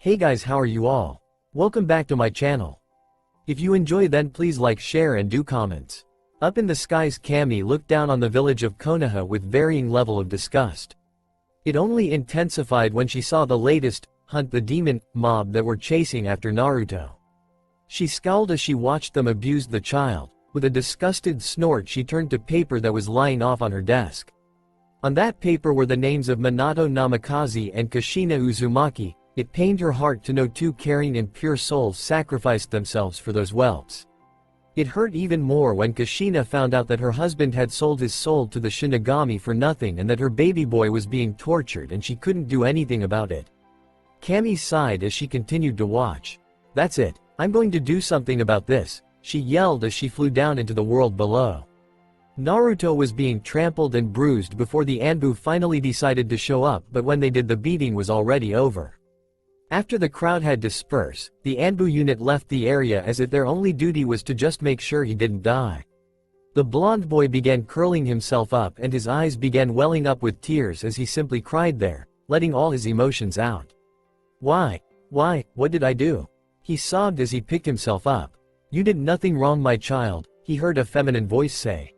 Hey guys, how are you all? Welcome back to my channel. If you enjoy, then please like, share and do comments. Up in the skies, Cammy looked down on the village of Konoha with varying level of disgust. It only intensified when she saw the latest hunt, the demon mob that were chasing after Naruto. She scowled as she watched them abuse the child. With a disgusted snort, she turned to paper that was lying off on her desk. On that paper were the names of Minato Namikaze and Kushina Uzumaki. It pained her heart to know two caring and pure souls sacrificed themselves for those whelps. It hurt even more when Kushina found out that her husband had sold his soul to the Shinigami for nothing and that her baby boy was being tortured and she couldn't do anything about it. Cammy sighed as she continued to watch. "That's it, I'm going to do something about this," she yelled as she flew down into the world below. Naruto was being trampled and bruised before the Anbu finally decided to show up, but when they did, the beating was already over. After the crowd had dispersed, the Anbu unit left the area as if their only duty was to just make sure he didn't die. The blonde boy began curling himself up and his eyes began welling up with tears as he simply cried there, letting all his emotions out. Why, what did I do?" he sobbed as he picked himself up. "You did nothing wrong, my child," he heard a feminine voice say.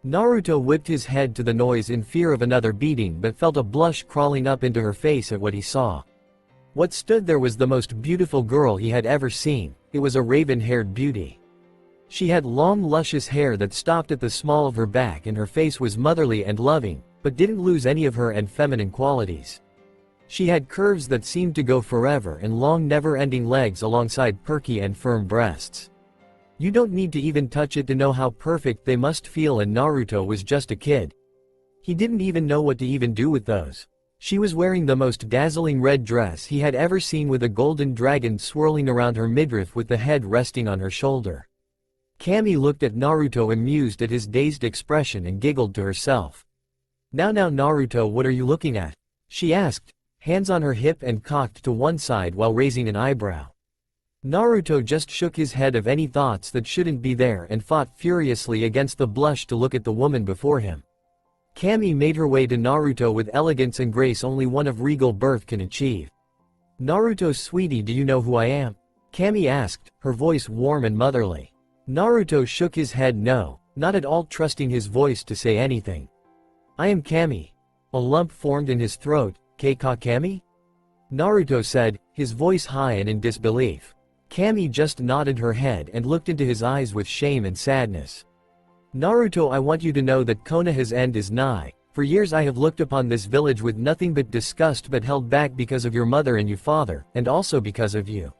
Naruto whipped his head to the noise in fear of another beating, but felt a blush crawling up into her face at what he saw. What stood there was the most beautiful girl he had ever seen. It was a raven-haired beauty. She had long luscious hair that stopped at the small of her back and her face was motherly and loving, but didn't lose any of her and feminine qualities. She had curves that seemed to go forever and long never-ending legs alongside perky and firm breasts. You don't need to even touch it to know how perfect they must feel, and Naruto was just a kid. He didn't even know what to even do with those. She was wearing the most dazzling red dress he had ever seen, with a golden dragon swirling around her midriff with the head resting on her shoulder. Cammy looked at Naruto, amused at his dazed expression, and giggled to herself. Now Naruto, what are you looking at?" she asked, hands on her hip and cocked to one side while raising an eyebrow. Naruto just shook his head of any thoughts that shouldn't be there and fought furiously against the blush to look at the woman before him. Cammy made her way to Naruto with elegance and grace only one of regal birth can achieve. "Naruto, sweetie, do you know who I am?" Cammy asked, her voice warm and motherly. Naruto shook his head no, not at all trusting his voice to say anything. "I am Cammy." A lump formed in his throat. "K-ka Cammy?" Naruto said, his voice high and in disbelief. Cammy just nodded her head and looked into his eyes with shame and sadness. "Naruto, I want you to know that Konoha's end is nigh. For years I have looked upon this village with nothing but disgust, but held back because of your mother and you father, and also because of you.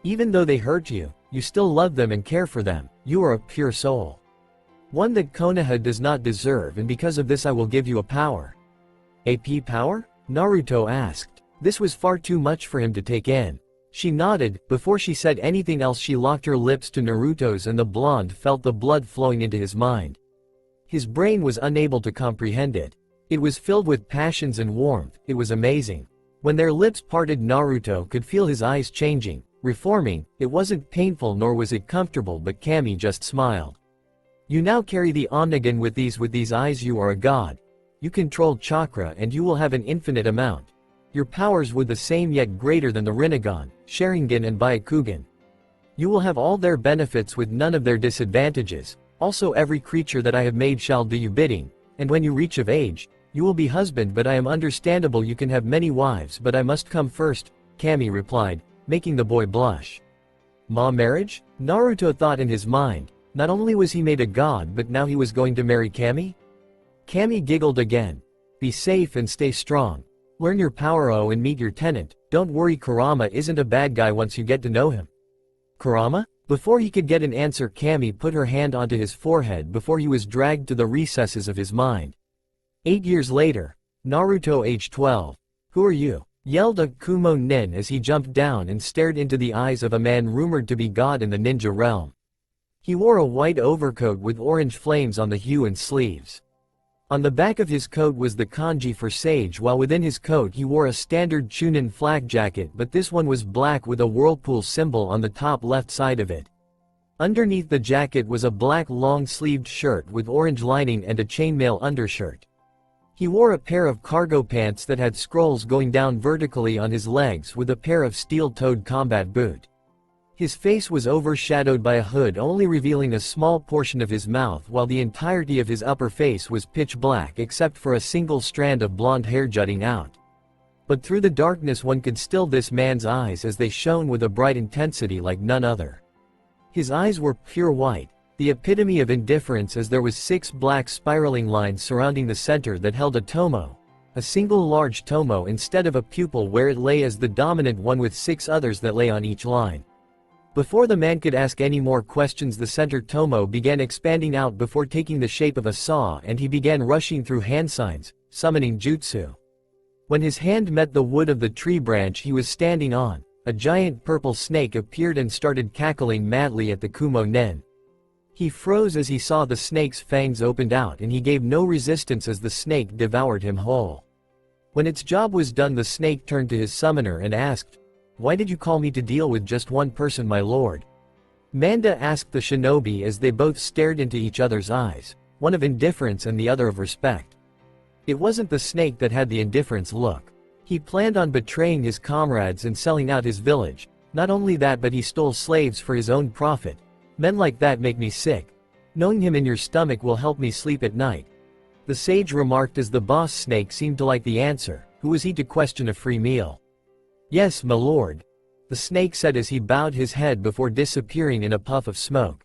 Even though they hurt you, you still love them and care for them. You are a pure soul. One that Konoha does not deserve, and because of this I will give you a power." "AP power?" Naruto asked. This was far too much for him to take in. She nodded. Before she said anything else, she locked her lips to Naruto's and the blonde felt the blood flowing into his mind. His brain was unable to comprehend it. It was filled with passions and warmth. It was amazing. When their lips parted, Naruto could feel his eyes changing, reforming. It wasn't painful nor was it comfortable, but Cammy just smiled. "You now carry the Onigin with these eyes. You are a god. You control chakra and you will have an infinite amount. Your powers were the same yet greater than the Rinnegan, Sharingan and Byakugan. You will have all their benefits with none of their disadvantages. Also every creature that I have made shall do you bidding, and when you reach of age, you will be husband, but I am understandable you can have many wives, but I must come first," Cammy replied, making the boy blush. "Ma, marriage?" Naruto thought in his mind. Not only was he made a god, but now he was going to marry Cammy? Cammy giggled again. "Be safe and stay strong. Learn your power and meet your tenant. Don't worry, Kurama isn't a bad guy once you get to know him." "Kurama?" Before he could get an answer, Cammy put her hand onto his forehead before he was dragged to the recesses of his mind. 8 years later. Naruto, age 12. "Who are you?" yelled a Kumo nin as he jumped down and stared into the eyes of a man rumored to be god in the ninja realm. He wore a white overcoat with orange flames on the hue and sleeves. On the back of his coat was the kanji for sage, while within his coat he wore a standard Chunin flak jacket, but this one was black with a whirlpool symbol on the top left side of it. Underneath the jacket was a black long-sleeved shirt with orange lining and a chainmail undershirt. He wore a pair of cargo pants that had scrolls going down vertically on his legs with a pair of steel-toed combat boot. His face was overshadowed by a hood only revealing a small portion of his mouth while the entirety of his upper face was pitch black except for a single strand of blonde hair jutting out. But through the darkness one could still this man's eyes as they shone with a bright intensity like none other. His eyes were pure white, the epitome of indifference, as there was 6 black spiraling lines surrounding the center that held a tomo, a single large tomo instead of a pupil where it lay as the dominant one with 6 others that lay on each line. Before the man could ask any more questions, the center tomo began expanding out before taking the shape of a saw, and he began rushing through hand signs, summoning jutsu. When his hand met the wood of the tree branch he was standing on, a giant purple snake appeared and started cackling madly at the Kumo Nen. He froze as he saw the snake's fangs opened out, and he gave no resistance as the snake devoured him whole. When its job was done, the snake turned to his summoner and asked, "Why did you call me to deal with just one person, my lord?" Manda asked the shinobi as they both stared into each other's eyes, one of indifference and the other of respect. It wasn't the snake that had the indifference look. He planned on betraying his comrades and selling out his village. Not only that, but he stole slaves for his own profit. Men like that make me sick. Knowing him in your stomach will help me sleep at night. The sage remarked as the boss snake seemed to like the answer. Who was he to question a free meal? "Yes, my lord," the snake said as he bowed his head before disappearing in a puff of smoke.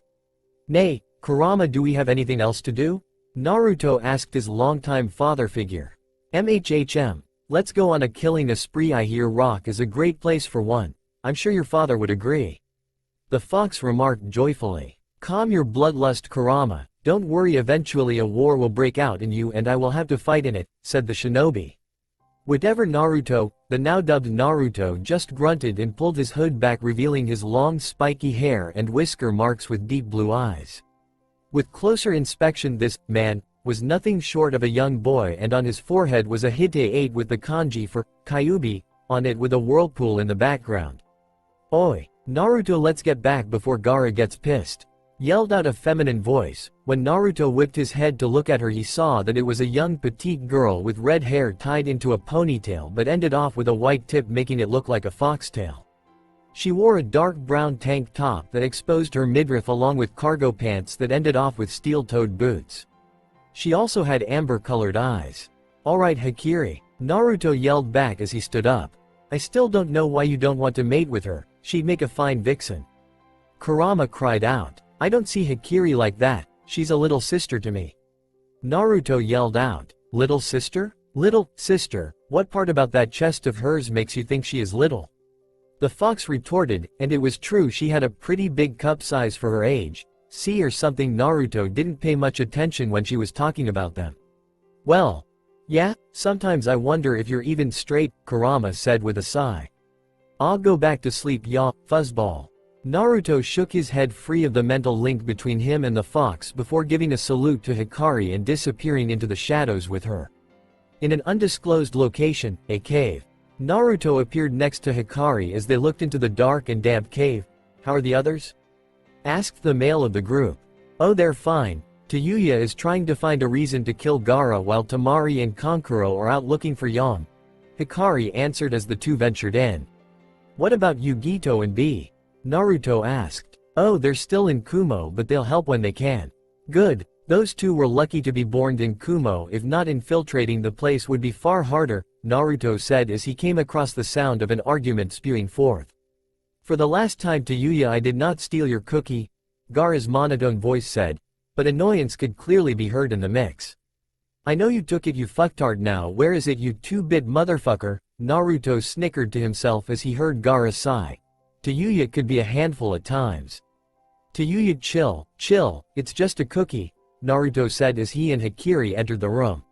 "Nay, Kurama, do we have anything else to do?" Naruto asked his longtime father figure. Let's go on a killing spree. I hear rock is a great place for one. I'm sure your father would agree." The fox remarked joyfully. "Calm your bloodlust, Kurama, don't worry, eventually a war will break out and you and I will have to fight in it," said the shinobi. Whatever Naruto, the now dubbed Naruto, just grunted and pulled his hood back, revealing his long spiky hair and whisker marks with deep blue eyes. With closer inspection, this man was nothing short of a young boy, and on his forehead was a hite 8 with the kanji for Kyuubi on it with a whirlpool in the background. "Oi, Naruto, let's get back before Gaara gets pissed," yelled out a feminine voice. When Naruto whipped his head to look at her, he saw that it was a young petite girl with red hair tied into a ponytail but ended off with a white tip, making it look like a foxtail. She wore a dark brown tank top that exposed her midriff along with cargo pants that ended off with steel-toed boots. She also had amber-colored eyes. "Alright Hakiri," Naruto yelled back as he stood up. "I still don't know why you don't want to mate with her. She'd make a fine vixen." Kurama cried out. "I don't see Hakiri like that, she's a little sister to me." Naruto yelled out. "Little sister? Little sister? What part about that chest of hers makes you think she is little?" The fox retorted, and it was true, she had a pretty big cup size for her age. C or something. Naruto didn't pay much attention when she was talking about them. "Well, yeah, sometimes I wonder if you're even straight," Kurama said with a sigh. "I'll go back to sleep, ya fuzzball." Naruto shook his head free of the mental link between him and the fox before giving a salute to Hikari and disappearing into the shadows with her. In an undisclosed location, a cave, Naruto appeared next to Hikari as they looked into the dark and damp cave. "How are the others?" asked the male of the group. "Oh, they're fine. Tayuya is trying to find a reason to kill Gaara while Tamari and Kankuro are out looking for Yang," Hikari answered as the two ventured in. "What about Yugito and B?" Naruto asked. "Oh, they're still in Kumo, but they'll help when they can." "Good, those two were lucky to be born in Kumo. If not, infiltrating the place would be far harder," Naruto said as he came across the sound of an argument spewing forth. "For the last time, Tayuya, I did not steal your cookie," Gaara's monotone voice said, but annoyance could clearly be heard in the mix. "I know you took it, you fucktard. Now where is it, you 2-bit motherfucker?" Naruto snickered to himself as he heard Gaara sigh. Tayuya could be a handful at times. "Tayuya, chill, it's just a cookie," Naruto said as he and Hikari entered the room.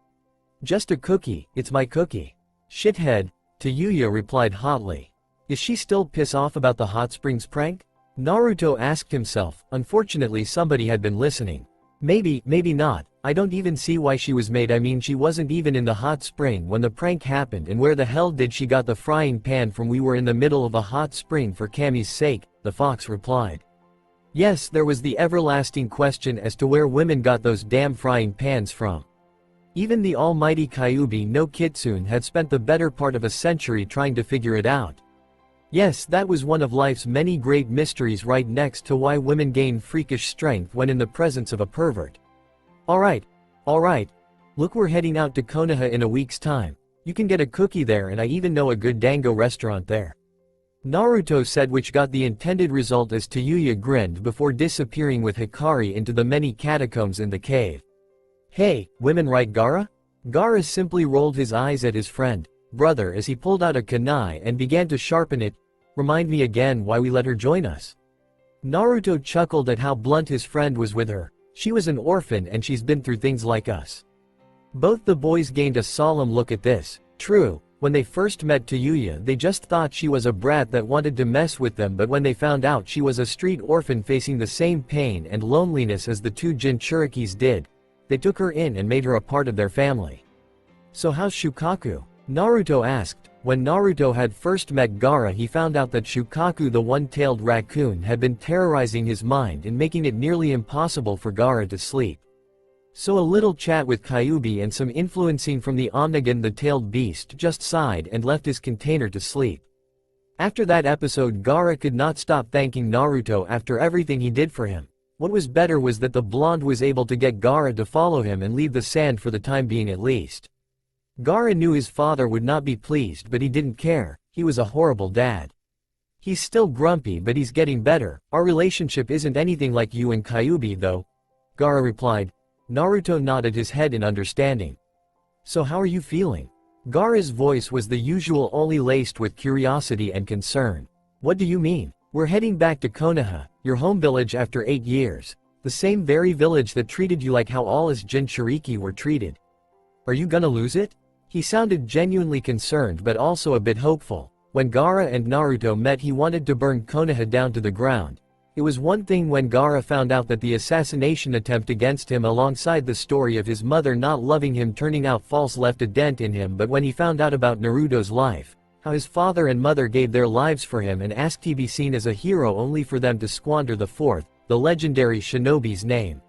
"Just a cookie, it's my cookie." "Shithead," Tayuya replied hotly. "Is she still pissed off about the hot springs prank?" Naruto asked himself. Unfortunately, somebody had been listening. Maybe not. I don't even see why she was made. I mean, she wasn't even in the hot spring when the prank happened, and where the hell did she got the frying pan from? We were in the middle of a hot spring for Kami's sake, the fox replied. Yes, there was the everlasting question as to where women got those damn frying pans from. Even the almighty Kyuubi no Kitsune had spent the better part of a century trying to figure it out. Yes, that was one of life's many great mysteries, right next to why women gain freakish strength when in the presence of a pervert. Alright. Look, we're heading out to Konoha in a week's time. You can get a cookie there, and I even know a good dango restaurant there. Naruto said, which got the intended result as Tayuya grinned before disappearing with Hikari into the many catacombs in the cave. Hey, women, right, Gaara? Gaara simply rolled his eyes at his friend, brother, as he pulled out a kunai and began to sharpen it. Remind me again why we let her join us. Naruto chuckled at how blunt his friend was with her. She was an orphan and she's been through things like us. Both the boys gained a solemn look at this. True, when they first met Tayuya they just thought she was a brat that wanted to mess with them, but when they found out she was a street orphan facing the same pain and loneliness as the two Jinchurikis did, they took her in and made her a part of their family. So how's Shukaku? Naruto asked. When Naruto had first met Gaara, he found out that Shukaku, the one-tailed raccoon, had been terrorizing his mind and making it nearly impossible for Gaara to sleep. So a little chat with Kyuubi and some influencing from the Omnigan, the tailed beast, just sighed and left his container to sleep. After that episode, Gaara could not stop thanking Naruto after everything he did for him. What was better was that the blonde was able to get Gaara to follow him and leave the sand for the time being at least. Gaara knew his father would not be pleased, but he didn't care. He was a horrible dad. He's still grumpy, but he's getting better. Our relationship isn't anything like you and Kyuubi though, Gaara replied. Naruto nodded his head in understanding. So how are you feeling? Gaara's voice was the usual, only laced with curiosity and concern. What do you mean? We're heading back to Konoha, your home village, after 8 years. The same very village that treated you like how all us Jinchuriki were treated. Are you gonna lose it? He sounded genuinely concerned but also a bit hopeful. When Gaara and Naruto met, he wanted to burn Konoha down to the ground. It was one thing when Gaara found out that the assassination attempt against him, alongside the story of his mother not loving him turning out false, left a dent in him, but when he found out about Naruto's life, how his father and mother gave their lives for him and asked he be seen as a hero only for them to squander the fourth, the legendary shinobi's name.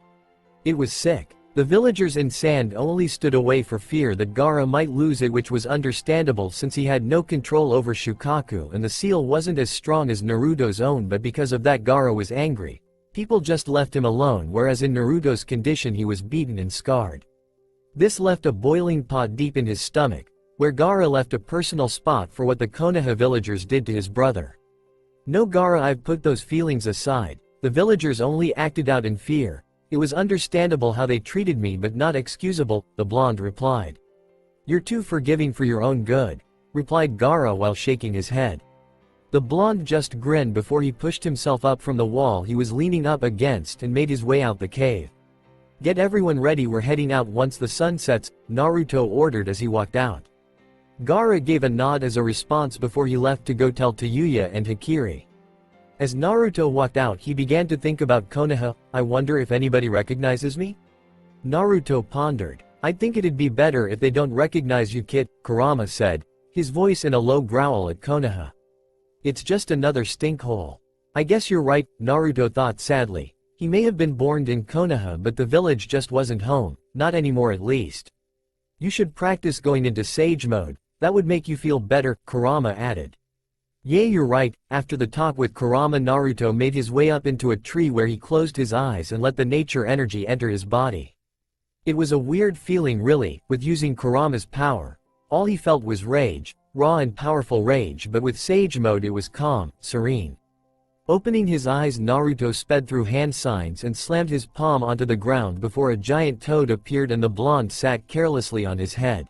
It was sick. The villagers in Sand only stood away for fear that Gaara might lose it, which was understandable since he had no control over Shukaku and the seal wasn't as strong as Naruto's own, but because of that Gaara was angry. People just left him alone, whereas in Naruto's condition he was beaten and scarred. This left a boiling pot deep in his stomach, where Gaara left a personal spot for what the Konoha villagers did to his brother. No, Gaara, I've put those feelings aside. The villagers only acted out in fear. It was understandable how they treated me, but not excusable, the blonde replied. You're too forgiving for your own good, replied Gaara while shaking his head. The blonde just grinned before he pushed himself up from the wall he was leaning up against and made his way out the cave. Get everyone ready, we're heading out once the sun sets, Naruto ordered as he walked out. Gaara gave a nod as a response before he left to go tell Tayuya and Hikari. As Naruto walked out, he began to think about Konoha. I wonder if anybody recognizes me? Naruto pondered. I think it'd be better if they don't recognize you, kid, Kurama said, his voice in a low growl at Konoha. It's just another stinkhole. I guess you're right, Naruto thought sadly. He may have been born in Konoha, but the village just wasn't home, not anymore at least. You should practice going into sage mode, that would make you feel better, Kurama added. Yeah, you're right. After the talk with Kurama, Naruto made his way up into a tree where he closed his eyes and let the nature energy enter his body. It was a weird feeling really, with using Kurama's power. All he felt was rage, raw and powerful rage, but with sage mode it was calm, serene. Opening his eyes, Naruto sped through hand signs and slammed his palm onto the ground before a giant toad appeared and the blonde sat carelessly on his head.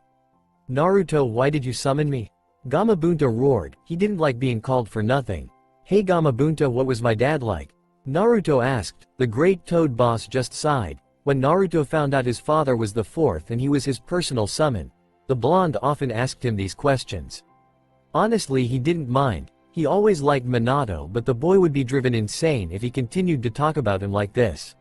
Naruto, why did you summon me? Gamabunta roared. He didn't like being called for nothing. Hey Gamabunta, what was my dad like? Naruto asked. The great toad boss just sighed. When Naruto found out his father was the fourth and he was his personal summon, the blonde often asked him these questions. Honestly, he didn't mind. He always liked Minato, but the boy would be driven insane if he continued to talk about him like this.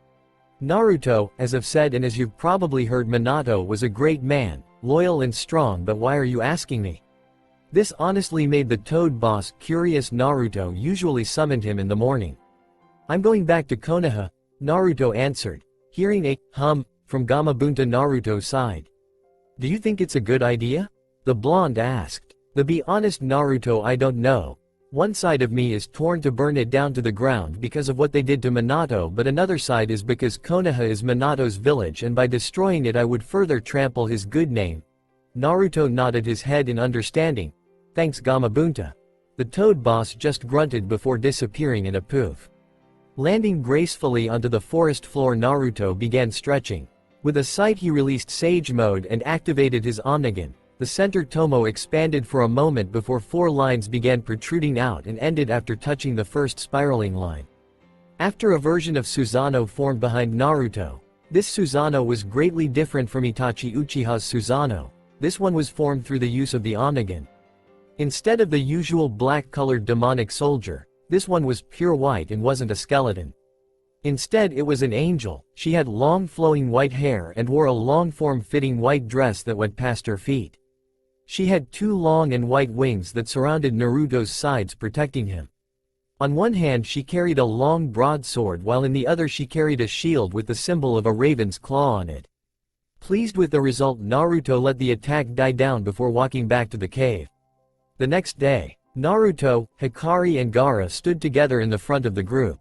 Naruto, as I've said and as you've probably heard, Minato was a great man, loyal and strong, but why are you asking me? This honestly made the toad boss curious. Naruto usually summoned him in the morning. I'm going back to Konoha, Naruto answered. Hearing a hum from Gamabunta, Naruto sighed. Do you think it's a good idea? The blonde asked. To be honest Naruto, I don't know. One side of me is torn to burn it down to the ground because of what they did to Minato, but another side is because Konoha is Minato's village and by destroying it I would further trample his good name. Naruto nodded his head in understanding. Thanks Gamabunta. The toad boss just grunted before disappearing in a poof. Landing gracefully onto the forest floor, Naruto began stretching. With a sight he released Sage Mode and activated his Omnigan. The center tomo expanded for a moment before 4 lines began protruding out and ended after touching the first spiraling line. After a version of Susanoo formed behind Naruto. This Susanoo was greatly different from Itachi Uchiha's Susanoo. This one was formed through the use of the Omnigan. Instead of the usual black-colored demonic soldier, this one was pure white and wasn't a skeleton. Instead it was an angel. She had long flowing white hair and wore a long form-fitting white dress that went past her feet. She had 2 long and white wings that surrounded Naruto's sides protecting him. On one hand she carried a long broadsword while in the other she carried a shield with the symbol of a raven's claw on it. Pleased with the result, Naruto let the attack die down before walking back to the cave. The next day, Naruto, Hikari and Gaara stood together in the front of the group.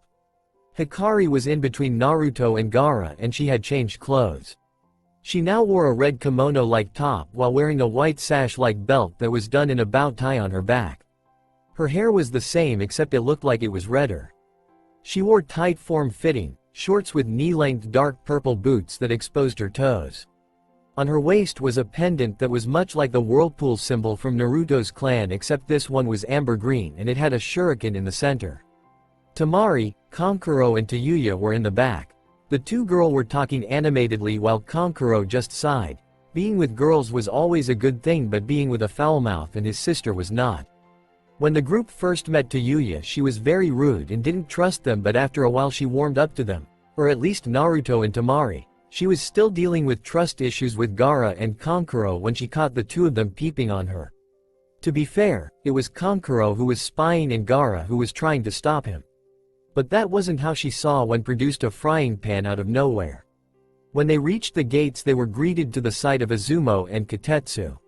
Hikari was in between Naruto and Gaara and she had changed clothes. She now wore a red kimono-like top while wearing a white sash-like belt that was done in a bow tie on her back. Her hair was the same except it looked like it was redder. She wore tight form-fitting shorts with knee-length dark purple boots that exposed her toes. On her waist was a pendant that was much like the whirlpool symbol from Naruto's clan, except this one was amber green and it had a shuriken in the center. Temari, Kankuro and Tayuya were in the back. The 2 girls were talking animatedly while Kankuro just sighed. Being with girls was always a good thing, but being with a foul mouth and his sister was not. When the group first met Tayuya, she was very rude and didn't trust them, but after a while she warmed up to them. Or at least Naruto and Temari. She was still dealing with trust issues with Gaara and Kankuro when she caught the 2 of them peeping on her. To be fair, it was Kankuro who was spying and Gaara who was trying to stop him. But that wasn't how she saw when produced a frying pan out of nowhere. When they reached the gates they were greeted to the sight of Izumo and Katetsu.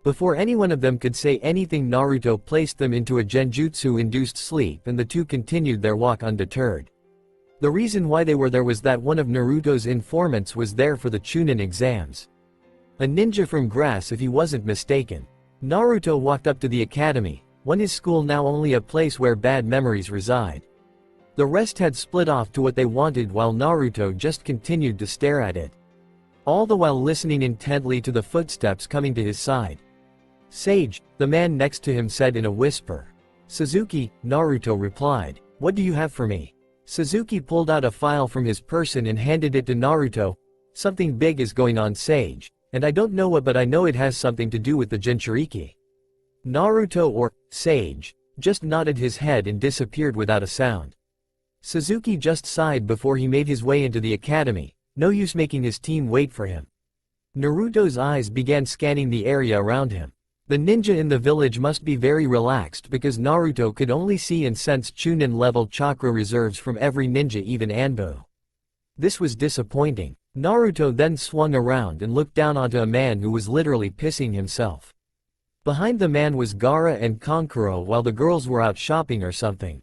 Before any one of them could say anything, Naruto placed them into a genjutsu-induced sleep and the 2 continued their walk undeterred. The reason why they were there was that one of Naruto's informants was there for the Chunin exams. A ninja from Grass if he wasn't mistaken. Naruto walked up to the academy, his school now only a place where bad memories reside. The rest had split off to what they wanted while Naruto just continued to stare at it. All the while listening intently to the footsteps coming to his side. Sage, the man next to him said in a whisper. Suzuki, Naruto replied. What do you have for me? Suzuki pulled out a file from his person and handed it to Naruto. Something big is going on, Sage, and I don't know what, but I know it has something to do with the Jinchuriki. Naruto, or Sage, just nodded his head and disappeared without a sound. Suzuki just sighed before he made his way into the academy. No use making his team wait for him. Naruto's eyes began scanning the area around him. The ninja in the village must be very relaxed because Naruto could only see and sense Chunin-level chakra reserves from every ninja, even Anbu. This was disappointing. Naruto then swung around and looked down onto a man who was literally pissing himself. Behind the man was Gaara and Kankuro while the girls were out shopping or something.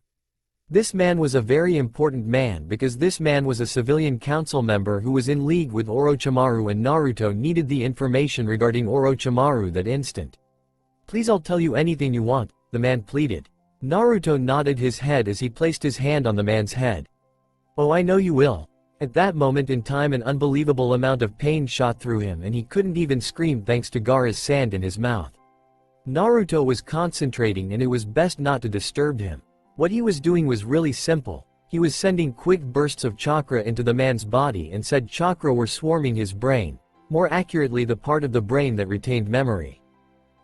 This man was a very important man because this man was a civilian council member who was in league with Orochimaru, and Naruto needed the information regarding Orochimaru that instant. Please, I'll tell you anything you want, the man pleaded. Naruto nodded his head as he placed his hand on the man's head. Oh, I know you will. At that moment in time an unbelievable amount of pain shot through him and he couldn't even scream thanks to Gaara's sand in his mouth. Naruto was concentrating and it was best not to disturb him. What he was doing was really simple. He was sending quick bursts of chakra into the man's body and said chakra were swarming his brain, more accurately the part of the brain that retained memory.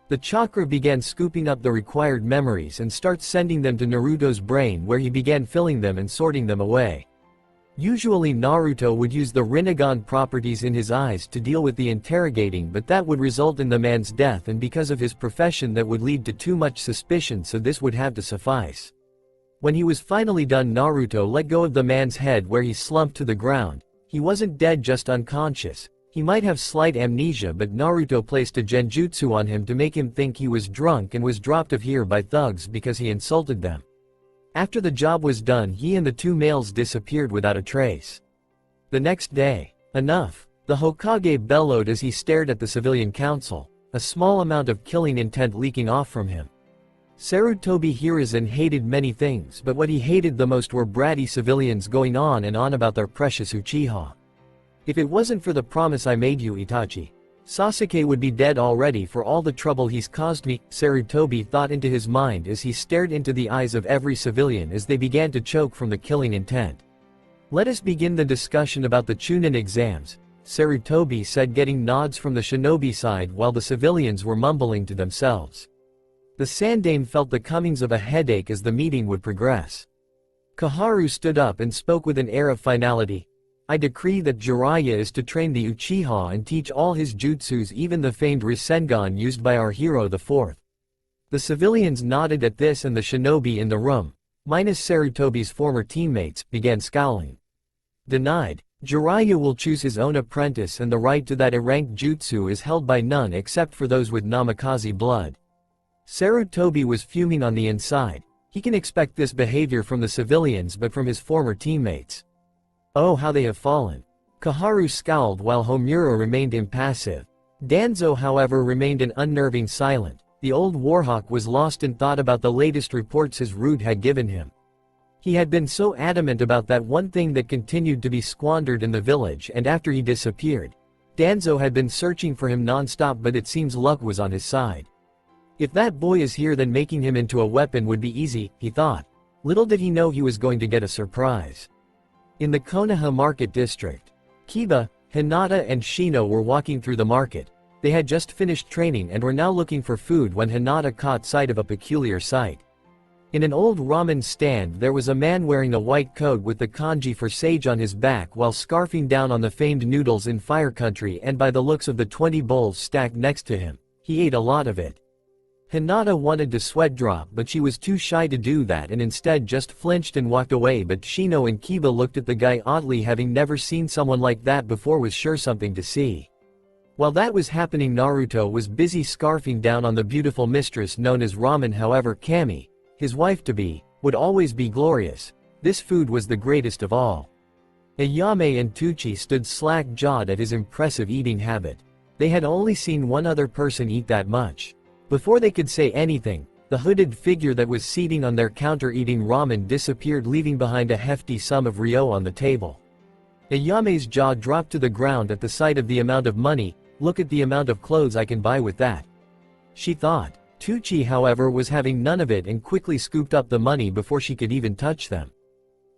The chakra began scooping up the required memories and starts sending them to Naruto's brain, where he began filling them and sorting them away. Usually Naruto would use the Rinnegan properties in his eyes to deal with the interrogating, but that would result in the man's death, and because of his profession that would lead to too much suspicion, so this would have to suffice. When he was finally done, Naruto let go of the man's head where he slumped to the ground. He wasn't dead, just unconscious. He might have slight amnesia, but Naruto placed a genjutsu on him to make him think he was drunk and was dropped off here by thugs because he insulted them. After the job was done, he and the two males disappeared without a trace. The next day, enough! The Hokage bellowed as he stared at the civilian council, a small amount of killing intent leaking off from him. Sarutobi Hiruzen hated many things, but what he hated the most were bratty civilians going on and on about their precious Uchiha. If it wasn't for the promise I made you, Itachi, Sasuke would be dead already for all the trouble he's caused me, Sarutobi thought into his mind as he stared into the eyes of every civilian as they began to choke from the killing intent. Let us begin the discussion about the Chunin exams, Sarutobi said, getting nods from the shinobi side while the civilians were mumbling to themselves. The Sandaime felt the comings of a headache as the meeting would progress. Koharu stood up and spoke with an air of finality. I decree that Jiraiya is to train the Uchiha and teach all his jutsus, even the famed Rasengan used by our hero the fourth. The civilians nodded at this and the shinobi in the room, minus Sarutobi's former teammates, began scowling. Denied. Jiraiya will choose his own apprentice and the right to that ranked jutsu is held by none except for those with Namikaze blood. Sarutobi was fuming on the inside. He can expect this behavior from the civilians but from his former teammates. Oh, how they have fallen. Koharu scowled while Homura remained impassive. Danzo, however, remained an unnerving silent. The old warhawk was lost in thought about the latest reports his root had given him. He had been so adamant about that one thing that continued to be squandered in the village, and after he disappeared, Danzo had been searching for him non-stop, but it seems luck was on his side. If that boy is here, then making him into a weapon would be easy, he thought. Little did he know he was going to get a surprise. In the Konoha market district, Kiba, Hinata and Shino were walking through the market. They had just finished training and were now looking for food when Hinata caught sight of a peculiar sight. In an old ramen stand there was a man wearing a white coat with the kanji for sage on his back while scarfing down on the famed noodles in Fire Country, and by the looks of the 20 bowls stacked next to him, he ate a lot of it. Hinata wanted to sweat drop, but she was too shy to do that and instead just flinched and walked away, but Shino and Kiba looked at the guy oddly, having never seen someone like that before, was sure something to see. While that was happening, Naruto was busy scarfing down on the beautiful mistress known as ramen. However, Kami, his wife-to-be, would always be glorious. This food was the greatest of all. Ayame and Tucci stood slack-jawed at his impressive eating habit. They had only seen one other person eat that much. Before they could say anything, the hooded figure that was seating on their counter eating ramen disappeared, leaving behind a hefty sum of ryo on the table. Ayame's jaw dropped to the ground at the sight of the amount of money. Look at the amount of clothes I can buy with that, she thought. Tucci, however, was having none of it and quickly scooped up the money before she could even touch them.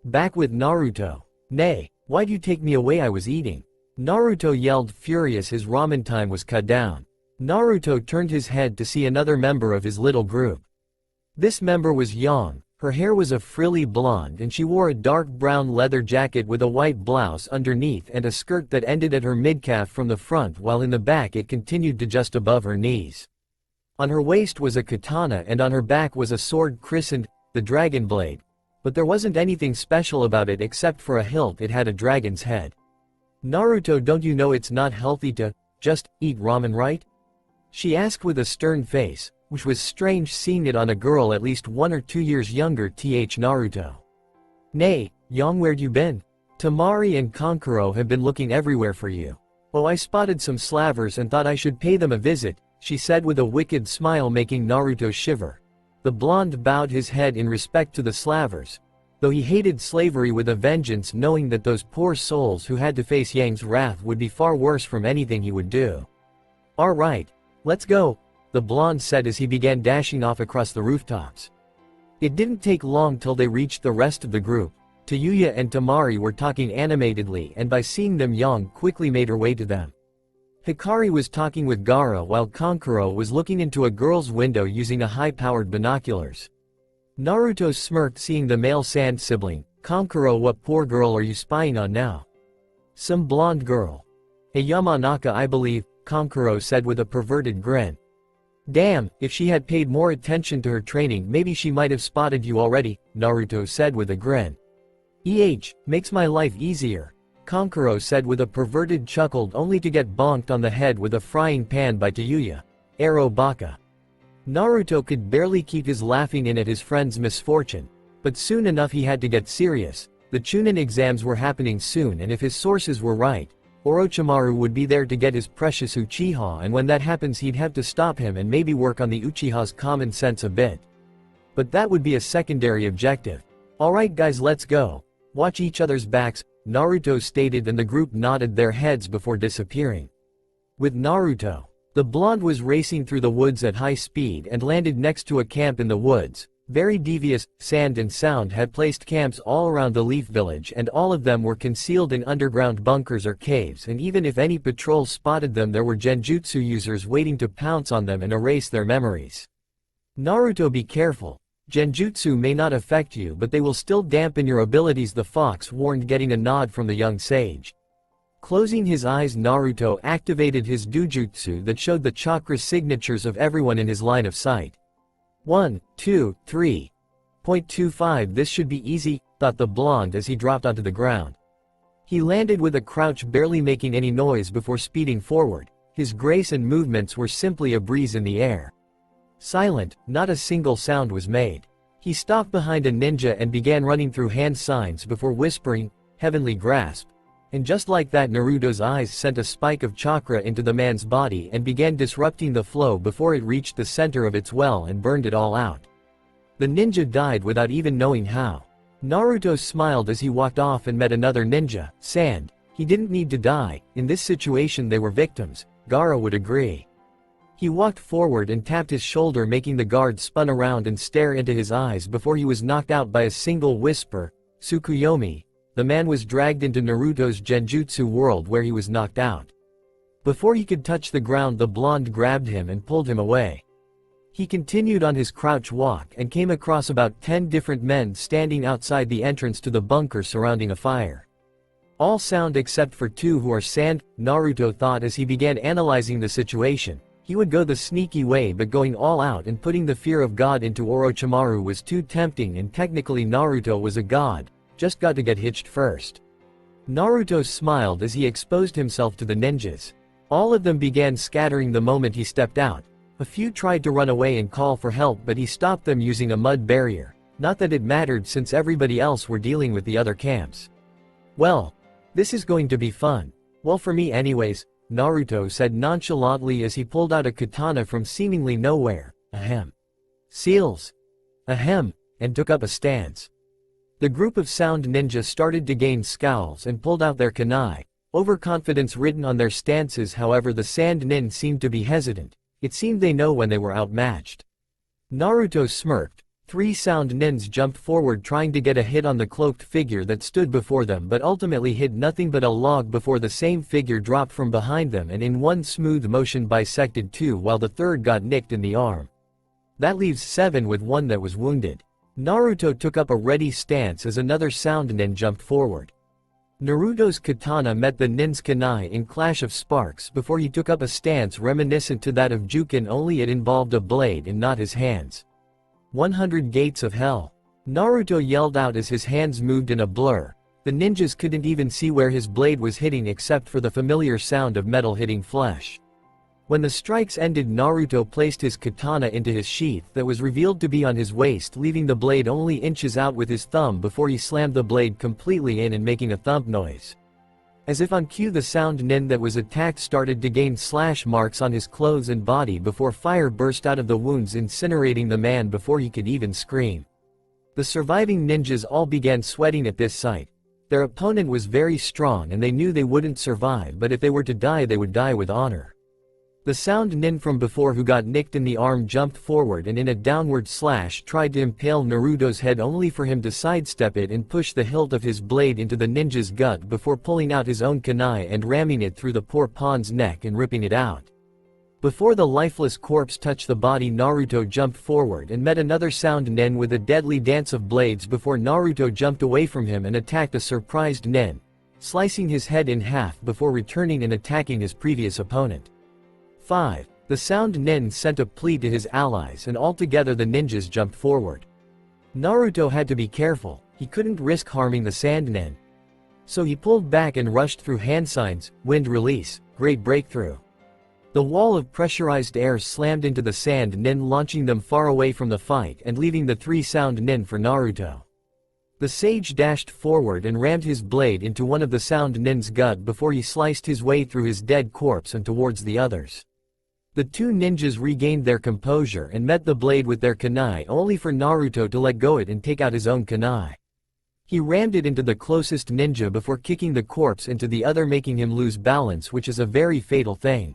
Back with Naruto. Nay, why'd you take me away? I was eating. Naruto yelled, furious. His ramen time was cut down. Naruto turned his head to see another member of his little group. This member was young. Her hair was a frilly blonde and she wore a dark brown leather jacket with a white blouse underneath and a skirt that ended at her midcalf from the front, while in the back it continued to just above her knees. On her waist was a katana and on her back was a sword christened the Dragon Blade. But there wasn't anything special about it except for a hilt. It had a dragon's head. Naruto, don't you know it's not healthy to just eat ramen, right? She asked with a stern face, which was strange seeing it on a girl at least 1 or 2 years younger. Naruto. Nay, young, where'd you been? Tamari and Kankuro have been looking everywhere for you. Oh, I spotted some slavers and thought I should pay them a visit, she said with a wicked smile, making Naruto shiver. The blonde bowed his head in respect to the slavers, though he hated slavery with a vengeance, knowing that those poor souls who had to face Yang's wrath would be far worse from anything he would do. All right. Let's go, the blonde said as he began dashing off across the rooftops. It didn't take long till they reached the rest of the group. Tayuya and Tamari were talking animatedly, and by seeing them, Yang quickly made her way to them. Hikari was talking with Gaara while Kankuro was looking into a girl's window using a high-powered binoculars. Naruto smirked seeing the male Sand sibling. Kankuro, what poor girl are you spying on now? Some blonde girl. A Yamanaka, I believe, Kankuro said with a perverted grin. Damn, if she had paid more attention to her training maybe she might have spotted you already, Naruto said with a grin. Makes my life easier. Kankuro said with a perverted chuckle only to get bonked on the head with a frying pan by Tayuya. Ero Baka. Naruto could barely keep his laughing in at his friend's misfortune. But soon enough he had to get serious. The Chunin exams were happening soon, and if his sources were right, Orochimaru would be there to get his precious Uchiha, and when that happens he'd have to stop him and maybe work on the Uchiha's common sense a bit. But that would be a secondary objective. Alright guys, let's go. Watch each other's backs, Naruto stated, and the group nodded their heads before disappearing. With Naruto, the blonde was racing through the woods at high speed and landed next to a camp in the woods. Very devious. Sand and Sound had placed camps all around the Leaf Village, and all of them were concealed in underground bunkers or caves, and even if any patrols spotted them there were genjutsu users waiting to pounce on them and erase their memories. Naruto, be careful. Genjutsu may not affect you, but they will still dampen your abilities, the fox warned, getting a nod from the young sage. Closing his eyes, Naruto activated his Dojutsu that showed the chakra signatures of everyone in his line of sight. 1, 2, 3.25. This should be easy, thought the blonde as he dropped onto the ground. He landed with a crouch, barely making any noise before speeding forward. His grace and movements were simply a breeze in the air. Silent, not a single sound was made. He stopped behind a ninja and began running through hand signs before whispering, "Heavenly grasp." And just like that, Naruto's eyes sent a spike of chakra into the man's body and began disrupting the flow before it reached the center of its well and burned it all out. The ninja died without even knowing how. Naruto smiled as he walked off and met another ninja, Sand. He didn't need to die. In this situation they were victims. Gaara would agree. He walked forward and tapped his shoulder, making the guard spun around and stare into his eyes before he was knocked out by a single whisper, "Tsukuyomi." The man was dragged into Naruto's genjutsu world where he was knocked out. Before he could touch the ground, the blonde grabbed him and pulled him away. He continued on his crouch walk and came across about 10 different men standing outside the entrance to the bunker surrounding a fire. All sound except for 2 who are Sand, Naruto thought as he began analyzing the situation. He would go the sneaky way, but going all out and putting the fear of God into Orochimaru was too tempting, and technically Naruto was a god. Just got to get hitched first. Naruto smiled as he exposed himself to the ninjas. All of them began scattering the moment he stepped out. A few tried to run away and call for help, but he stopped them using a mud barrier. Not that it mattered since everybody else were dealing with the other camps. "Well, this is going to be fun. Well, for me anyways," Naruto said nonchalantly as he pulled out a katana from seemingly nowhere. Ahem. "Seals. Ahem," and took up a stance. The group of Sound ninjas started to gain scowls and pulled out their kunai, overconfidence written on their stances. However, the Sand nin seemed to be hesitant. It seemed they know when they were outmatched. Naruto smirked. 3 Sound nins jumped forward trying to get a hit on the cloaked figure that stood before them, but ultimately hit nothing but a log before the same figure dropped from behind them and in one smooth motion bisected 2, while the third got nicked in the arm. That leaves 7 with 1 that was wounded. Naruto took up a ready stance as another Sound nin jumped forward. Naruto's katana met the nin's kunai in clash of sparks before he took up a stance reminiscent to that of Jukin, only it involved a blade and not his hands. 100 Gates of Hell. Naruto yelled out as his hands moved in a blur. The ninjas couldn't even see where his blade was hitting except for the familiar sound of metal hitting flesh. When the strikes ended, Naruto placed his katana into his sheath that was revealed to be on his waist, leaving the blade only inches out with his thumb before he slammed the blade completely in and making a thump noise. As if on cue, the Sound nin that was attacked started to gain slash marks on his clothes and body before fire burst out of the wounds, incinerating the man before he could even scream. The surviving ninjas all began sweating at this sight. Their opponent was very strong and they knew they wouldn't survive, but if they were to die they would die with honor. The Sound nin from before who got nicked in the arm jumped forward and in a downward slash tried to impale Naruto's head, only for him to sidestep it and push the hilt of his blade into the ninja's gut before pulling out his own kunai and ramming it through the poor pawn's neck and ripping it out. Before the lifeless corpse touched the body, Naruto jumped forward and met another Sound nin with a deadly dance of blades before Naruto jumped away from him and attacked a surprised nin, slicing his head in half before returning and attacking his previous opponent. 5. The Sound nin sent a plea to his allies and altogether the ninjas jumped forward. Naruto had to be careful. He couldn't risk harming the Sand nin. So he pulled back and rushed through hand signs, wind release, great breakthrough. The wall of pressurized air slammed into the Sand Nin, launching them far away from the fight and leaving the 3 Sound Nin for Naruto. The sage dashed forward and rammed his blade into one of the Sound Nin's gut before he sliced his way through his dead corpse and towards the others. The 2 ninjas regained their composure and met the blade with their kunai, only for Naruto to let go it and take out his own kunai. He rammed it into the closest ninja before kicking the corpse into the other, making him lose balance, which is a very fatal thing.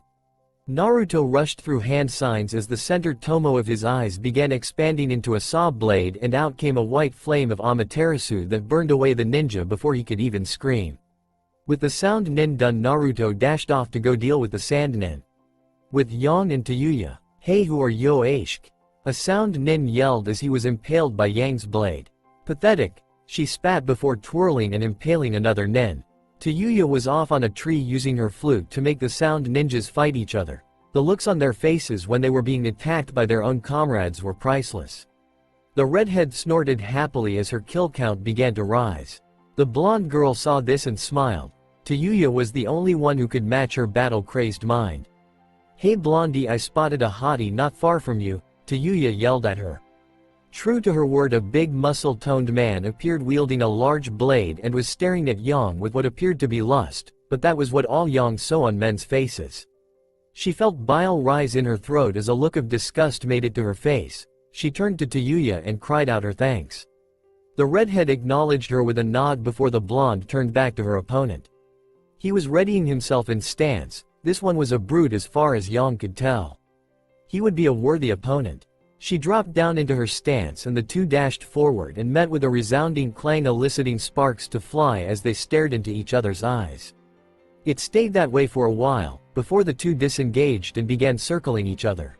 Naruto rushed through hand signs as the center tomo of his eyes began expanding into a saw blade, and out came a white flame of Amaterasu that burned away the ninja before he could even scream. With the Sound Nin done, Naruto dashed off to go deal with the Sand Nin. With Yang and Tayuya, "Hey, who are yo Aishk?" a Sound Nin yelled as he was impaled by Yang's blade. "Pathetic," she spat before twirling and impaling another nin. Tayuya was off on a tree using her flute to make the Sound Ninjas fight each other. The looks on their faces when they were being attacked by their own comrades were priceless. The redhead snorted happily as her kill count began to rise. The blonde girl saw this and smiled. Tayuya was the only one who could match her battle-crazed mind. "Hey Blondie, I spotted a hottie not far from you," Tayuya yelled at her. True to her word, a big muscle-toned man appeared wielding a large blade and was staring at Yang with what appeared to be lust, but that was what all Yang saw on men's faces. She felt bile rise in her throat as a look of disgust made it to her face. She turned to Tayuya and cried out her thanks. The redhead acknowledged her with a nod before the blonde turned back to her opponent. He was readying himself in stance. This one was a brute as far as Yang could tell. He would be a worthy opponent. She dropped down into her stance and the 2 dashed forward and met with a resounding clang, eliciting sparks to fly as they stared into each other's eyes. It stayed that way for a while, before the 2 disengaged and began circling each other.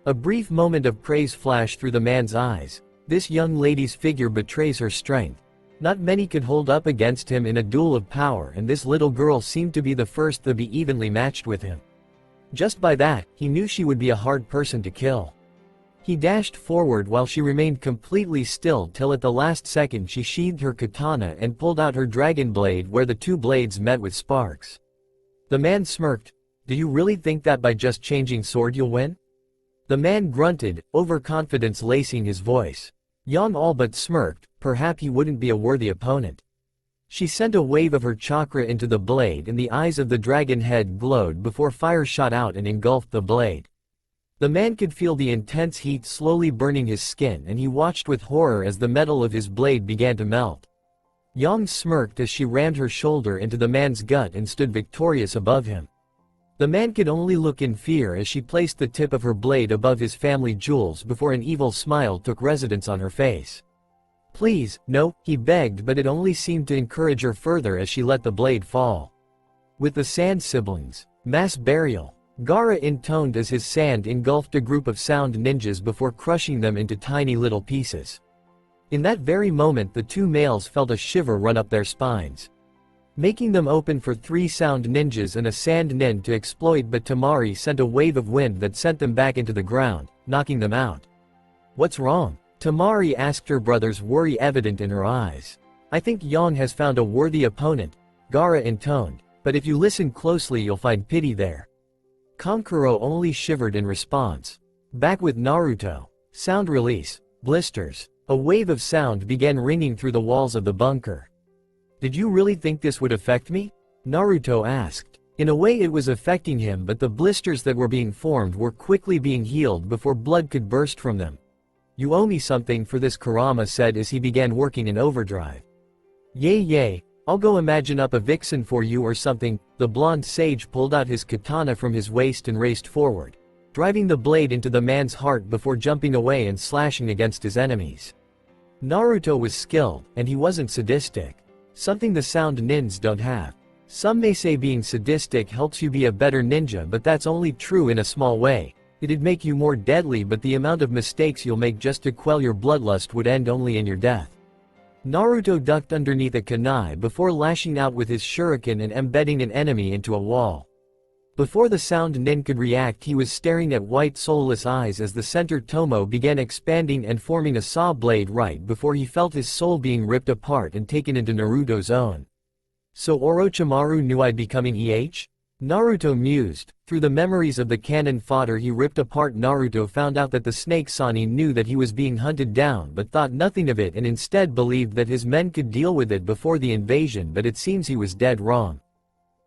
A brief moment of praise flashed through the man's eyes. This young lady's figure betrays her strength. Not many could hold up against him in a duel of power, and this little girl seemed to be the first to be evenly matched with him. Just by that, he knew she would be a hard person to kill. He dashed forward while she remained completely still till at the last second she sheathed her katana and pulled out her dragon blade, where the 2 blades met with sparks. The man smirked. "Do you really think that by just changing sword you'll win?" The man grunted, overconfidence lacing his voice. Yang all but smirked. Perhaps he wouldn't be a worthy opponent. She sent a wave of her chakra into the blade and the eyes of the dragon head glowed before fire shot out and engulfed the blade. The man could feel the intense heat slowly burning his skin, and he watched with horror as the metal of his blade began to melt. Yang smirked as she rammed her shoulder into the man's gut and stood victorious above him. The man could only look in fear as she placed the tip of her blade above his family jewels before an evil smile took residence on her face. "Please, no," he begged, but it only seemed to encourage her further as she let the blade fall. With the Sand Siblings, mass burial, Gaara intoned as his sand engulfed a group of Sound Ninjas before crushing them into tiny little pieces. In that very moment the 2 males felt a shiver run up their spines. Making them open for 3 Sound Ninjas and a Sand Nin to exploit, but Tamari sent a wave of wind that sent them back into the ground, knocking them out. "What's wrong?" Tamari asked her brother's worry evident in her eyes. "I think Yang has found a worthy opponent," Gaara intoned, "but if you listen closely you'll find pity there." Kankuro only shivered in response. Back with Naruto. Sound release. Blisters. A wave of sound began ringing through the walls of the bunker. "Did you really think this would affect me?" Naruto asked. In a way it was affecting him, but the blisters that were being formed were quickly being healed before blood could burst from them. "You owe me something for this," Kurama said as he began working in overdrive. Yay, I'll go imagine up a vixen for you or something." The blonde sage pulled out his katana from his waist and raced forward, driving the blade into the man's heart before jumping away and slashing against his enemies. Naruto was skilled, and he wasn't sadistic. Something the Sound Nins don't have. Some may say being sadistic helps you be a better ninja, but that's only true in a small way. It'd make you more deadly, but the amount of mistakes you'll make just to quell your bloodlust would end only in your death. Naruto ducked underneath a kunai before lashing out with his shuriken and embedding an enemy into a wall. Before the Sound Nin could react, he was staring at white soulless eyes as the center tomo began expanding and forming a saw blade right before he felt his soul being ripped apart and taken into Naruto's own. So Orochimaru knew I'd be coming Naruto mused. Through the memories of the cannon fodder he ripped apart, Naruto found out that the snake Sannin knew that he was being hunted down but thought nothing of it and instead believed that his men could deal with it before the invasion, but it seems he was dead wrong.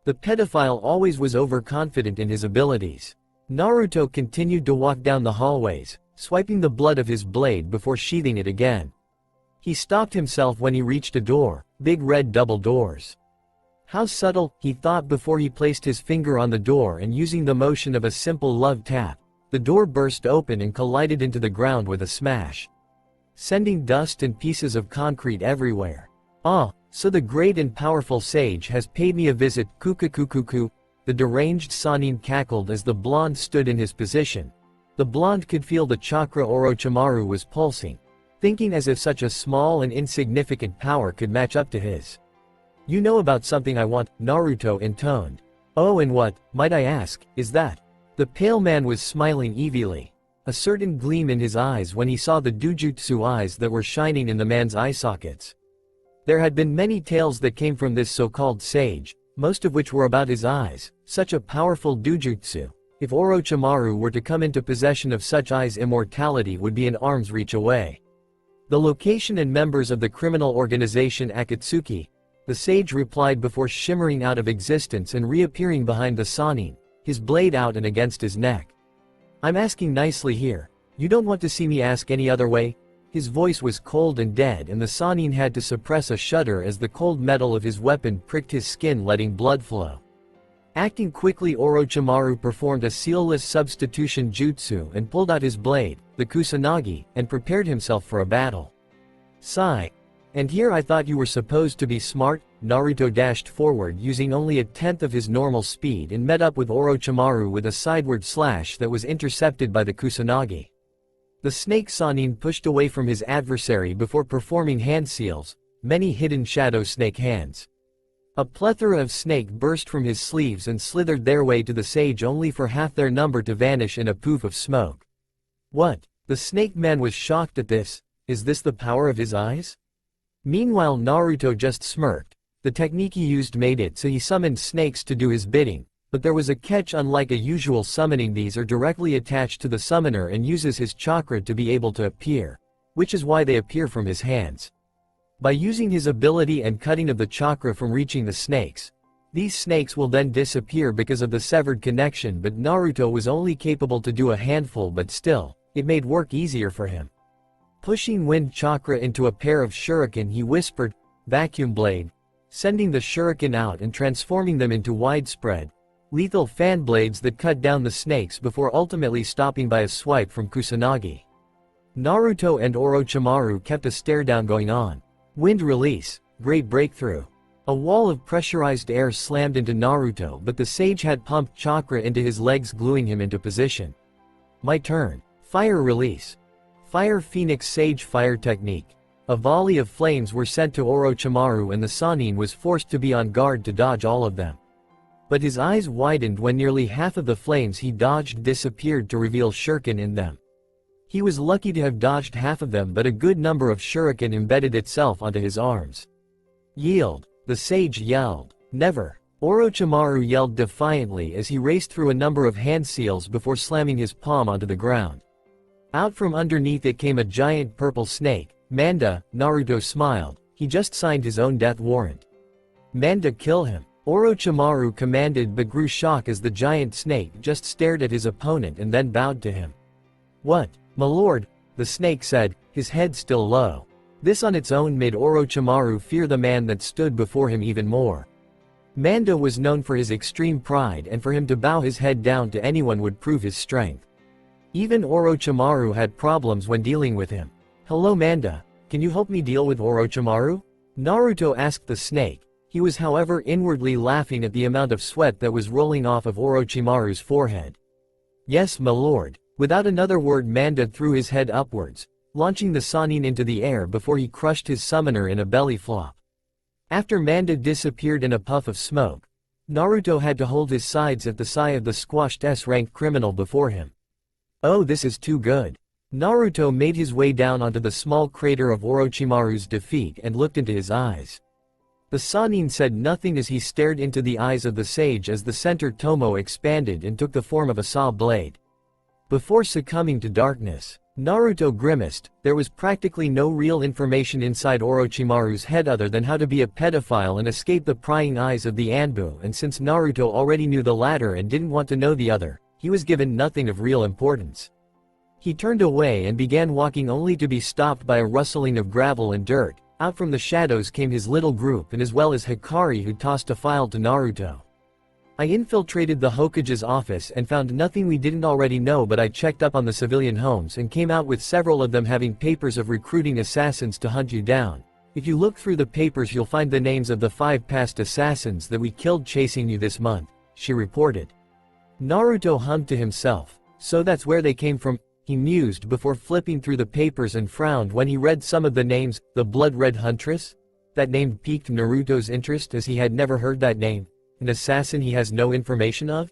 The pedophile always was overconfident in his abilities. Naruto continued to walk down the hallways, swiping the blood of his blade before sheathing it again. He stopped himself when he reached a door, big red double doors. How subtle, he thought before he placed his finger on the door, and using the motion of a simple love tap, the door burst open and collided into the ground with a smash, sending dust and pieces of concrete everywhere. "Ah, so the great and powerful sage has paid me a visit, kukukukuku," the deranged Sannin cackled as the blonde stood in his position. The blonde could feel the chakra Orochimaru was pulsing, thinking as if such a small and insignificant power could match up to his. "You know about something I want," Naruto intoned. "Oh, and what, might I ask, is that?" The pale man was smiling evilly, a certain gleam in his eyes when he saw the Dojutsu eyes that were shining in the man's eye sockets. There had been many tales that came from this so-called sage, most of which were about his eyes. Such a powerful Dojutsu, if Orochimaru were to come into possession of such eyes, immortality would be an arm's reach away. The location and members of the criminal organization Akatsuki, the sage replied before shimmering out of existence and reappearing behind the Sannin, his blade out and against his neck. "I'm asking nicely here. You don't want to see me ask any other way?" His voice was cold and dead, and the Sannin had to suppress a shudder as the cold metal of his weapon pricked his skin, letting blood flow. Acting quickly, Orochimaru performed a sealless substitution jutsu and pulled out his blade, the Kusanagi, and prepared himself for a battle. Sigh. "And here I thought you were supposed to be smart." Naruto dashed forward using only a tenth of his normal speed and met up with Orochimaru with a sideward slash that was intercepted by the Kusanagi. The snake Sannin pushed away from his adversary before performing hand seals, many hidden shadow snake hands. A plethora of snake burst from his sleeves and slithered their way to the sage, only for half their number to vanish in a poof of smoke. "What?" The snake man was shocked at this. "Is this the power of his eyes?" Meanwhile, Naruto just smirked. The technique he used made it so he summoned snakes to do his bidding, but there was a catch. Unlike a usual summoning, these are directly attached to the summoner and uses his chakra to be able to appear, which is why they appear from his hands. By using his ability and cutting of the chakra from reaching the snakes, these snakes will then disappear because of the severed connection, but Naruto was only capable to do a handful, but still, it made work easier for him. Pushing wind chakra into a pair of shuriken, he whispered, "Vacuum blade," sending the shuriken out and transforming them into widespread, lethal fan blades that cut down the snakes before ultimately stopping by a swipe from Kusanagi. Naruto and Orochimaru kept a stare-down going on. Wind release, great breakthrough. A wall of pressurized air slammed into Naruto, but the sage had pumped chakra into his legs, gluing him into position. "My turn." Fire release. Fire Phoenix Sage Fire Technique. A volley of flames were sent to Orochimaru and the Sannin was forced to be on guard to dodge all of them. But his eyes widened when nearly half of the flames he dodged disappeared to reveal shuriken in them. He was lucky to have dodged half of them, but a good number of shuriken embedded itself onto his arms. "Yield," the sage yelled. "Never." Orochimaru yelled defiantly as he raced through a number of hand seals before slamming his palm onto the ground. Out from underneath it came a giant purple snake. "Manda," Naruto smiled. He just signed his own death warrant. "Manda, kill him," Orochimaru commanded, but grew shocked as the giant snake just stared at his opponent and then bowed to him. "What, my lord?" the snake said, his head still low. This on its own made Orochimaru fear the man that stood before him even more. Manda was known for his extreme pride, and for him to bow his head down to anyone would prove his strength. Even Orochimaru had problems when dealing with him. "Hello Manda, can you help me deal with Orochimaru?" Naruto asked the snake. He was however inwardly laughing at the amount of sweat that was rolling off of Orochimaru's forehead. "Yes, my lord." Without another word, Manda threw his head upwards, launching the Sannin into the air before he crushed his summoner in a belly flop. After Manda disappeared in a puff of smoke, Naruto had to hold his sides at the sight of the squashed S-rank criminal before him. "Oh, this is too good." Naruto made his way down onto the small crater of Orochimaru's defeat and looked into his eyes. The Sannin said nothing as he stared into the eyes of the sage as the center tomo expanded and took the form of a saw blade. Before succumbing to darkness, Naruto grimaced. There was practically no real information inside Orochimaru's head other than how to be a pedophile and escape the prying eyes of the Anbu, and since Naruto already knew the latter and didn't want to know the other, he was given nothing of real importance. He turned away and began walking only to be stopped by a rustling of gravel and dirt. Out from the shadows came his little group and as well as Hikari, who tossed a file to Naruto. I infiltrated the Hokage's office and found nothing we didn't already know, but I checked up on the civilian homes and came out with several of them having papers of recruiting assassins to hunt you down. If you look through the papers you'll find the names of the 5 past assassins that we killed chasing you this month, she reported. Naruto hummed to himself. So that's where they came from, he mused before flipping through the papers and frowned when he read some of the names. The Blood Red Huntress? That name piqued Naruto's interest as he had never heard that name. An assassin he has no information of?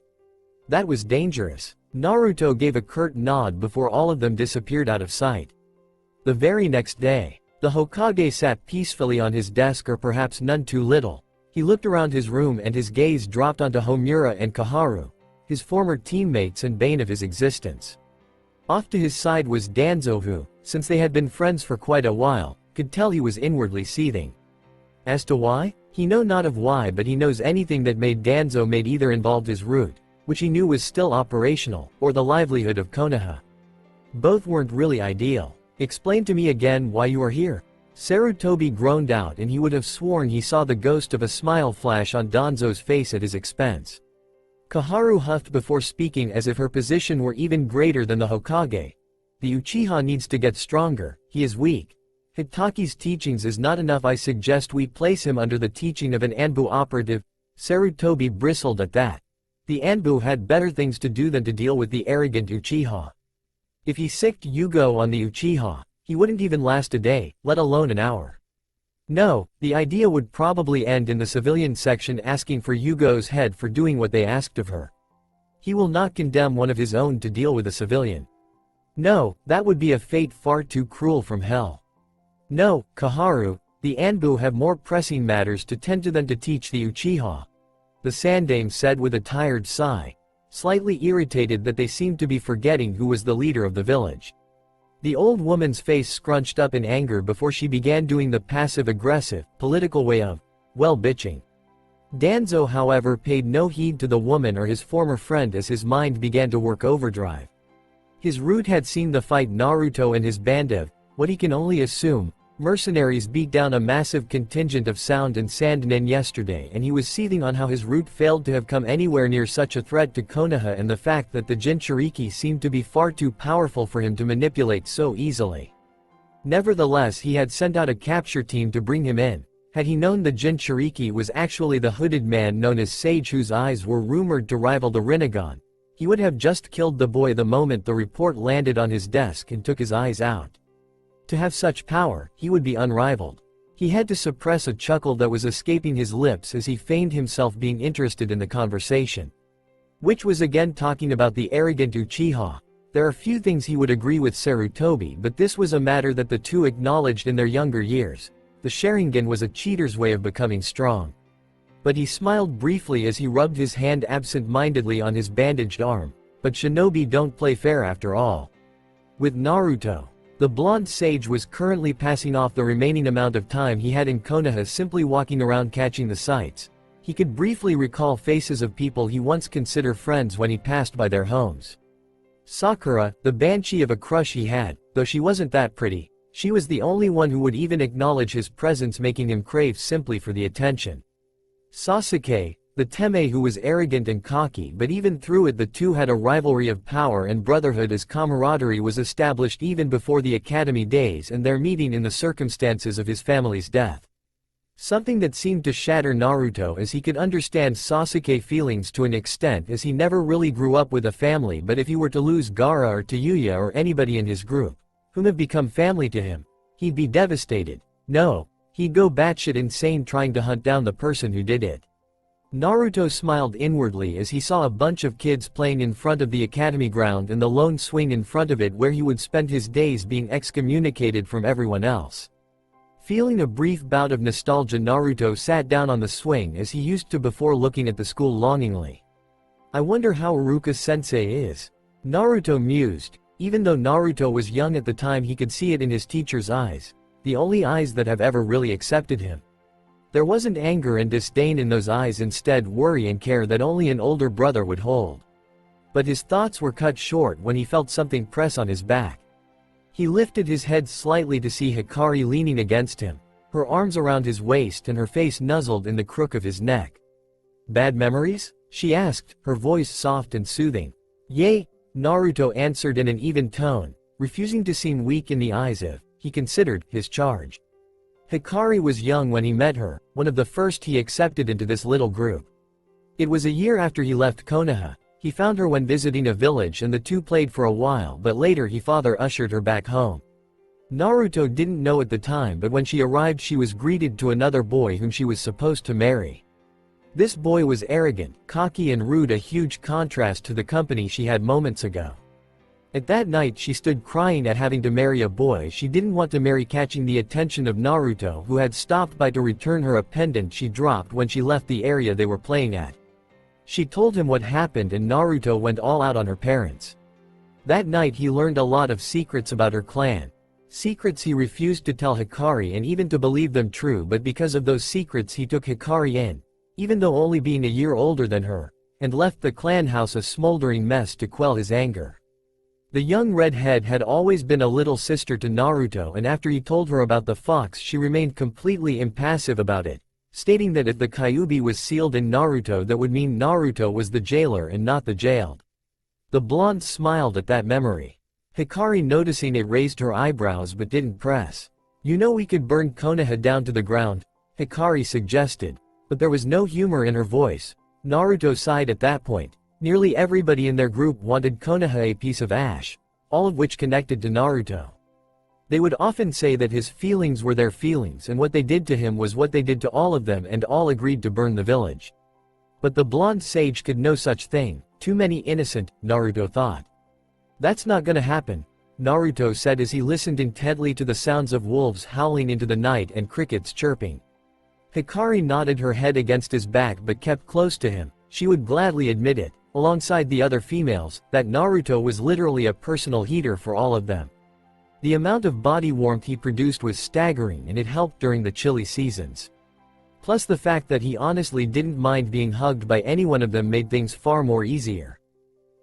That was dangerous. Naruto gave a curt nod before all of them disappeared out of sight. The very next day, the Hokage sat peacefully on his desk, or perhaps none too little. He looked around his room and his gaze dropped onto Homura and Koharu, his former teammates and bane of his existence. Off to his side was Danzo, who, since they had been friends for quite a while, could tell he was inwardly seething. As to why? He knew not of why, but he knows anything that made Danzo made either involved his route, which he knew was still operational, or the livelihood of Konoha. Both weren't really ideal. Explain to me again why you are here. Sarutobi groaned out, and he would have sworn he saw the ghost of a smile flash on Danzo's face at his expense. Koharu huffed before speaking as if her position were even greater than the Hokage. The Uchiha needs to get stronger, he is weak. Hitaki's teachings is not enough. I suggest we place him under the teaching of an Anbu operative. Sarutobi bristled at that. The Anbu had better things to do than to deal with the arrogant Uchiha. If he sicked Yugo on the Uchiha, he wouldn't even last a day, let alone an hour. No, the idea would probably end in the civilian section asking for Yugo's head for doing what they asked of her. He will not condemn one of his own to deal with a civilian. No, that would be a fate far too cruel from hell. No, Koharu, the Anbu have more pressing matters to tend to than to teach the Uchiha. The Sandaime said with a tired sigh, slightly irritated that they seemed to be forgetting who was the leader of the village. The old woman's face scrunched up in anger before she began doing the passive-aggressive, political way of, well, bitching. Danzo, however, paid no heed to the woman or his former friend as his mind began to work overdrive. His route had seen the fight Naruto and his band of, what he can only assume, mercenaries beat down a massive contingent of Sound and Sand Nen yesterday, and he was seething on how his route failed to have come anywhere near such a threat to Konoha and the fact that the Jinchuriki seemed to be far too powerful for him to manipulate so easily. Nevertheless, he had sent out a capture team to bring him in. Had he known the Jinchuriki was actually the hooded man known as Sage, whose eyes were rumored to rival the Rinnegan, he would have just killed the boy the moment the report landed on his desk and took his eyes out. To have such power, he would be unrivaled. He had to suppress a chuckle that was escaping his lips as he feigned himself being interested in the conversation. Which was again talking about the arrogant Uchiha. There are few things he would agree with Sarutobi, but this was a matter that the two acknowledged in their younger years. The Sharingan was a cheater's way of becoming strong. But he smiled briefly as he rubbed his hand absent-mindedly on his bandaged arm. But shinobi don't play fair after all. With Naruto, the blonde sage was currently passing off the remaining amount of time he had in Konoha simply walking around catching the sights. He could briefly recall faces of people he once considered friends when he passed by their homes. Sakura, the banshee of a crush he had, though she wasn't that pretty, she was the only one who would even acknowledge his presence, making him crave simply for the attention. Sasuke, the Teme who was arrogant and cocky, but even through it the two had a rivalry of power and brotherhood as camaraderie was established even before the academy days and their meeting in the circumstances of his family's death. Something that seemed to shatter Naruto, as he could understand Sasuke feelings to an extent as he never really grew up with a family, but if he were to lose Gaara or Tayuya or anybody in his group, whom have become family to him, he'd be devastated. No, he'd go batshit insane trying to hunt down the person who did it. Naruto smiled inwardly as he saw a bunch of kids playing in front of the academy ground and the lone swing in front of it where he would spend his days being excommunicated from everyone else. Feeling a brief bout of nostalgia, Naruto sat down on the swing as he used to before, looking at the school longingly. I wonder how Iruka-sensei is. Naruto mused. Even though Naruto was young at the time, he could see it in his teacher's eyes, the only eyes that have ever really accepted him. There wasn't anger and disdain in those eyes, instead worry and care that only an older brother would hold. But his thoughts were cut short when he felt something press on his back. He lifted his head slightly to see Hikari leaning against him, her arms around his waist and her face nuzzled in the crook of his neck. "Bad memories?" she asked, her voice soft and soothing. "Yay," Naruto answered in an even tone, refusing to seem weak in the eyes of, he considered, his charge. Hikari was young when he met her, one of the first he accepted into this little group. It was a year after he left Konoha. He found her when visiting a village and the two played for a while, but later his father ushered her back home. Naruto didn't know at the time, but when she arrived she was greeted to another boy whom she was supposed to marry. This boy was arrogant, cocky and rude, a huge contrast to the company she had moments ago. At that night she stood crying at having to marry a boy she didn't want to marry, catching the attention of Naruto, who had stopped by to return her a pendant she dropped when she left the area they were playing at. She told him what happened and Naruto went all out on her parents. That night he learned a lot of secrets about her clan. Secrets he refused to tell Hikari and even to believe them true, but because of those secrets he took Hikari in, even though only being a year older than her, and left the clan house a smoldering mess to quell his anger. The young redhead had always been a little sister to Naruto, and after he told her about the fox she remained completely impassive about it, stating that if the Kyuubi was sealed in Naruto, that would mean Naruto was the jailer and not the jailed. The blonde smiled at that memory. Hikari, noticing it, raised her eyebrows but didn't press. "You know, we could burn Konoha down to the ground," Hikari suggested, but there was no humor in her voice. Naruto sighed at that point. Nearly everybody in their group wanted Konoha a piece of ash, all of which connected to Naruto. They would often say that his feelings were their feelings and what they did to him was what they did to all of them, and all agreed to burn the village. But the blonde sage could no such thing. Too many innocent, Naruto thought. "That's not gonna happen," Naruto said as he listened intently to the sounds of wolves howling into the night and crickets chirping. Hikari nodded her head against his back but kept close to him. She would gladly admit it, alongside the other females, that Naruto was literally a personal heater for all of them. The amount of body warmth he produced was staggering, and it helped during the chilly seasons. Plus the fact that he honestly didn't mind being hugged by any one of them made things far more easier.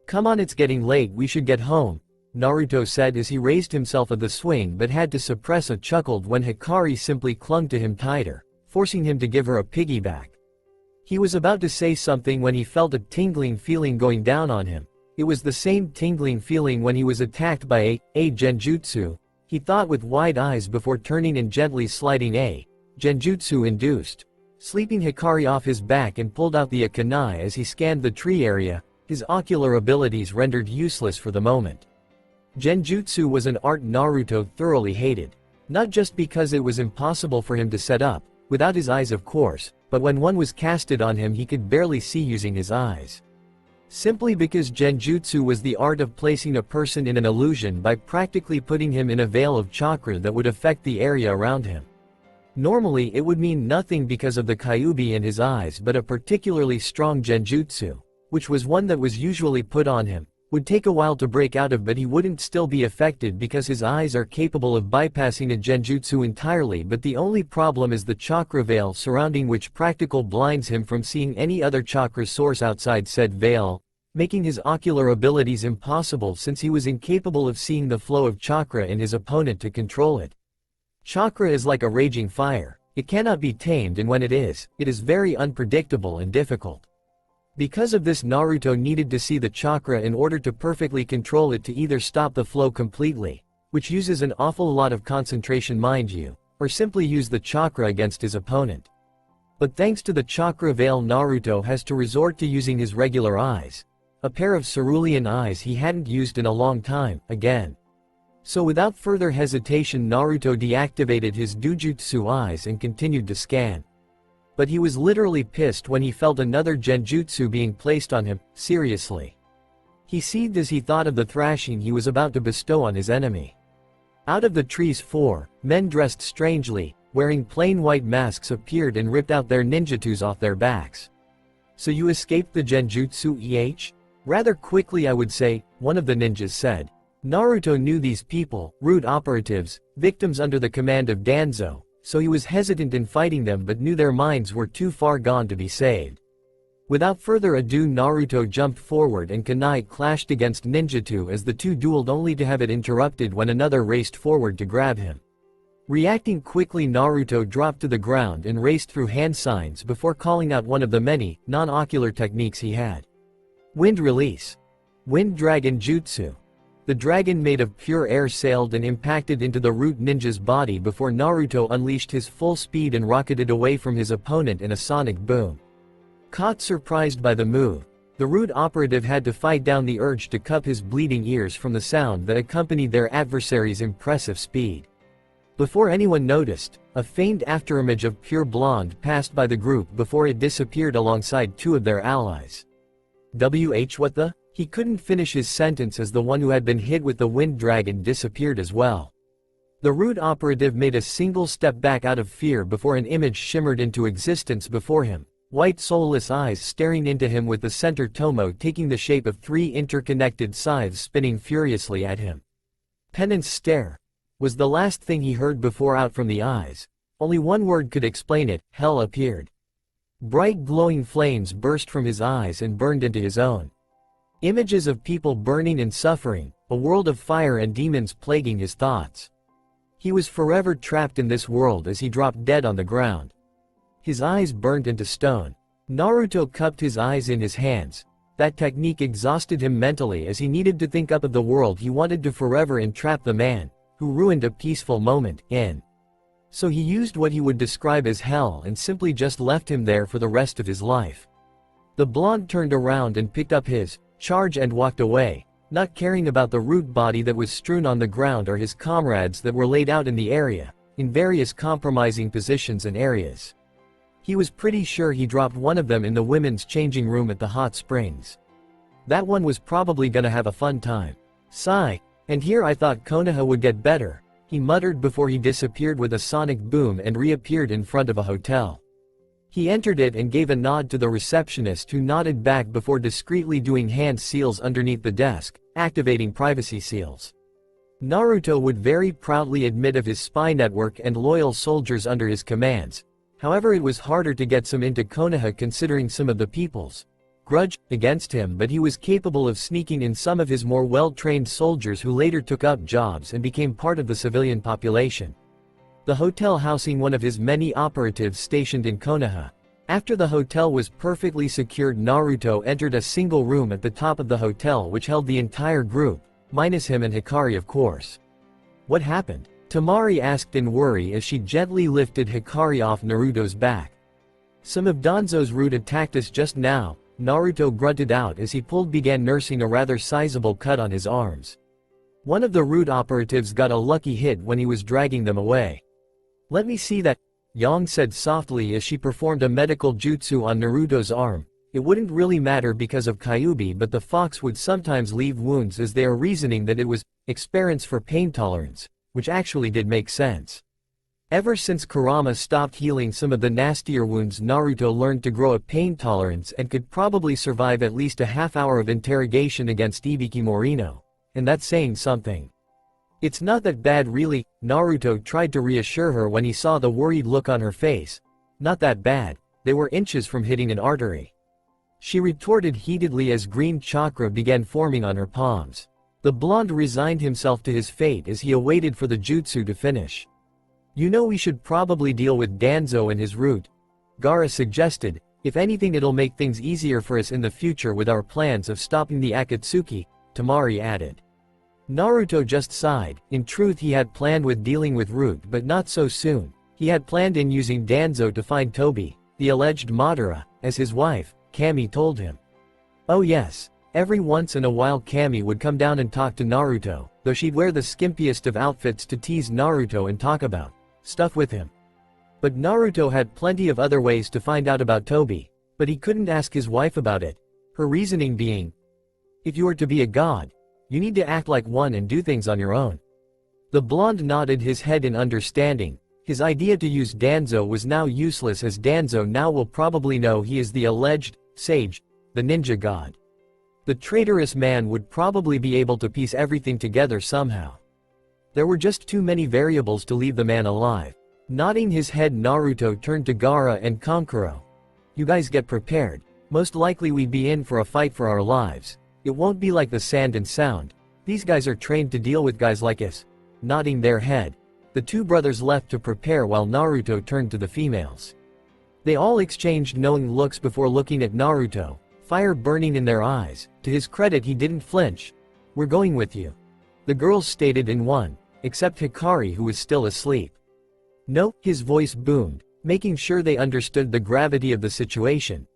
"Come on, it's getting late, we should get home," Naruto said as he raised himself at the swing, but had to suppress a chuckle when Hikari simply clung to him tighter, forcing him to give her a piggyback. He was about to say something when he felt a tingling feeling going down on him. It was the same tingling feeling when he was attacked by a genjutsu, he thought with wide eyes before turning and gently sliding a genjutsu induced, sleeping Hikari off his back and pulled out the kunai as he scanned the tree area, his ocular abilities rendered useless for the moment. Genjutsu was an art Naruto thoroughly hated, not just because it was impossible for him to set up, without his eyes of course, but when one was casted on him he could barely see using his eyes. Simply because genjutsu was the art of placing a person in an illusion by practically putting him in a veil of chakra that would affect the area around him. Normally it would mean nothing because of the kyuubi in his eyes, but a particularly strong genjutsu, which was one that was usually put on him, would take a while to break out of, but he wouldn't still be affected because his eyes are capable of bypassing a genjutsu entirely. But the only problem is the chakra veil surrounding, which practically blinds him from seeing any other chakra source outside said veil, making his ocular abilities impossible since he was incapable of seeing the flow of chakra in his opponent to control it. Chakra is like a raging fire. It cannot be tamed, and when it is very unpredictable and difficult. Because of this, Naruto needed to see the chakra in order to perfectly control it, to either stop the flow completely, which uses an awful lot of concentration mind you, or simply use the chakra against his opponent. But thanks to the chakra veil, Naruto has to resort to using his regular eyes, a pair of cerulean eyes he hadn't used in a long time, again. So without further hesitation Naruto deactivated his Dojutsu eyes and continued to scan. But he was literally pissed when he felt another genjutsu being placed on him. Seriously. He seethed as he thought of the thrashing he was about to bestow on his enemy. Out of the trees 4 men dressed strangely, wearing plain white masks appeared and ripped out their ninjatus off their backs. "So you escaped the genjutsu EH? Rather quickly I would say," one of the ninjas said. Naruto knew these people, root operatives, victims under the command of Danzo, so he was hesitant in fighting them but knew their minds were too far gone to be saved. Without further ado, Naruto jumped forward and kunai clashed against ninjutsu as the two dueled, only to have it interrupted when another raced forward to grab him. Reacting quickly, Naruto dropped to the ground and raced through hand signs before calling out one of the many, non-ocular techniques he had. Wind release. Wind dragon jutsu. The dragon made of pure air sailed and impacted into the root ninja's body before Naruto unleashed his full speed and rocketed away from his opponent in a sonic boom. Caught surprised by the move, the root operative had to fight down the urge to cup his bleeding ears from the sound that accompanied their adversary's impressive speed. Before anyone noticed, a faint afterimage of pure blonde passed by the group before it disappeared alongside two of their allies. What the? He couldn't finish his sentence as the one who had been hit with the wind dragon disappeared as well. The root operative made a single step back out of fear before an image shimmered into existence before him, white soulless eyes staring into him with the center tomo taking the shape of three interconnected scythes spinning furiously at him. Penance stare was the last thing he heard before out from the eyes. Only one word could explain it: hell appeared. Bright glowing flames burst from his eyes and burned into his own. Images of people burning and suffering, a world of fire and demons plaguing his thoughts. He was forever trapped in this world as he dropped dead on the ground. His eyes burnt into stone. Naruto cupped his eyes in his hands. That technique exhausted him mentally as he needed to think up of the world he wanted to forever entrap the man, who ruined a peaceful moment, in. So he used what he would describe as hell and simply just left him there for the rest of his life. The blonde turned around and picked up his charge and walked away, not caring about the root body that was strewn on the ground or his comrades that were laid out in the area, in various compromising positions and areas. He was pretty sure he dropped one of them in the women's changing room at the hot springs. That one was probably gonna have a fun time. Sigh, and here I thought Konoha would get better, he muttered before he disappeared with a sonic boom and reappeared in front of a hotel. He entered it and gave a nod to the receptionist, who nodded back before discreetly doing hand seals underneath the desk, activating privacy seals. Naruto would very proudly admit of his spy network and loyal soldiers under his commands. However, it was harder to get some into Konoha considering some of the people's grudge against him, but he was capable of sneaking in some of his more well-trained soldiers who later took up jobs and became part of the civilian population. The hotel housing one of his many operatives stationed in Konoha. After the hotel was perfectly secured, Naruto entered a single room at the top of the hotel which held the entire group, minus him and Hikari of course. What happened? Temari asked in worry as she gently lifted Hikari off Naruto's back. Some of Danzo's root attacked us just now, Naruto grunted out as he began nursing a rather sizable cut on his arms. One of the root operatives got a lucky hit when he was dragging them away. Let me see that, Yang said softly as she performed a medical jutsu on Naruto's arm. It wouldn't really matter because of Kyuubi, but the fox would sometimes leave wounds, as they are reasoning that it was experience for pain tolerance, which actually did make sense. Ever since Kurama stopped healing some of the nastier wounds, Naruto learned to grow a pain tolerance and could probably survive at least a half hour of interrogation against Ibiki Morino. And that's saying something. It's not that bad really, Naruto tried to reassure her when he saw the worried look on her face. Not that bad, they were inches from hitting an artery. She retorted heatedly as green chakra began forming on her palms. The blonde resigned himself to his fate as he awaited for the jutsu to finish. You know, we should probably deal with Danzo and his root, Gaara suggested. If anything, it'll make things easier for us in the future with our plans of stopping the Akatsuki, Temari added. Naruto just sighed. In truth, he had planned with dealing with Root, but not so soon. He had planned in using Danzo to find Tobi, the alleged Madara, as his wife, Kami told him. Oh yes, every once in a while Kami would come down and talk to Naruto, though she'd wear the skimpiest of outfits to tease Naruto and talk about stuff with him. But Naruto had plenty of other ways to find out about Tobi, but he couldn't ask his wife about it. Her reasoning being, if you are to be a god, you need to act like one and do things on your own. The blonde nodded his head in understanding. His idea to use Danzo was now useless, as Danzo now will probably know he is the alleged sage, the ninja god. The traitorous man would probably be able to piece everything together somehow. There were just too many variables to leave the man alive. Nodding his head, Naruto turned to Gaara and Kankuro. You guys get prepared. Most likely we'd be in for a fight for our lives. It won't be like the Sand and Sound. These guys are trained to deal with guys like us. Nodding their head, the two brothers left to prepare while Naruto turned to the females. They all exchanged knowing looks before looking at Naruto, fire burning in their eyes. To his credit, he didn't flinch. We're going with you, the girls stated in one, except Hikari, who was still asleep. No, his voice boomed, making sure they understood the gravity of the situation.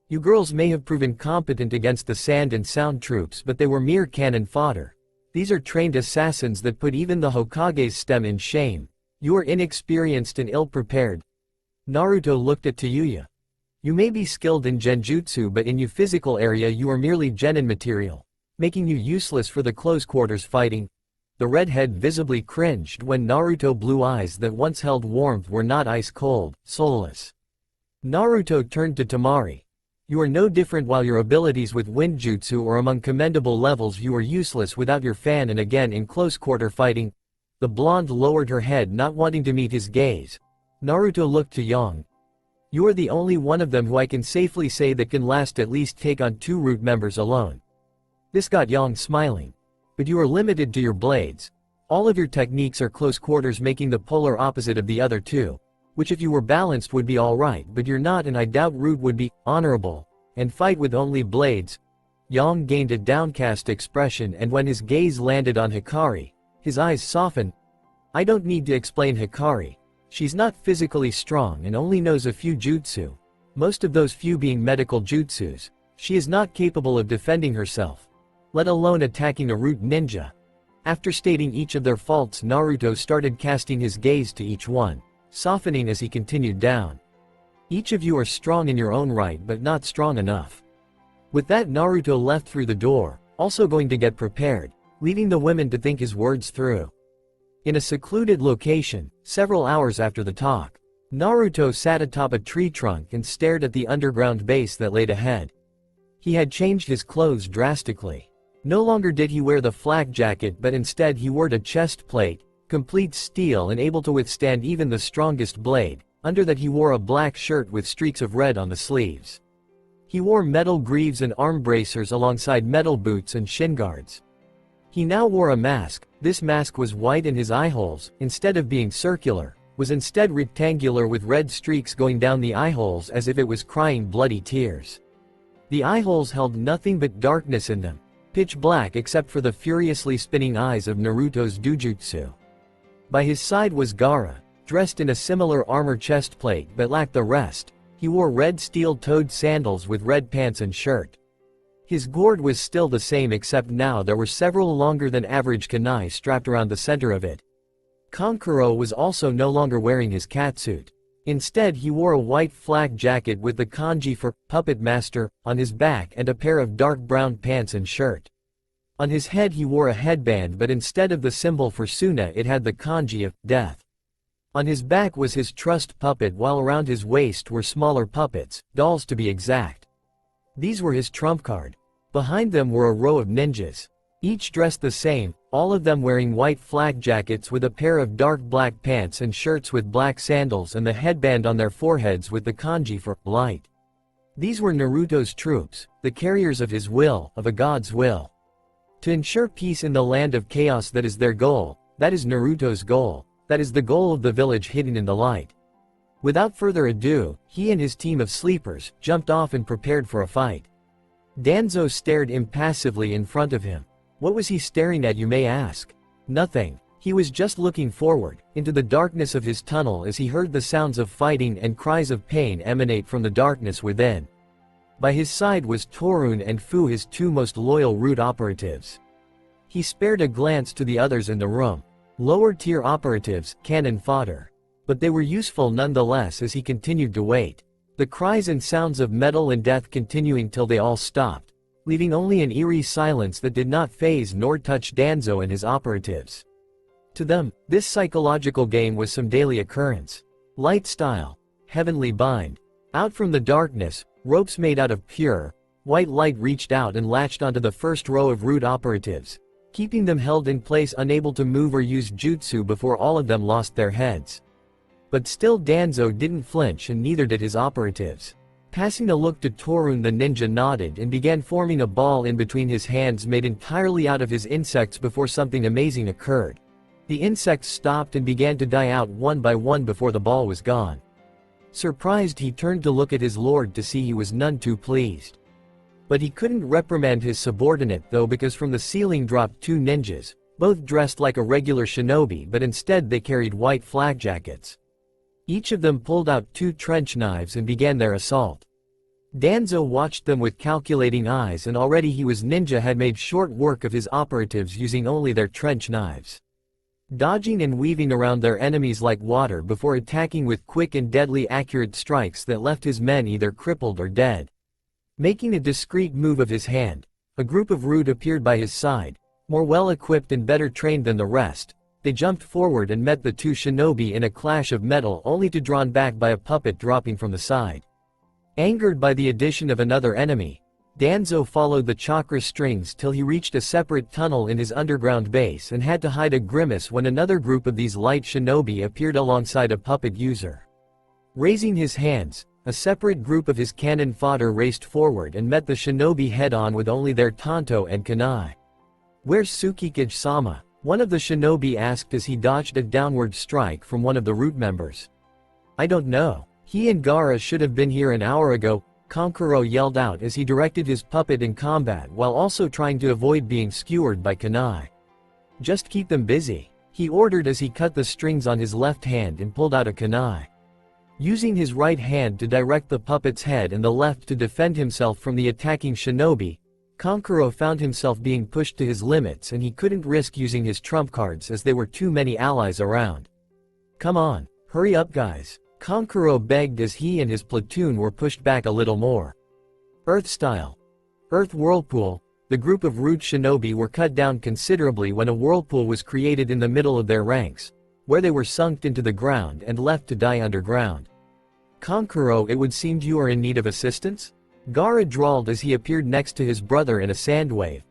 You girls may have proven competent against the Sand and Sound troops, but they were mere cannon fodder. These are trained assassins that put even the Hokage's stem in shame. You are inexperienced and ill-prepared. Naruto looked at Tayuya. You may be skilled in genjutsu, but in your physical area you are merely genin material, making you useless for the close quarters fighting. The redhead visibly cringed when Naruto's blue eyes that once held warmth were not ice-cold, soulless. Naruto turned to Temari. You are no different. While your abilities with windjutsu are among commendable levels, you are useless without your fan and again in close quarter fighting. The blonde lowered her head, not wanting to meet his gaze. Naruto looked to Yang. You are the only one of them who I can safely say that can last at least take on 2 root members alone. This got Yang smiling. But you are limited to your blades. All of your techniques are close quarters, making the polar opposite of the other two, which if you were balanced would be alright, but you're not, and I doubt root would be honorable and fight with only blades. Yang gained a downcast expression, and when his gaze landed on Hikari, his eyes softened. I don't need to explain Hikari. She's not physically strong and only knows a few jutsu, most of those few being medical jutsus. She is not capable of defending herself, let alone attacking a root ninja. After stating each of their faults, Naruto started casting his gaze to each one, softening as he continued down. Each of you are strong in your own right, but not strong enough. With that, Naruto left through the door, also going to get prepared, leaving the women to think his words through. In a secluded location, several hours after the talk, Naruto sat atop a tree trunk and stared at the underground base that laid ahead. He had changed his clothes drastically. No longer did he wear the flak jacket, but instead he wore a chest plate, complete steel and able to withstand even the strongest blade. Under that he wore a black shirt with streaks of red on the sleeves. He wore metal greaves and arm bracers alongside metal boots and shin guards. He now wore a mask. This mask was white and his eyeholes, instead of being circular, was instead rectangular with red streaks going down the eyeholes as if it was crying bloody tears. The eyeholes held nothing but darkness in them, pitch black except for the furiously spinning eyes of Naruto's Dojutsu. By his side was Gaara, dressed in a similar armor chest plate but lacked the rest. He wore red steel-toed sandals with red pants and shirt. His gourd was still the same, except now there were several longer than average kunai strapped around the center of it. Kankuro was also no longer wearing his catsuit. Instead he wore a white flak jacket with the kanji for Puppet Master on his back and a pair of dark brown pants and shirt. On his head he wore a headband, but instead of the symbol for Suna it had the kanji of death. On his back was his trust puppet, while around his waist were smaller puppets, dolls to be exact. These were his trump card. Behind them were a row of ninjas, each dressed the same, all of them wearing white flak jackets with a pair of dark black pants and shirts with black sandals and the headband on their foreheads with the kanji for light. These were Naruto's troops, the carriers of his will, of a god's will. To ensure peace in the land of chaos, that is their goal, that is Naruto's goal, that is the goal of the village hidden in the light. Without further ado, he and his team of sleepers jumped off and prepared for a fight. Danzo stared impassively in front of him. What was he staring at, you may ask? Nothing. He was just looking forward, into the darkness of his tunnel, as he heard the sounds of fighting and cries of pain emanate from the darkness within. By his side was Torun and Fu, his two most loyal root operatives. He spared a glance to the others in the room. Lower-tier operatives, cannon fodder. But they were useful nonetheless as he continued to wait. The cries and sounds of metal and death continuing till they all stopped, leaving only an eerie silence that did not faze nor touch Danzo and his operatives. To them, this psychological game was some daily occurrence. Light style. Heavenly bind. Out from the darkness, ropes made out of pure, white light reached out and latched onto the first row of root operatives, keeping them held in place, unable to move or use jutsu before all of them lost their heads. But still Danzo didn't flinch, and neither did his operatives. Passing a look to Torun, the ninja nodded and began forming a ball in between his hands made entirely out of his insects before something amazing occurred. The insects stopped and began to die out one by one before the ball was gone. Surprised, he turned to look at his lord to see he was none too pleased. But he couldn't reprimand his subordinate though, because from the ceiling dropped two ninjas, both dressed like a regular shinobi, but instead they carried white flak jackets. Each of them pulled out two trench knives and began their assault. Danzo watched them with calculating eyes, and already he was ninja had made short work of his operatives using only their trench knives. Dodging and weaving around their enemies like water before attacking with quick and deadly accurate strikes that left his men either crippled or dead. Making a discreet move of his hand, a group of root appeared by his side, more well equipped and better trained than the rest. They jumped forward and met the two shinobi in a clash of metal, only to drawn back by a puppet dropping from the side. Angered by the addition of another enemy, Danzo followed the chakra strings till he reached a separate tunnel in his underground base and had to hide a grimace when another group of these light shinobi appeared alongside a puppet user. Raising his hands, a separate group of his cannon fodder raced forward and met the shinobi head-on with only their tanto and kunai. "Where's Tsukikage-sama?" one of the shinobi asked as he dodged a downward strike from one of the root members. "I don't know. He and Gaara should have been here an hour ago," Kankuro yelled out as he directed his puppet in combat while also trying to avoid being skewered by kunai. "Just keep them busy," he ordered as he cut the strings on his left hand and pulled out a kunai. Using his right hand to direct the puppet's head and the left to defend himself from the attacking shinobi, Kankuro found himself being pushed to his limits, and he couldn't risk using his trump cards as there were too many allies around. "Come on, hurry up guys," Kankuro begged as he and his platoon were pushed back a little more. Earth style. Earth whirlpool. The group of root shinobi were cut down considerably when a whirlpool was created in the middle of their ranks, where they were sunk into the ground and left to die underground. "Kankuro, it would seem you are in need of assistance?" Gaara drawled as he appeared next to his brother in a sand wave.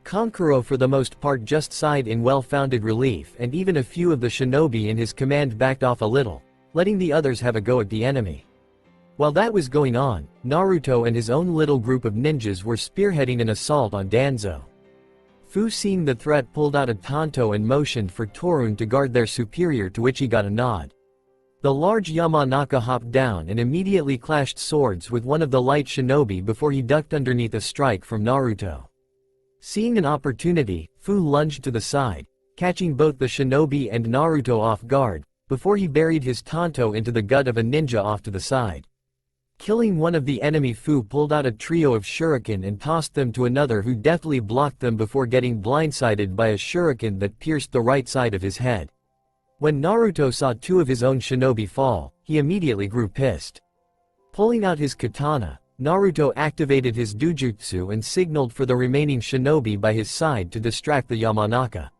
Kankuro for the most part just sighed in well-founded relief, and even a few of the shinobi in his command backed off a little, letting the others have a go at the enemy. While that was going on, Naruto and his own little group of ninjas were spearheading an assault on Danzo. Fu, seeing the threat, pulled out a tanto and motioned for Torun to guard their superior, to which he got a nod. The large Yamanaka hopped down and immediately clashed swords with one of the light shinobi before he ducked underneath a strike from Naruto. Seeing an opportunity, Fu lunged to the side, catching both the shinobi and Naruto off guard, before he buried his tanto into the gut of a ninja off to the side. Killing one of the enemy, Fu pulled out a trio of shuriken and tossed them to another who deftly blocked them before getting blindsided by a shuriken that pierced the right side of his head. When Naruto saw two of his own shinobi fall, he immediately grew pissed. Pulling out his katana, Naruto activated his Dojutsu and signaled for the remaining shinobi by his side to distract the Yamanaka.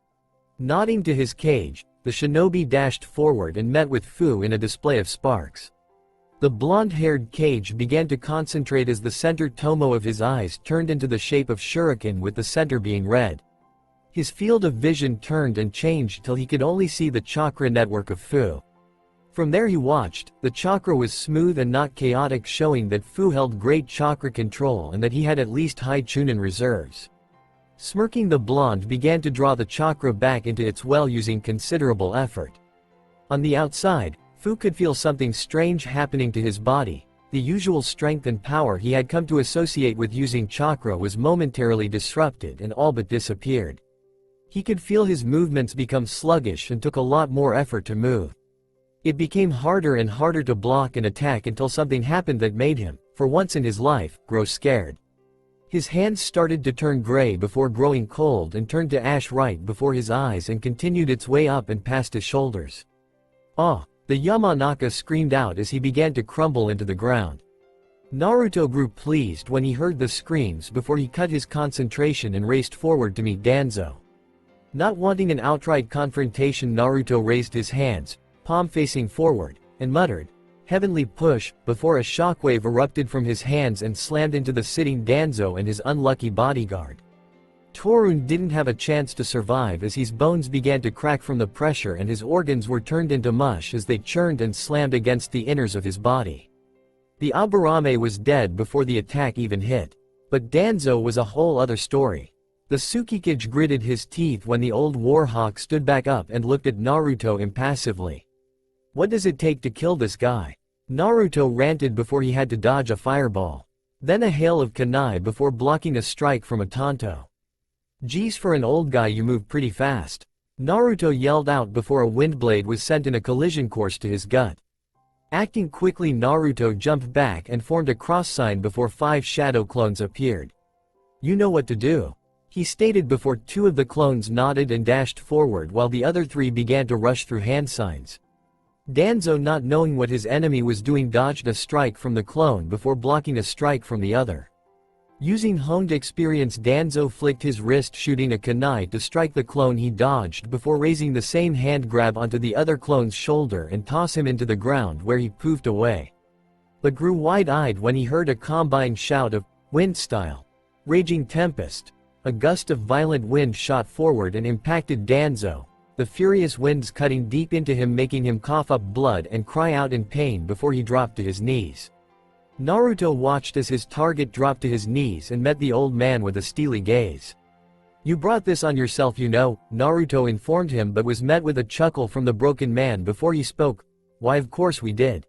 Nodding to his cage, the shinobi dashed forward and met with Fu in a display of sparks. The blonde-haired cage began to concentrate as the center tomo of his eyes turned into the shape of shuriken, with the center being red. His field of vision turned and changed till he could only see the chakra network of Fu. From there he watched. The chakra was smooth and not chaotic, showing that Fu held great chakra control and that he had at least high chunin reserves. Smirking, the blonde began to draw the chakra back into its well using considerable effort. On the outside, Fu could feel something strange happening to his body. The usual strength and power he had come to associate with using chakra was momentarily disrupted and all but disappeared. He could feel his movements become sluggish and took a lot more effort to move. It became harder and harder to block and attack until something happened that made him, for once in his life, grow scared. His hands started to turn gray before growing cold and turned to ash right before his eyes and continued its way up and past his shoulders. "Ah!" the Yamanaka screamed out as he began to crumble into the ground. Naruto grew pleased when he heard the screams before he cut his concentration and raced forward to meet Danzo. Not wanting an outright confrontation, Naruto raised his hands, palm facing forward, and muttered, "Heavenly push," before a shockwave erupted from his hands and slammed into the sitting Danzo and his unlucky bodyguard. Torun didn't have a chance to survive as his bones began to crack from the pressure and his organs were turned into mush as they churned and slammed against the inners of his body. The Aburame was dead before the attack even hit. But Danzo was a whole other story. The Tsukikage gritted his teeth when the old warhawk stood back up and looked at Naruto impassively. "What does it take to kill this guy?" Naruto ranted before he had to dodge a fireball. Then a hail of kunai before blocking a strike from a Tonto. "Geez, for an old guy you move pretty fast," Naruto yelled out before a windblade was sent in a collision course to his gut. Acting quickly, Naruto jumped back and formed a cross sign before 5 shadow clones appeared. "You know what to do," he stated before 2 of the clones nodded and dashed forward while the other 3 began to rush through hand signs. Danzo, not knowing what his enemy was doing, dodged a strike from the clone before blocking a strike from the other. Using honed experience, Danzo flicked his wrist, shooting a kunai to strike the clone he dodged before raising the same hand grab onto the other clone's shoulder and toss him into the ground where he poofed away. But grew wide-eyed when he heard a combined shout of wind style. Raging tempest. A gust of violent wind shot forward and impacted Danzo, the furious winds cutting deep into him, making him cough up blood and cry out in pain before he dropped to his knees. Naruto watched as his target dropped to his knees and met the old man with a steely gaze. "You brought this on yourself, you know," Naruto informed him, but was met with a chuckle from the broken man before he spoke. "Why, of course we did."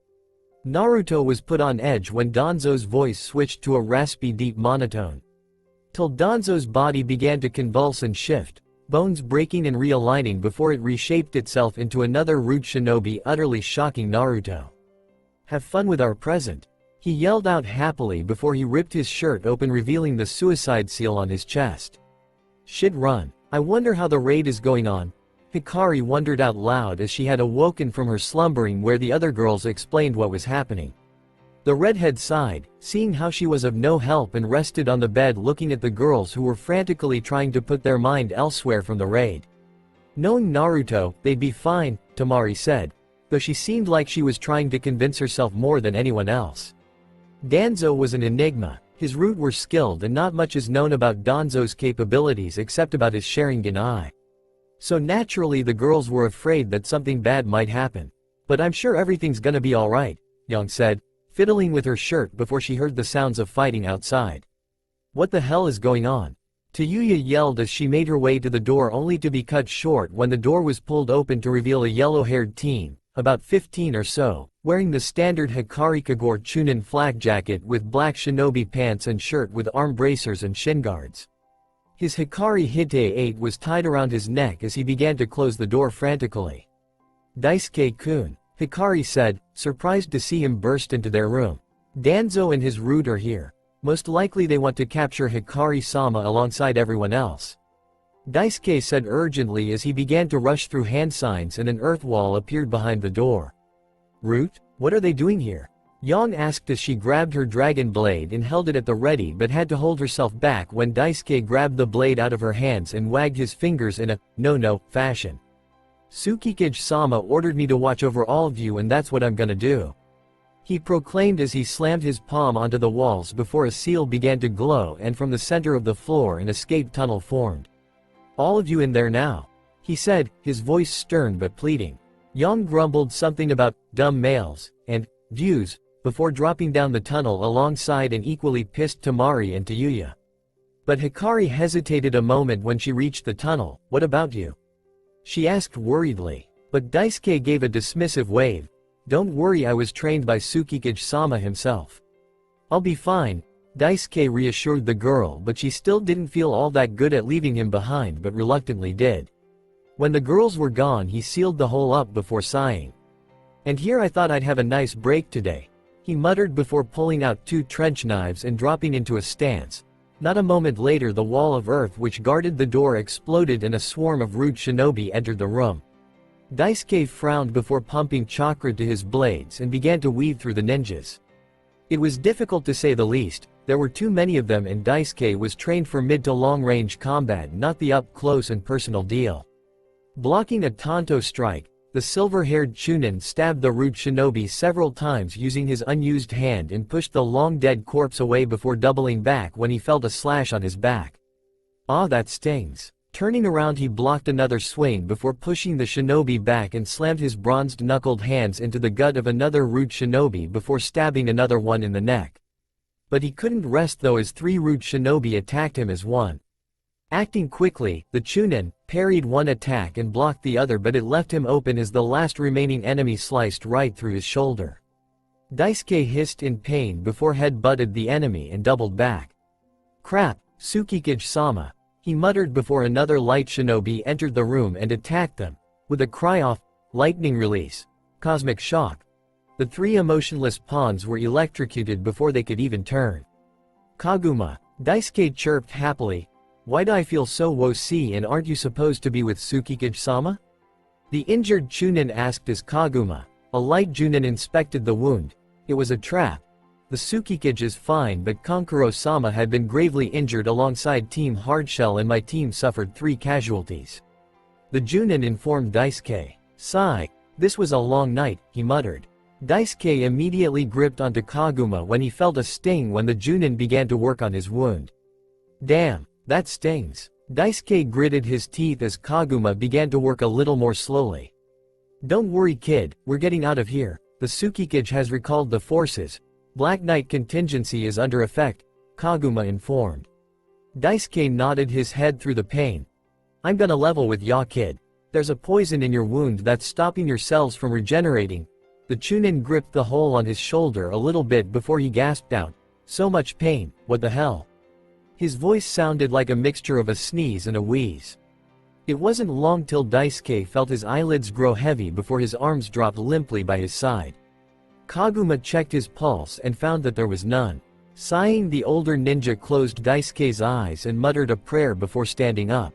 Naruto was put on edge when Danzo's voice switched to a raspy deep monotone. Till Danzo's body began to convulse and shift, bones breaking and realigning before it reshaped itself into another rude shinobi, utterly shocking Naruto. "Have fun with our present," he yelled out happily before he ripped his shirt open, revealing the suicide seal on his chest. "Shit, run. I wonder how the raid is going on," Hikari wondered out loud as she had awoken from her slumbering where the other girls explained what was happening. The redhead sighed, seeing how she was of no help, and rested on the bed looking at the girls who were frantically trying to put their mind elsewhere from the raid. Knowing Naruto, they'd be fine, Tamari said, though she seemed like she was trying to convince herself more than anyone else. Danzo was an enigma. His root were skilled and not much is known about Danzo's capabilities except about his Sharingan eye. So naturally the girls were afraid that something bad might happen. "But I'm sure everything's gonna be alright," Young said, fiddling with her shirt before she heard the sounds of fighting outside. "What the hell is going on?" Tayuya yelled as she made her way to the door, only to be cut short when the door was pulled open to reveal a yellow-haired teen, about 15 or so, wearing the standard Hikari Kagure Chunin flak jacket with black shinobi pants and shirt with arm bracers and shin guards. His Hikari Hite 8 was tied around his neck as he began to close the door frantically. "Daisuke-kun," Hikari said, surprised to see him burst into their room. "Danzo and his root are here. Most likely they want to capture Hikari-sama alongside everyone else," Daisuke said urgently as he began to rush through hand signs and an earth wall appeared behind the door. "Root, what are they doing here?" Yang asked as she grabbed her dragon blade and held it at the ready, but had to hold herself back when Daisuke grabbed the blade out of her hands and wagged his fingers in a no-no fashion. "Tsukikage-sama ordered me to watch over all of you, and that's what I'm gonna do," he proclaimed as he slammed his palm onto the walls before a seal began to glow and from the center of the floor an escape tunnel formed. "All of you in there now," he said, his voice stern but pleading. Yang grumbled something about dumb males and views before dropping down the tunnel alongside an equally pissed Tamari and Tayuya. But Hikari hesitated a moment when she reached the tunnel. "What about you?" she asked worriedly. But Daisuke gave a dismissive wave. "Don't worry, I was trained by Tsukikage-sama himself. I'll be fine," Daisuke reassured the girl, but she still didn't feel all that good at leaving him behind, but reluctantly did. When the girls were gone, he sealed the hole up before sighing. "And here I thought I'd have a nice break today," he muttered before pulling out 2 trench knives and dropping into a stance. Not a moment later, the wall of earth which guarded the door exploded and a swarm of rude shinobi entered the room. Daisuke frowned before pumping chakra to his blades and began to weave through the ninjas. It was difficult to say the least, There were too many of them and Daisuke was trained for mid to long range combat, not the up close and personal deal. Blocking a Tanto strike, the silver-haired Chunin stabbed the rude shinobi several times using his unused hand and pushed the long-dead corpse away before doubling back when he felt a slash on his back. Ah, that stings. Turning around, he blocked another swing before pushing the shinobi back and slammed his bronzed-knuckled hands into the gut of another rude shinobi before stabbing another one in the neck. But he couldn't rest though, as 3 rude shinobi attacked him as one. Acting quickly, the Chunin parried one attack and blocked the other, but it left him open as the last remaining enemy sliced right through his shoulder. Daisuke hissed in pain before head-butted the enemy and doubled back. Crap, Tsukikage-sama, he muttered before another light shinobi entered the room and attacked them. With a cry-off, lightning release, cosmic shock. The 3 emotionless pawns were electrocuted before they could even turn. Kaguma, Daisuke chirped happily. Why'd I feel so woe-see, and aren't you supposed to be with Tsukikage-sama? The injured Chunin asked as Kaguma, a light Junin, inspected the wound. It was a trap. The Tsukikage is fine, but Kankuro-sama had been gravely injured alongside Team Hardshell and my team suffered 3 casualties. The Junin informed Daisuke. Sigh. This was a long night, he muttered. Daisuke immediately gripped onto Kaguma when he felt a sting when the Junin began to work on his wound. Damn. That stings. Daisuke gritted his teeth as Kaguma began to work a little more slowly. Don't worry kid, we're getting out of here. The Tsukikage has recalled the forces. Black Knight contingency is under effect, Kaguma informed. Daisuke nodded his head through the pain. I'm gonna level with ya kid. There's a poison in your wound that's stopping your cells from regenerating. The Chunin gripped the hole on his shoulder a little bit before he gasped out. So much pain, what the hell? His voice sounded like a mixture of a sneeze and a wheeze. It wasn't long till Daisuke felt his eyelids grow heavy before his arms dropped limply by his side. Kaguma checked his pulse and found that there was none. Sighing, the older ninja closed Daisuke's eyes and muttered a prayer before standing up.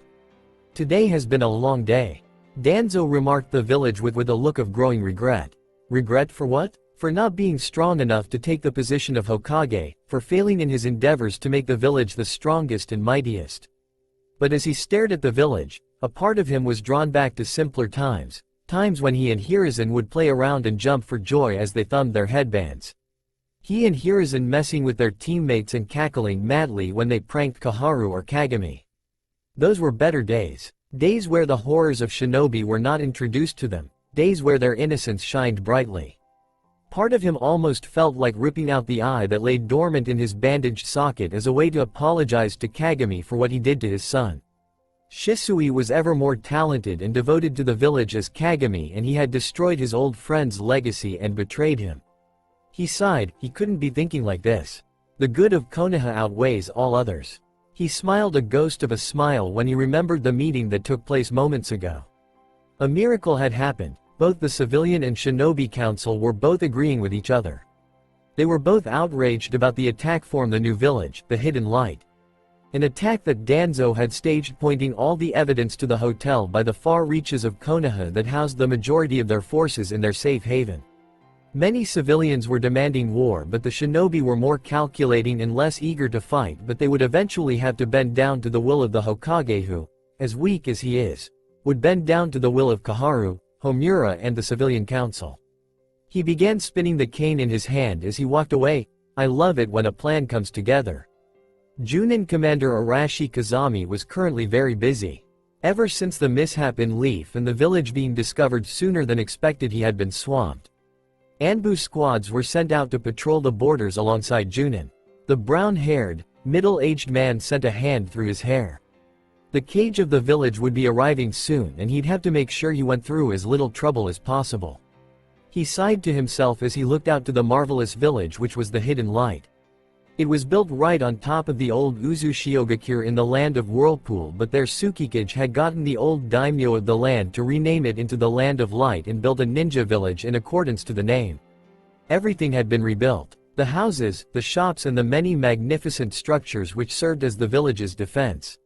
Today has been a long day. Danzo remarked the village with a look of growing regret. Regret for what? For not being strong enough to take the position of Hokage, for failing in his endeavors to make the village the strongest and mightiest. But as he stared at the village, a part of him was drawn back to simpler times, times when he and Hiruzen would play around and jump for joy as they thumbed their headbands. He and Hiruzen messing with their teammates and cackling madly when they pranked Kaharu or Kagami. Those were better days. Days where the horrors of shinobi were not introduced to them, days where their innocence shined brightly. Part of him almost felt like ripping out the eye that lay dormant in his bandaged socket as a way to apologize to Kagami for what he did to his son. Shisui was ever more talented and devoted to the village as Kagami, and he had destroyed his old friend's legacy and betrayed him. He sighed, he couldn't be thinking like this. The good of Konoha outweighs all others. He smiled a ghost of a smile when he remembered the meeting that took place moments ago. A miracle had happened. Both the civilian and shinobi council were both agreeing with each other. They were both outraged about the attack from the new village, the Hidden Light. An attack that Danzo had staged, pointing all the evidence to the hotel by the far reaches of Konoha that housed the majority of their forces in their safe haven. Many civilians were demanding war, but the shinobi were more calculating and less eager to fight, but they would eventually have to bend down to the will of the Hokage who, as weak as he is, would bend down to the will of Kaharu, Homura and the civilian council. He began spinning the cane in his hand as he walked away. I love it when a plan comes together. Junin Commander Arashi Kazami was currently very busy. Ever since the mishap in Leaf and the village being discovered sooner than expected, he had been swamped. Anbu squads were sent out to patrol the borders alongside Junin. The brown-haired, middle-aged man sent a hand through his hair. The cage of the village would be arriving soon and he'd have to make sure he went through as little trouble as possible. He sighed to himself as he looked out to the marvelous village which was the Hidden Light. It was built right on top of the old Uzushiogakure in the land of Whirlpool, but their Tsukikage had gotten the old daimyo of the land to rename it into the Land of Light and build a ninja village in accordance to the name. Everything had been rebuilt. The houses, the shops and the many magnificent structures which served as the village's defense.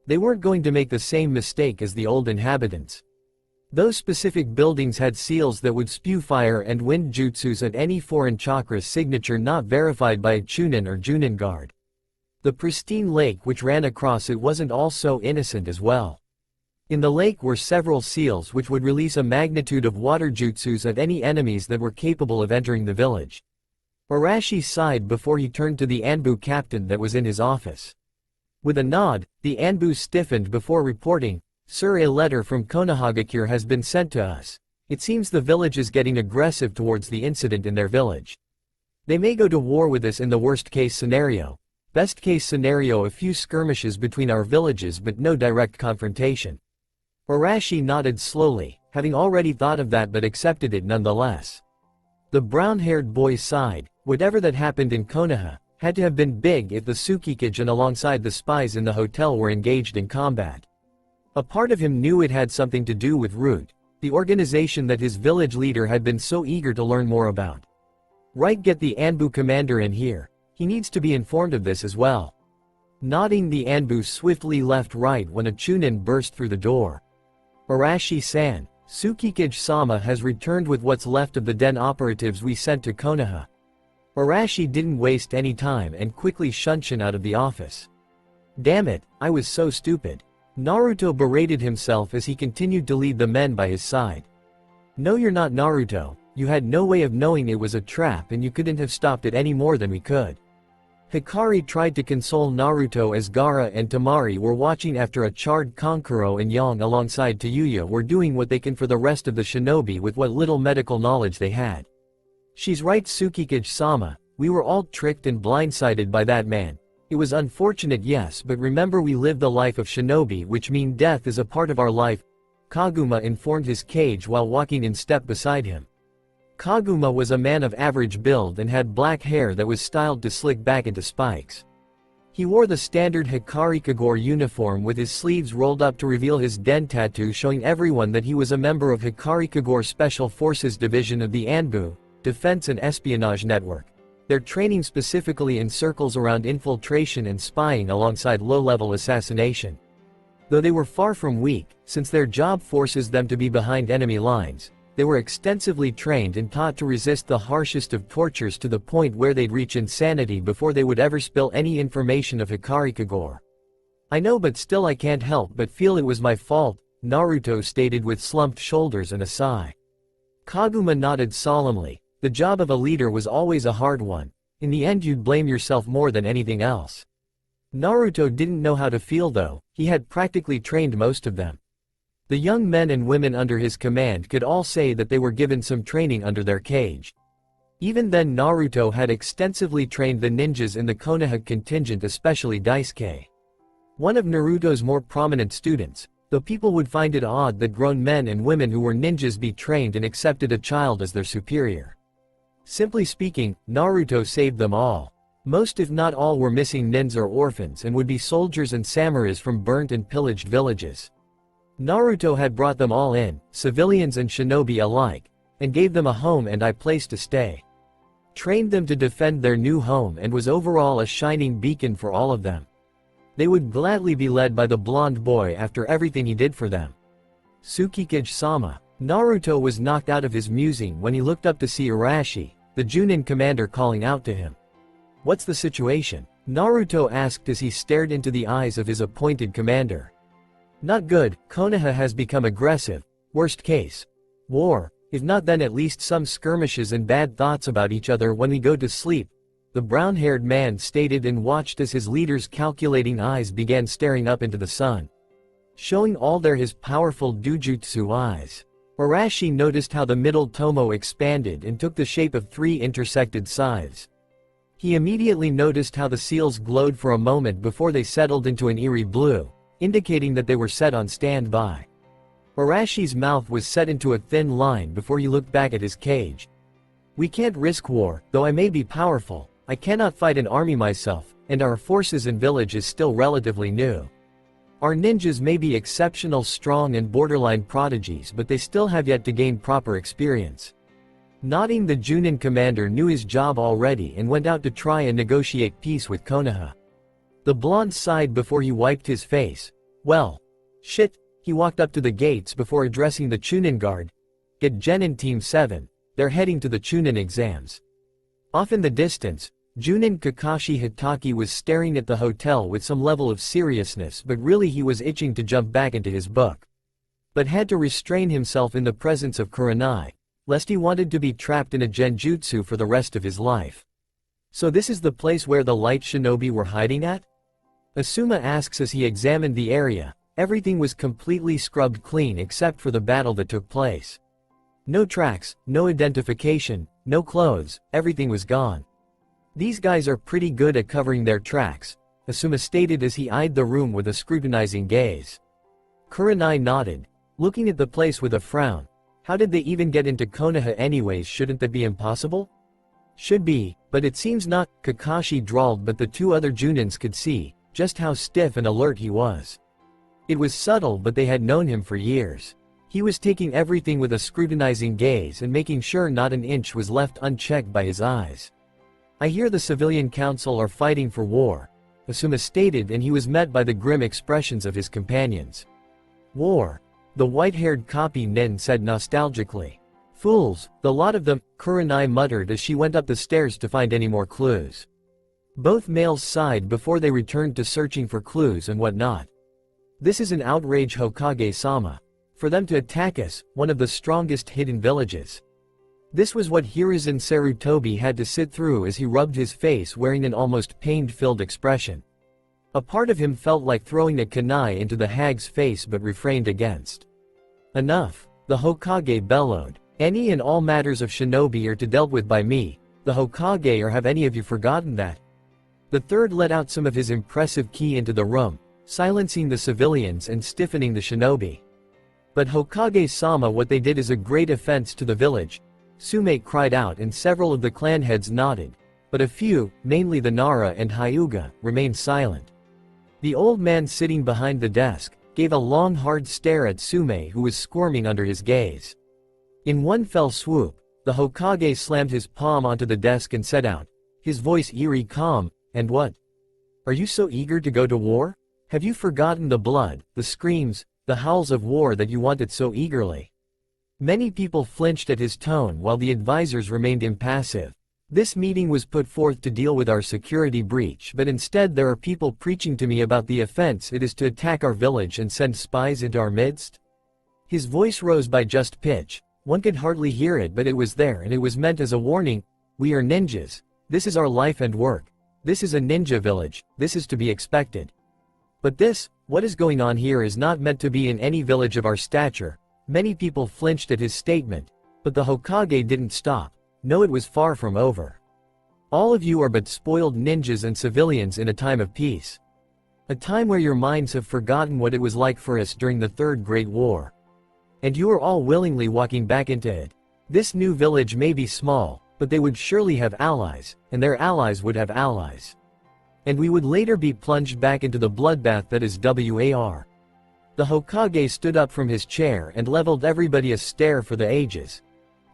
They weren't going to make the same mistake as the old inhabitants. Those specific buildings had seals that would spew fire and wind jutsus at any foreign chakra signature not verified by a Chunin or Junin guard. The pristine lake which ran across it wasn't all so innocent as well. In the lake were several seals which would release a magnitude of water jutsus at any enemies that were capable of entering the village. Arashi sighed before he turned to the Anbu captain that was in his office. With a nod, the Anbu stiffened before reporting, "Sir, a letter from Konohagakure has been sent to us. It seems the village is getting aggressive towards the incident in their village. They may go to war with us in the worst-case scenario. Best-case scenario, a few skirmishes between our villages but no direct confrontation." Arashi nodded slowly, having already thought of that but accepted it nonetheless. The brown-haired boy sighed. Whatever that happened in Konoha had to have been big if the Tsukikage alongside the spies in the hotel were engaged in combat. A part of him knew it had something to do with Root, the organization that his village leader had been so eager to learn more about. Right, get the Anbu commander in here. He needs to be informed of this as well. Nodding, the Anbu swiftly left right when a Chunin burst through the door. Arashi-san, Tsukikage-sama has returned with what's left of the den operatives we sent to Konoha. Arashi didn't waste any time and quickly shunshin out of the office. Damn it, I was so stupid. Naruto berated himself as he continued to lead the men by his side. No, you're not Naruto, you had no way of knowing it was a trap and you couldn't have stopped it any more than we could. Hikari tried to console Naruto as Gaara and Tamari were watching after a charred Kankuro and Yang alongside Tayuya were doing what they can for the rest of the shinobi with what little medical knowledge they had. She's right, Tsukikage-sama, we were all tricked and blindsided by that man. It was unfortunate, yes, but remember we live the life of shinobi, which means death is a part of our life, Kaguma informed his cage while walking in step beside him. Kaguma was a man of average build and had black hair that was styled to slick back into spikes. He wore the standard Hikari Kagure uniform with his sleeves rolled up to reveal his den tattoo, showing everyone that he was a member of Hikari Kagure Special Forces Division of the Anbu, Defense and Espionage Network. Their training specifically in circles around infiltration and spying alongside low-level assassination. Though they were far from weak, since their job forces them to be behind enemy lines, they were extensively trained and taught to resist the harshest of tortures to the point where they'd reach insanity before they would ever spill any information of Hikari Kagure. I know, but still I can't help but feel it was my fault, Naruto stated with slumped shoulders and a sigh. Kaguma nodded solemnly. The job of a leader was always a hard one. In the end you'd blame yourself more than anything else. Naruto didn't know how to feel though, he had practically trained most of them. The young men and women under his command could all say that they were given some training under their cage. Even then Naruto had extensively trained the ninjas in the Konoha contingent, especially Daisuke. One of Naruto's more prominent students, though people would find it odd that grown men and women who were ninjas be trained and accepted a child as their superior. Simply speaking, Naruto saved them all. Most if not all were missing nins or orphans and would be soldiers and samurais from burnt and pillaged villages. Naruto had brought them all in, civilians and shinobi alike, and gave them a home and a place to stay. Trained them to defend their new home and was overall a shining beacon for all of them. They would gladly be led by the blonde boy after everything he did for them. Tsukikage-sama. Naruto was knocked out of his musing when he looked up to see Arashi, the Junin commander, calling out to him. What's the situation? Naruto asked as he stared into the eyes of his appointed commander. Not good, Konoha has become aggressive, worst case. War, if not then at least some skirmishes and bad thoughts about each other when we go to sleep, the brown-haired man stated and watched as his leader's calculating eyes began staring up into the sun, showing all there his powerful Dojutsu eyes. Arashi noticed how the middle tomo expanded and took the shape of 3 intersected scythes. He immediately noticed how the seals glowed for a moment before they settled into an eerie blue, indicating that they were set on standby. Arashi's mouth was set into a thin line before he looked back at his cage. We can't risk war, though I may be powerful, I cannot fight an army myself, and our forces and village is still relatively new. Our ninjas may be exceptional strong and borderline prodigies, but they still have yet to gain proper experience. Nodding, the Junin commander knew his job already and went out to try and negotiate peace with Konoha. The blonde sighed before he wiped his face. Well, shit, He walked up to the gates before addressing the Chunin guard. "Get Genin Team 7, they're heading to the Chunin exams." Off in the distance, Junin Kakashi Hitaki was staring at the hotel with some level of seriousness, but really he was itching to jump back into his book. But had to restrain himself in the presence of Kurenai, lest he wanted to be trapped in a genjutsu for the rest of his life. "So this is the place where the light shinobi were hiding at?" Asuma asks as he examined the area. Everything was completely scrubbed clean except for the battle that took place. No tracks, no identification, no clothes, everything was gone. "These guys are pretty good at covering their tracks," Asuma stated as he eyed the room with a scrutinizing gaze. Kurenai nodded, looking at the place with a frown. "How did they even get into Konoha anyways? Shouldn't that be impossible?" "Should be, but it seems not," Kakashi drawled, but the two other Junins could see just how stiff and alert he was. It was subtle, but they had known him for years. He was taking everything with a scrutinizing gaze and making sure not an inch was left unchecked by his eyes. "I hear the civilian council are fighting for war," Asuma stated, and he was met by the grim expressions of his companions. "War?" the white-haired copy nin said nostalgically. "Fools, the lot of them," Kurenai muttered as she went up the stairs to find any more clues. Both males sighed before they returned to searching for clues and whatnot. "This is an outrage, Hokage-sama. For them to attack us, one of the strongest hidden villages." This was what Hiruzen Sarutobi had to sit through as he rubbed his face, wearing an almost pain-filled expression. A part of him felt like throwing a kunai into the hag's face but refrained against. "Enough," the Hokage bellowed. "Any and all matters of shinobi are to dealt with by me, the Hokage, or have any of you forgotten that?" The third let out some of his impressive ki into the room, silencing the civilians and stiffening the shinobi. "But Hokage-sama, what they did is a great offense to the village," Sumate cried out, and several of the clan heads nodded. But a few, mainly the Nara and Hyuga, remained silent. The old man sitting behind the desk gave a long hard stare at Sume, who was squirming under his gaze. In one fell swoop, the Hokage slammed his palm onto the desk and said out, his voice eerie calm, "And what? Are you so eager to go to war? Have you forgotten the blood, the screams, the howls of war that you wanted so eagerly?" Many people flinched at his tone while the advisors remained impassive. "This meeting was put forth to deal with our security breach, but instead there are people preaching to me about the offense it is to attack our village and send spies into our midst." His voice rose by just pitch. One could hardly hear it, but it was there, and it was meant as a warning. "We are ninjas. This is our life and work. This is a ninja village. This is to be expected. But this, what is going on here, is not meant to be in any village of our stature." Many people flinched at his statement, but the Hokage didn't stop. No, it was far from over. "All of you are but spoiled ninjas and civilians in a time of peace. A time where your minds have forgotten what it was like for us during the Third Great War. And you are all willingly walking back into it. This new village may be small, but they would surely have allies, and their allies would have allies. And we would later be plunged back into the bloodbath that is war." The Hokage stood up from his chair and leveled everybody a stare for the ages.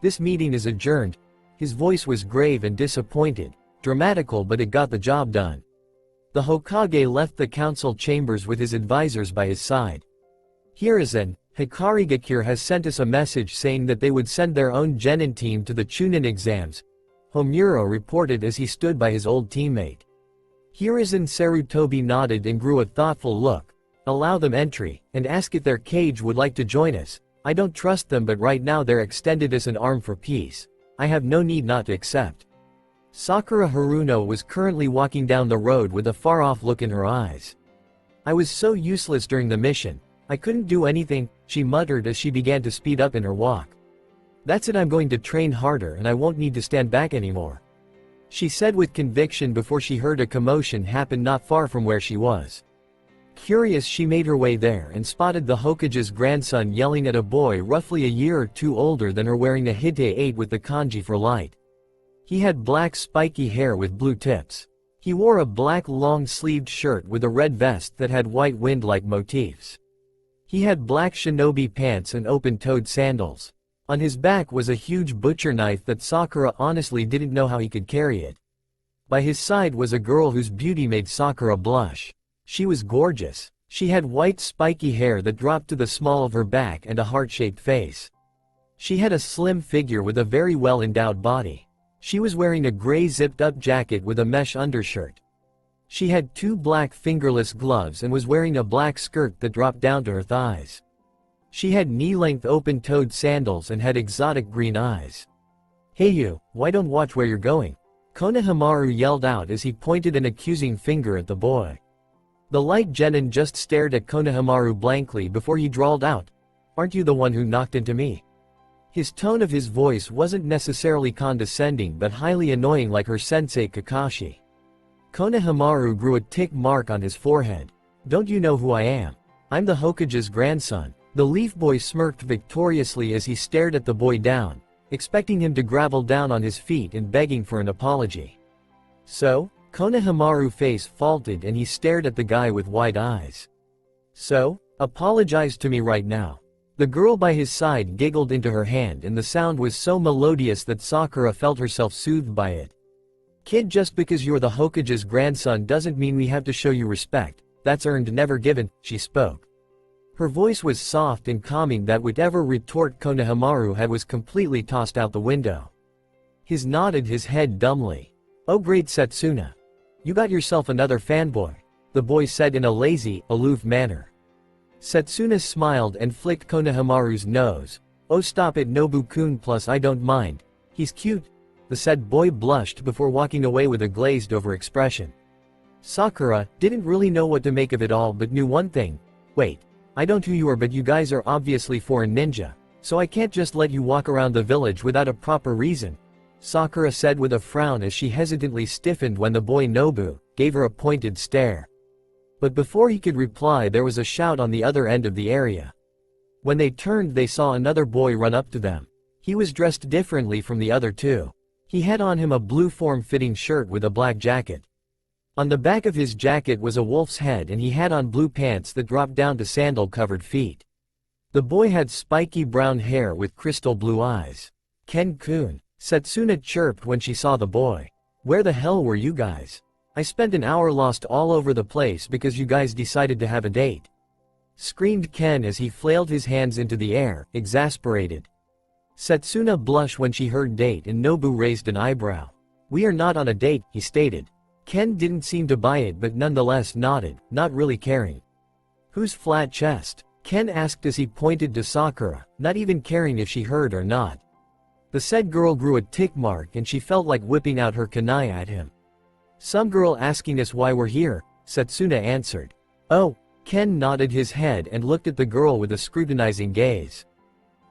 "This meeting is adjourned." His voice was grave and disappointed, dramatical, but it got the job done. The Hokage left the council chambers with his advisors by his side. "Hiruzen, Hikarigakure has sent us a message saying that they would send their own genin team to the Chunin exams," Homura reported as he stood by his old teammate. Hiruzen Sarutobi nodded and grew a thoughtful look. "Allow them entry, and ask if their cage would like to join us. I don't trust them, but right now they're extended as an arm for peace. I have no need not to accept." Sakura Haruno was currently walking down the road with a far-off look in her eyes. "I was so useless during the mission. I couldn't do anything," she muttered as she began to speed up in her walk. "That's it, I'm going to train harder and I won't need to stand back anymore," she said with conviction before she heard a commotion happen not far from where she was. Curious, she made her way there and spotted the Hokage's grandson yelling at a boy roughly a year or two older than her wearing a Hite 8 with the kanji for light. He had black spiky hair with blue tips. He wore a black long-sleeved shirt with a red vest that had white wind-like motifs. He had black shinobi pants and open-toed sandals. On his back was a huge butcher knife that Sakura honestly didn't know how he could carry it. By his side was a girl whose beauty made Sakura blush. She was gorgeous. She had white spiky hair that dropped to the small of her back and a heart-shaped face. She had a slim figure with a very well-endowed body. She was wearing a gray zipped-up jacket with a mesh undershirt. She had 2 black fingerless gloves and was wearing a black skirt that dropped down to her thighs. She had knee-length open-toed sandals and had exotic green eyes. "Hey you, why don't watch where you're going?" Konohamaru yelled out as he pointed an accusing finger at the boy. The light genin just stared at Konohamaru blankly before he drawled out, "Aren't you the one who knocked into me?" His tone of his voice wasn't necessarily condescending but highly annoying like her sensei Kakashi. Konohamaru grew a tick mark on his forehead. "Don't you know who I am? I'm the Hokage's grandson." The leaf boy smirked victoriously as he stared at the boy down, expecting him to grovel down on his feet and begging for an apology. "So?" Konohamaru's face faltered and he stared at the guy with wide eyes. "So? Apologize to me right now." The girl by his side giggled into her hand and the sound was so melodious that Sakura felt herself soothed by it. "Kid, just because you're the Hokage's grandson doesn't mean we have to show you respect. That's earned, never given," she spoke. Her voice was soft and calming that whatever retort Konohamaru had was completely tossed out the window. He nodded his head dumbly. "Oh great Setsuna. You got yourself another fanboy," the boy said in a lazy, aloof manner. Setsuna smiled and flicked Konohamaru's nose. "Oh stop it Nobu-kun, plus I don't mind. He's cute," the said boy blushed before walking away with a glazed-over expression. Sakura didn't really know what to make of it all but knew one thing. "Wait. I don't know who you are but you guys are obviously foreign ninja, so I can't just let you walk around the village without a proper reason," Sakura said with a frown as she hesitantly stiffened when the boy Nobu gave her a pointed stare. But before he could reply there was a shout on the other end of the area. When they turned they saw another boy run up to them. He was dressed differently from the other two. He had on him a blue form-fitting shirt with a black jacket. On the back of his jacket was a wolf's head and he had on blue pants that dropped down to sandal-covered feet. The boy had spiky brown hair with crystal blue eyes. "Ken-kun," Setsuna chirped when she saw the boy. "Where the hell were you guys? I spent an hour lost all over the place because you guys decided to have a date," screamed Ken as he flailed his hands into the air, exasperated. Setsuna blushed when she heard date and Nobu raised an eyebrow. "We are not on a date," he stated. Ken didn't seem to buy it but nonetheless nodded, not really caring. "Whose flat chest?" Ken asked as he pointed to Sakura, not even caring if she heard or not. The said girl grew a tick mark and she felt like whipping out her kunai at him. "Some girl asking us why we're here," Setsuna answered. "Oh," Ken nodded his head and looked at the girl with a scrutinizing gaze.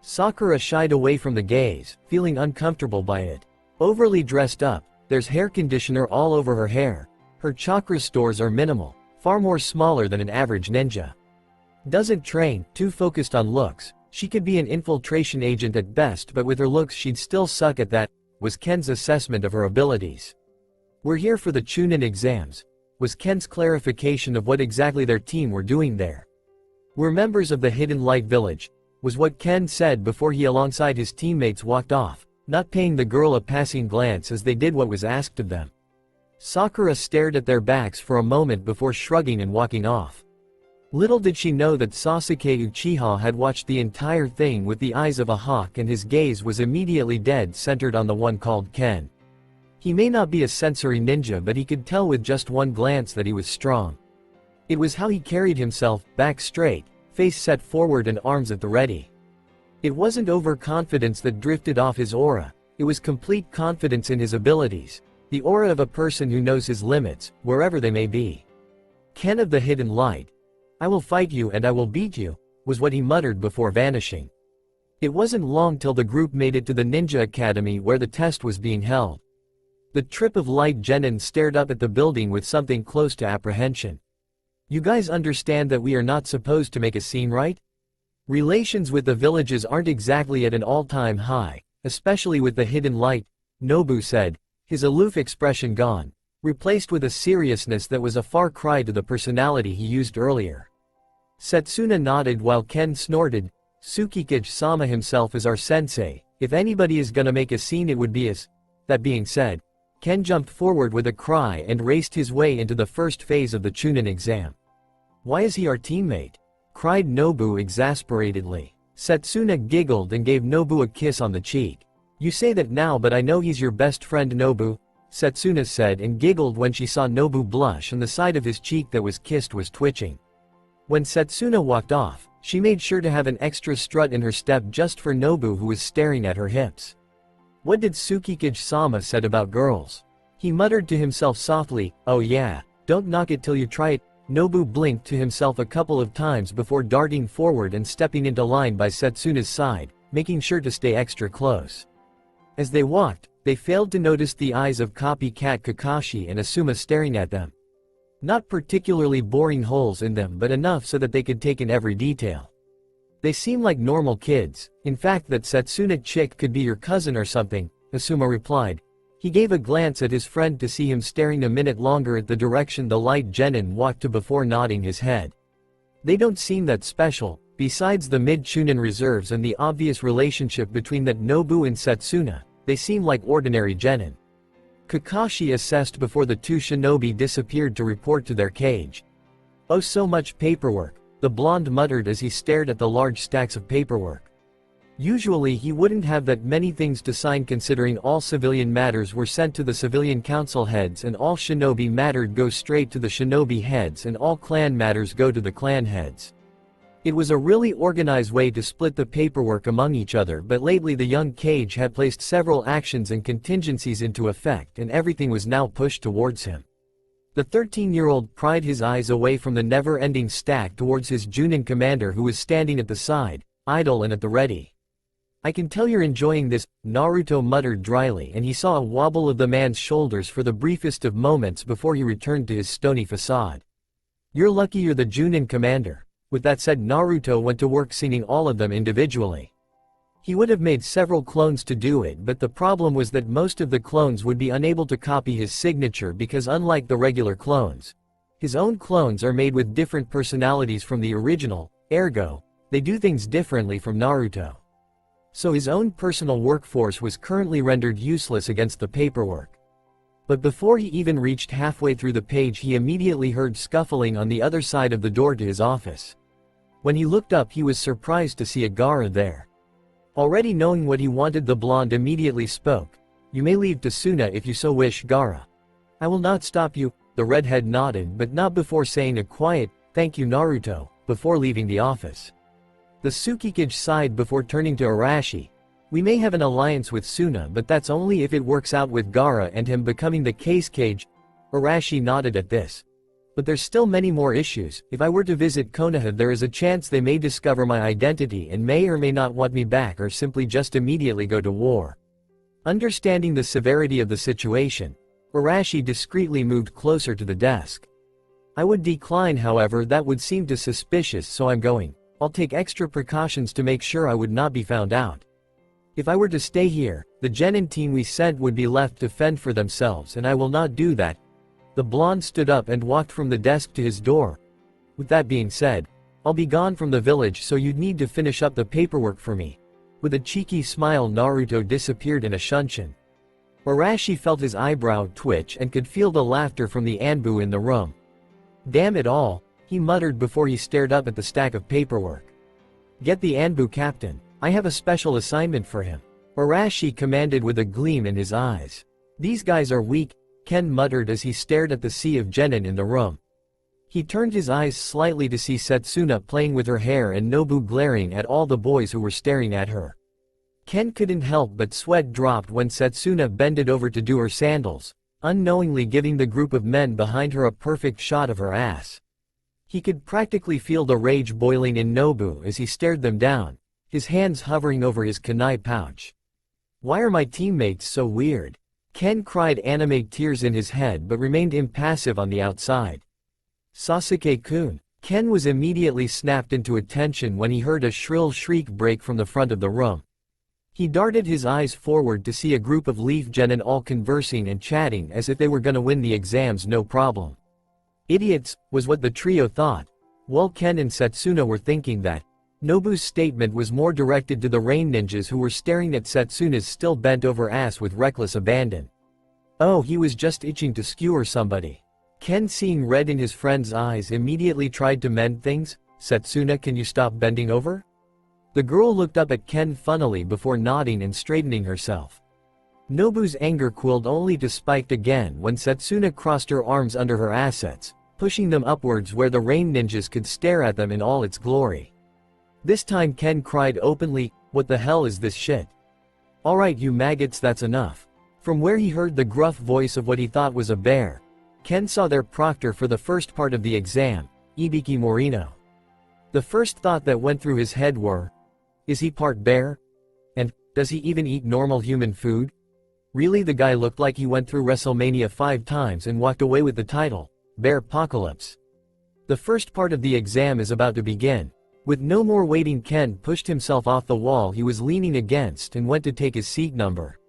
Sakura shied away from the gaze, feeling uncomfortable by it. Overly dressed up, there's hair conditioner all over her hair. Her chakra stores are minimal, far more smaller than an average ninja. Doesn't train, too focused on looks. She could be an infiltration agent at best but with her looks she'd still suck at that, was Ken's assessment of her abilities. "We're here for the Chunin exams," was Ken's clarification of what exactly their team were doing there. "We're members of the Hidden Light Village," was what Ken said before he alongside his teammates walked off, not paying the girl a passing glance as they did what was asked of them. Sakura stared at their backs for a moment before shrugging and walking off. Little did she know that Sasuke Uchiha had watched the entire thing with the eyes of a hawk and his gaze was immediately dead centered on the one called Ken. He may not be a sensory ninja but he could tell with just one glance that he was strong. It was how he carried himself, back straight, face set forward and arms at the ready. It wasn't overconfidence that drifted off his aura, it was complete confidence in his abilities, the aura of a person who knows his limits, wherever they may be. "Ken of the Hidden Light. I will fight you and I will beat you," was what he muttered before vanishing. It wasn't long till the group made it to the Ninja Academy where the test was being held. The trip of light genin stared up at the building with something close to apprehension. "You guys understand that we are not supposed to make a scene, right? Relations with the villages aren't exactly at an all-time high, especially with the Hidden Light," Nobu said, his aloof expression gone, replaced with a seriousness that was a far cry to the personality he used earlier. Setsuna nodded while Ken snorted. "Tsukikage-sama himself is our sensei, if anybody is gonna make a scene it would be us." That being said, Ken jumped forward with a cry and raced his way into the first phase of the Chunin exam. Why is he our teammate? Cried Nobu exasperatedly. Setsuna giggled and gave Nobu a kiss on the cheek. You say that now, but I know he's your best friend, Nobu, Setsuna said, and giggled when she saw Nobu blush and the side of his cheek that was kissed was twitching. When Setsuna walked off, she made sure to have an extra strut in her step just for Nobu, who was staring at her hips. What did Tsukikage-sama said about girls? He muttered to himself softly, oh yeah, don't knock it till you try it. Nobu blinked to himself a couple of times before darting forward and stepping into line by Setsuna's side, making sure to stay extra close. As they walked, they failed to notice the eyes of copycat Kakashi and Asuma staring at them. Not particularly boring holes in them, but enough so that they could take in every detail. They seem like normal kids, in fact that Setsuna chick could be your cousin or something, Asuma replied. He gave a glance at his friend to see him staring a minute longer at the direction the light genin walked to before nodding his head. They don't seem that special, besides the mid-chunin reserves and the obvious relationship between that Nobu and Setsuna, they seem like ordinary genin. Kakashi assessed before the two shinobi disappeared to report to their cage. Oh, so much paperwork, the blonde muttered as he stared at the large stacks of paperwork. Usually he wouldn't have that many things to sign, considering all civilian matters were sent to the civilian council heads and all shinobi matters go straight to the shinobi heads and all clan matters go to the clan heads. It was a really organized way to split the paperwork among each other, but lately the young Cage had placed several actions and contingencies into effect and everything was now pushed towards him. The 13-year-old pried his eyes away from the never-ending stack towards his Junin commander, who was standing at the side, idle and at the ready. I can tell you're enjoying this, Naruto muttered dryly, and he saw a wobble of the man's shoulders for the briefest of moments before he returned to his stony facade. You're lucky you're the Junin commander. With that said, Naruto went to work singing all of them individually. He would have made several clones to do it, but the problem was that most of the clones would be unable to copy his signature because unlike the regular clones, his own clones are made with different personalities from the original, ergo, they do things differently from Naruto. So his own personal workforce was currently rendered useless against the paperwork. But before he even reached halfway through the page, he immediately heard scuffling on the other side of the door to his office. When he looked up, he was surprised to see Gaara there. Already knowing what he wanted, the blonde immediately spoke. You may leave to Suna if you so wish, Gaara. I will not stop you, the redhead nodded, but not before saying a quiet, thank you Naruto, before leaving the office. The Tsukikage sighed before turning to Arashi. We may have an alliance with Suna, but that's only if it works out with Gaara and him becoming the case Cage. Arashi nodded at this. But there's still many more issues. If I were to visit Konoha, there is a chance they may discover my identity and may or may not want me back, or simply just immediately go to war. Understanding the severity of the situation, Arashi discreetly moved closer to the desk. I would decline, however, that would seem too suspicious, so I'm going. I'll take extra precautions to make sure I would not be found out. If I were to stay here, the genin team we sent would be left to fend for themselves, and I will not do that. The blonde stood up and walked from the desk to his door. With that being said, I'll be gone from the village, so you'd need to finish up the paperwork for me. With a cheeky smile, Naruto disappeared in a shunshin. Arashi felt his eyebrow twitch and could feel the laughter from the Anbu in the room. Damn it all, he muttered before he stared up at the stack of paperwork. Get the Anbu captain. I have a special assignment for him, Arashi commanded with a gleam in his eyes. These guys are weak, Ken muttered as he stared at the sea of genin in the room. He turned his eyes slightly to see Setsuna playing with her hair and Nobu glaring at all the boys who were staring at her. Ken couldn't help but sweat dropped when Setsuna bended over to do her sandals, unknowingly giving the group of men behind her a perfect shot of her ass. He could practically feel the rage boiling in Nobu as he stared them down, his hands hovering over his kunai pouch. Why are my teammates so weird? Ken cried, anime tears in his head, but remained impassive on the outside. Sasuke-kun. Ken was immediately snapped into attention when he heard a shrill shriek break from the front of the room. He darted his eyes forward to see a group of Leaf Genin all conversing and chatting as if they were gonna win the exams no problem. Idiots, was what the trio thought. While Ken and Setsuna were thinking that, Nobu's statement was more directed to the rain ninjas who were staring at Setsuna's still bent over ass with reckless abandon. Oh, he was just itching to skewer somebody. Ken, seeing red in his friend's eyes, immediately tried to mend things. "Setsuna, can you stop bending over?" The girl looked up at Ken funnily before nodding and straightening herself. Nobu's anger cooled only to spike again when Setsuna crossed her arms under her assets, pushing them upwards where the rain ninjas could stare at them in all its glory. This time Ken cried openly, "What the hell is this shit? Alright you maggots, that's enough." From where he heard the gruff voice of what he thought was a bear, Ken saw their proctor for the first part of the exam, Ibiki Morino. The first thought that went through his head were, is he part bear? And, does he even eat normal human food? Really, the guy looked like he went through WrestleMania 5 times and walked away with the title, Bear-pocalypse. The first part of the exam is about to begin. With no more waiting, Ken pushed himself off the wall he was leaning against and went to take his seat number.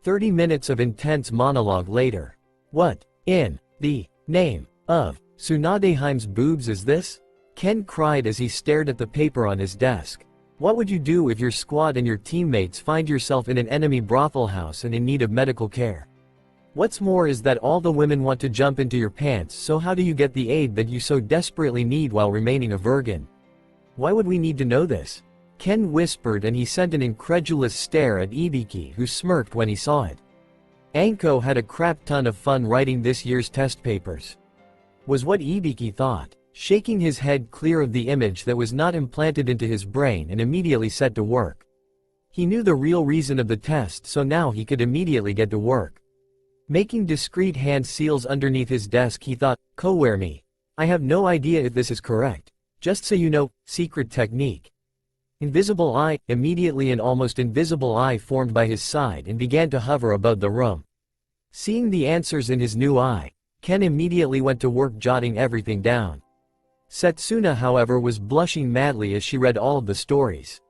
30 minutes of intense monologue later. "What in the name of Tsunadeheim's boobs is this?" Ken cried as he stared at the paper on his desk. What would you do if your squad and your teammates find yourself in an enemy brothel house and in need of medical care? What's more is that all the women want to jump into your pants, so how do you get the aid that you so desperately need while remaining a virgin? Why would we need to know this? Ken whispered, and he sent an incredulous stare at Ibiki, who smirked when he saw it. Anko had a crap ton of fun writing this year's test papers, was what Ibiki thought, shaking his head clear of the image that was not implanted into his brain and immediately set to work. He knew the real reason of the test, so now he could immediately get to work. Making discreet hand seals underneath his desk, he thought, "Kowear me. I have no idea if this is correct. Just so you know, secret technique." Invisible eye. Immediately an almost invisible eye formed by his side and began to hover above the room. Seeing the answers in his new eye, Ken immediately went to work jotting everything down. Setsuna, however, was blushing madly as she read all of the stories.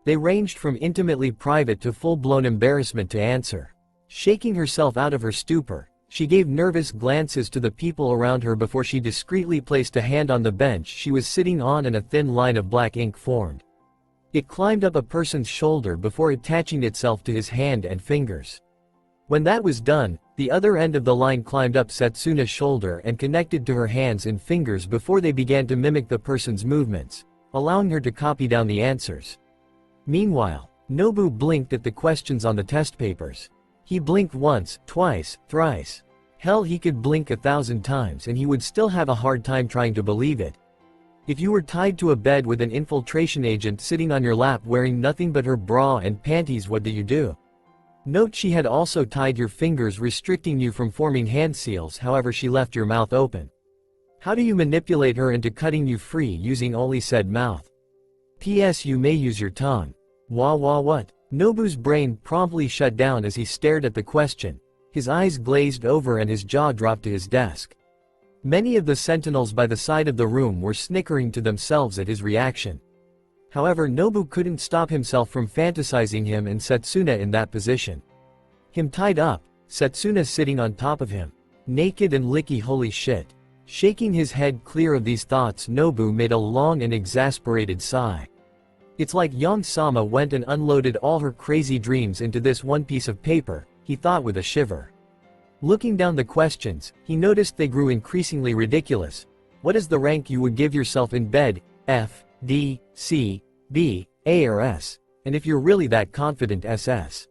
They ranged from intimately private to full-blown embarrassment to answer. Shaking herself out of her stupor, she gave nervous glances to the people around her before she discreetly placed a hand on the bench she was sitting on, and a thin line of black ink formed. It climbed up a person's shoulder before attaching itself to his hand and fingers. When that was done, the other end of the line climbed up Setsuna's shoulder and connected to her hands and fingers before they began to mimic the person's movements, allowing her to copy down the answers. Meanwhile, Nobu blinked at the questions on the test papers. He blinked once, twice, thrice. Hell, he could blink 1,000 times and he would still have a hard time trying to believe it. If you were tied to a bed with an infiltration agent sitting on your lap wearing nothing but her bra and panties, what do you do? Note she had also tied your fingers, restricting you from forming hand seals, however she left your mouth open. How do you manipulate her into cutting you free using only said mouth? P.S. You may use your tongue. What? Nobu's brain promptly shut down as he stared at the question. His eyes glazed over and his jaw dropped to his desk. Many of the sentinels by the side of the room were snickering to themselves at his reaction. However, Nobu couldn't stop himself from fantasizing him and Setsuna in that position. Him tied up, Setsuna sitting on top of him, naked and licky. Holy shit. Shaking his head clear of these thoughts, Nobu made a long and exasperated sigh. It's like Yang-sama went and unloaded all her crazy dreams into this one piece of paper, he thought with a shiver. Looking down the questions, he noticed they grew increasingly ridiculous. What is the rank you would give yourself in bed? F, D, C, B, A or S? And if you're really that confident, SS.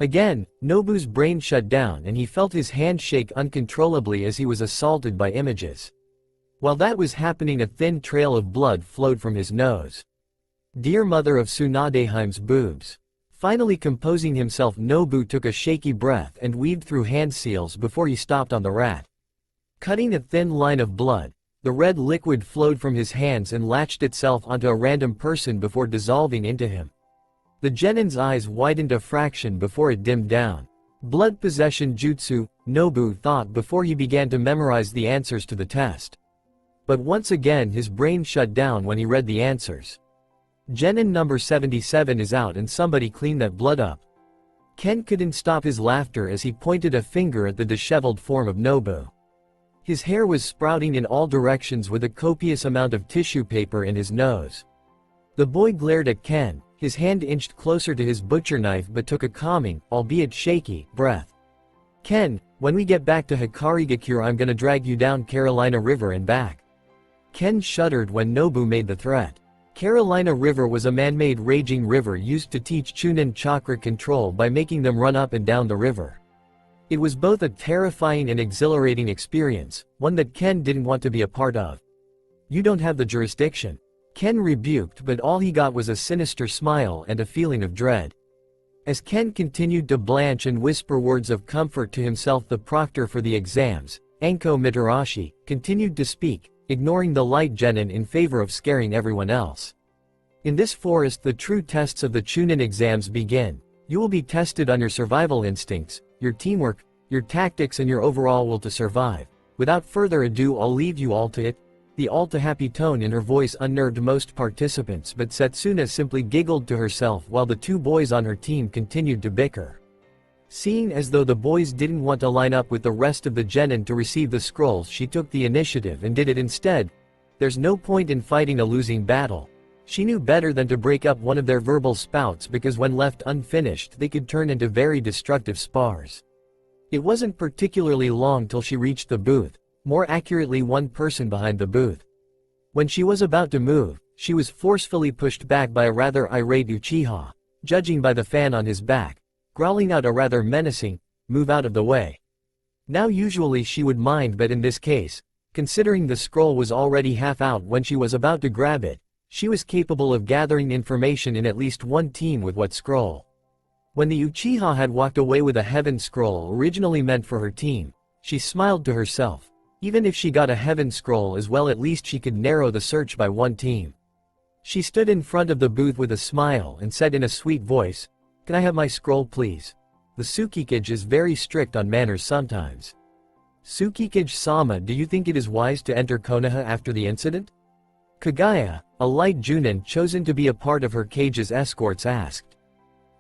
Again, Nobu's brain shut down and he felt his hand shake uncontrollably as he was assaulted by images. While that was happening, a thin trail of blood flowed from his nose. Dear mother of Tsunadeheim's boobs. Finally composing himself, Nobu took a shaky breath and weaved through hand seals before he stopped on the rat. Cutting a thin line of blood, the red liquid flowed from his hands and latched itself onto a random person before dissolving into him. The genin's eyes widened a fraction before it dimmed down. Blood possession jutsu, Nobu thought before he began to memorize the answers to the test. But once again his brain shut down when he read the answers. Genin number 77 is out and somebody clean that blood up. Ken couldn't stop his laughter as he pointed a finger at the disheveled form of Nobu. His hair was sprouting in all directions with a copious amount of tissue paper in his nose. The boy glared at Ken, his hand inched closer to his butcher knife but took a calming, albeit shaky, breath. Ken, When we get back to Hikarigakure I'm gonna drag you down Carolina River and back. Ken shuddered when Nobu made the threat. Carolina River was a man-made raging river used to teach Chunin chakra control by making them run up and down the river. It was both a terrifying and exhilarating experience, one that Ken didn't want to be a part of. You don't have the jurisdiction. Ken rebuked, but all he got was a sinister smile and a feeling of dread. As Ken continued to blanch and whisper words of comfort to himself, the proctor for the exams, Anko Mitarashi, continued to speak, ignoring the light genin in favor of scaring everyone else. In this forest the true tests of the Chunin exams begin. You will be tested on your survival instincts, your teamwork, your tactics and your overall will to survive. Without further ado I'll leave you all to it. The all-too-happy tone in her voice unnerved most participants, but Setsuna simply giggled to herself while the two boys on her team continued to bicker. Seeing as though the boys didn't want to line up with the rest of the genin to receive the scrolls, she took the initiative and did it instead. There's no point in fighting a losing battle. She knew better than to break up one of their verbal spouts because when left unfinished they could turn into very destructive spars. It wasn't particularly long till she reached the booth. More accurately, one person behind the booth. When she was about to move, she was forcefully pushed back by a rather irate Uchiha, judging by the fan on his back, growling out a rather menacing, "Move out of the way." Now usually she would mind, but in this case, considering the scroll was already half out when she was about to grab it, she was capable of gathering information in at least one team with what scroll. When the Uchiha had walked away with a heaven scroll originally meant for her team, she smiled to herself. Even if she got a heaven scroll as well, at least she could narrow the search by one team. She stood in front of the booth with a smile and said in a sweet voice, "Can I have my scroll please?" The Tsukikage is very strict on manners sometimes. "Tsukikage-sama, do you think it is wise to enter Konoha after the incident?" Kagaya, a light Junin chosen to be a part of her cage's escorts, asked.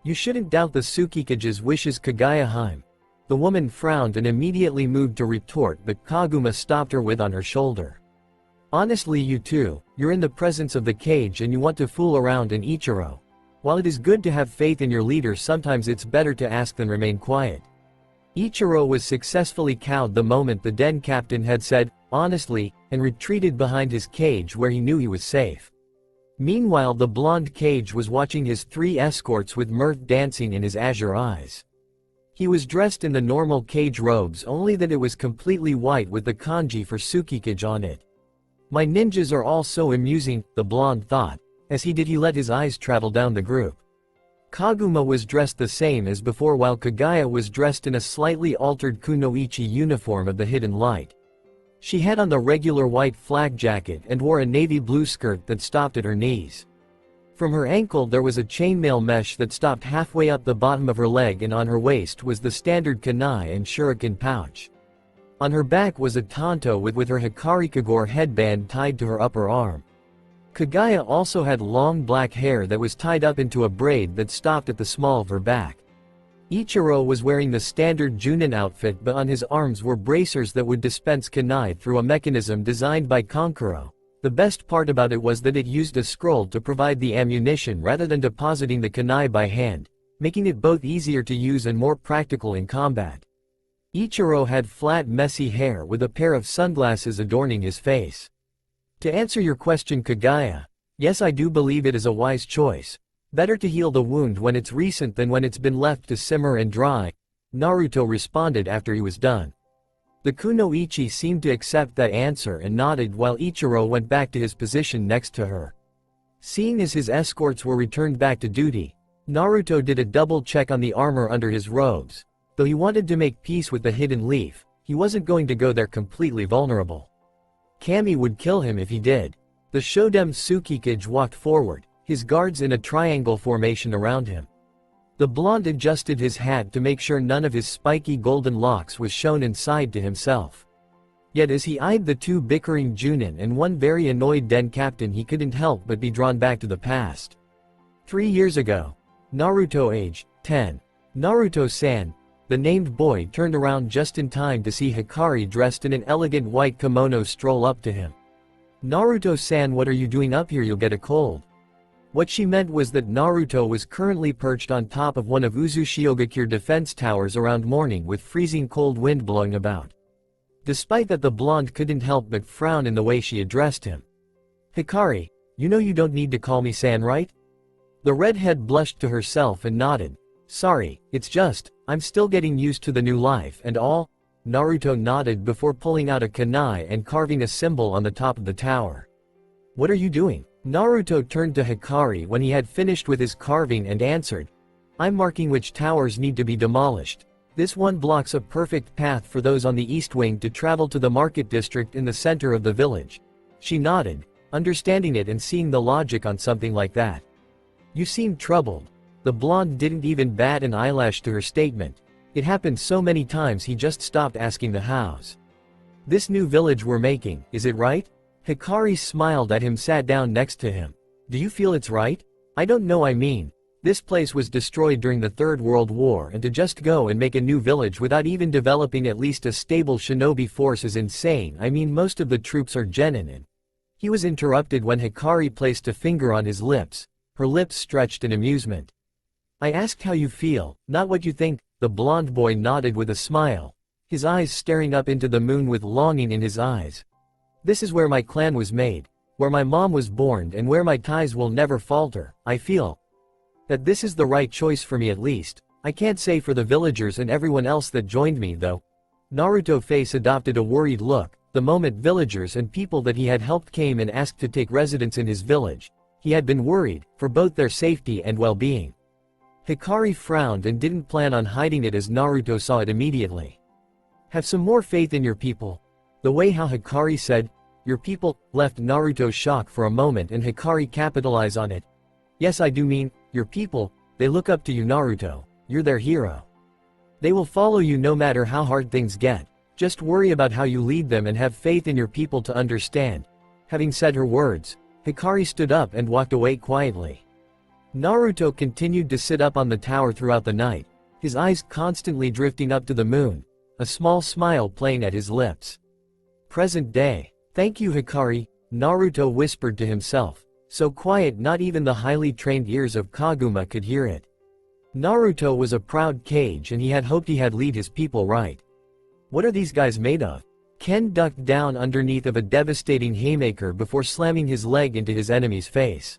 "You shouldn't doubt the Tsukikage's wishes, Kagaya-hime." The woman frowned and immediately moved to retort, but Kaguma stopped her with on her shoulder. "Honestly, you two, you're in the presence of the cage and you want to fool around in Ichiro. While it is good to have faith in your leader, sometimes it's better to ask than remain quiet." Ichiro was successfully cowed the moment the den captain had said, "honestly," and retreated behind his cage where he knew he was safe. Meanwhile the blonde cage was watching his three escorts with mirth dancing in his azure eyes. He was dressed in the normal cage robes, only that it was completely white with the kanji for Tsukikage on it. "My ninjas are all so amusing," the blonde thought. As he did, he let his eyes travel down the group. Kaguma was dressed the same as before, while Kagaya was dressed in a slightly altered kunoichi uniform of the Hidden Light. She had on the regular white flak jacket and wore a navy blue skirt that stopped at her knees. From her ankle there was a chainmail mesh that stopped halfway up the bottom of her leg, and on her waist was the standard kunai and shuriken pouch. On her back was a tanto with her Hikarikagore headband tied to her upper arm. Kagaya also had long black hair that was tied up into a braid that stopped at the small of her back. Ichiro was wearing the standard Junin outfit, but on his arms were bracers that would dispense kunai through a mechanism designed by Konkuro. The best part about it was that it used a scroll to provide the ammunition rather than depositing the kunai by hand, making it both easier to use and more practical in combat. Ichiro had flat, messy hair with a pair of sunglasses adorning his face. To answer your question, Kagaya, yes, I do believe it is a wise choice. Better to heal the wound when it's recent than when it's been left to simmer and dry, Naruto responded after he was done. The kunoichi seemed to accept that answer and nodded while Ichiro went back to his position next to her. Seeing as his escorts were returned back to duty, Naruto did a double check on the armor under his robes. Though he wanted to make peace with the Hidden Leaf, he wasn't going to go there completely vulnerable. Kami would kill him if he did. The Shodem Tsukikage walked forward, his guards in a triangle formation around him. The blonde adjusted his hat to make sure none of his spiky golden locks was shown inside to himself. Yet as he eyed the two bickering Junin and one very annoyed den captain, he couldn't help but be drawn back to the past. 3 years ago. Naruto, age 10. Naruto-san, the named boy, turned around just in time to see Hikari dressed in an elegant white kimono stroll up to him. "Naruto-san, what are you doing up here? You'll get a cold." What she meant was that Naruto was currently perched on top of one of Uzushiogakure defense towers around morning with freezing cold wind blowing about. Despite that, the blonde couldn't help but frown in the way she addressed him. "Hikari, you know you don't need to call me San, right?" The redhead blushed to herself and nodded. "Sorry, it's just, I'm still getting used to the new life and all." Naruto nodded before pulling out a kunai and carving a symbol on the top of the tower. "What are you doing?" Naruto turned to Hikari when he had finished with his carving and answered, "I'm marking which towers need to be demolished. This one blocks a perfect path for those on the east wing to travel to the market district in the center of the village." She nodded, understanding it and seeing the logic on something like that. "You seem troubled." The blonde didn't even bat an eyelash to her statement. It happened so many times he just stopped asking the hows. "This new village we're making, is it right?" Hikari smiled at him, sat down next to him. "Do you feel it's right?" "I don't know, I mean, this place was destroyed during the Third World War, and to just go and make a new village without even developing at least a stable shinobi force is insane. I mean, most of the troops are genin." And he was interrupted when Hikari placed a finger on his lips. Her lips stretched in amusement. "I asked how you feel, not what you think." The blonde boy nodded with a smile, his eyes staring up into the moon with longing in his eyes. "This is where my clan was made, where my mom was born, and where my ties will never falter. I feel that this is the right choice for me, at least. I can't say for the villagers and everyone else that joined me, though." Naruto's face adopted a worried look. The moment villagers and people that he had helped came and asked to take residence in his village, he had been worried, for both their safety and well-being. Hikari frowned and didn't plan on hiding it as Naruto saw it immediately. "Have some more faith in your people." The way how Hikari said, "your people," left Naruto's shock for a moment, and Hikari capitalized on it. "Yes, I do mean, your people, they look up to you, Naruto. You're their hero. They will follow you no matter how hard things get. Just worry about how you lead them and have faith in your people to understand." Having said her words, Hikari stood up and walked away quietly. Naruto continued to sit up on the tower throughout the night, his eyes constantly drifting up to the moon, a small smile playing at his lips. Present day. "Thank you, Hikari," Naruto whispered to himself, so quiet not even the highly trained ears of Kaguma could hear it. Naruto was a proud Kage and he had hoped he had lead his people right. "What are these guys made of?" Ken ducked down underneath of a devastating haymaker before slamming his leg into his enemy's face.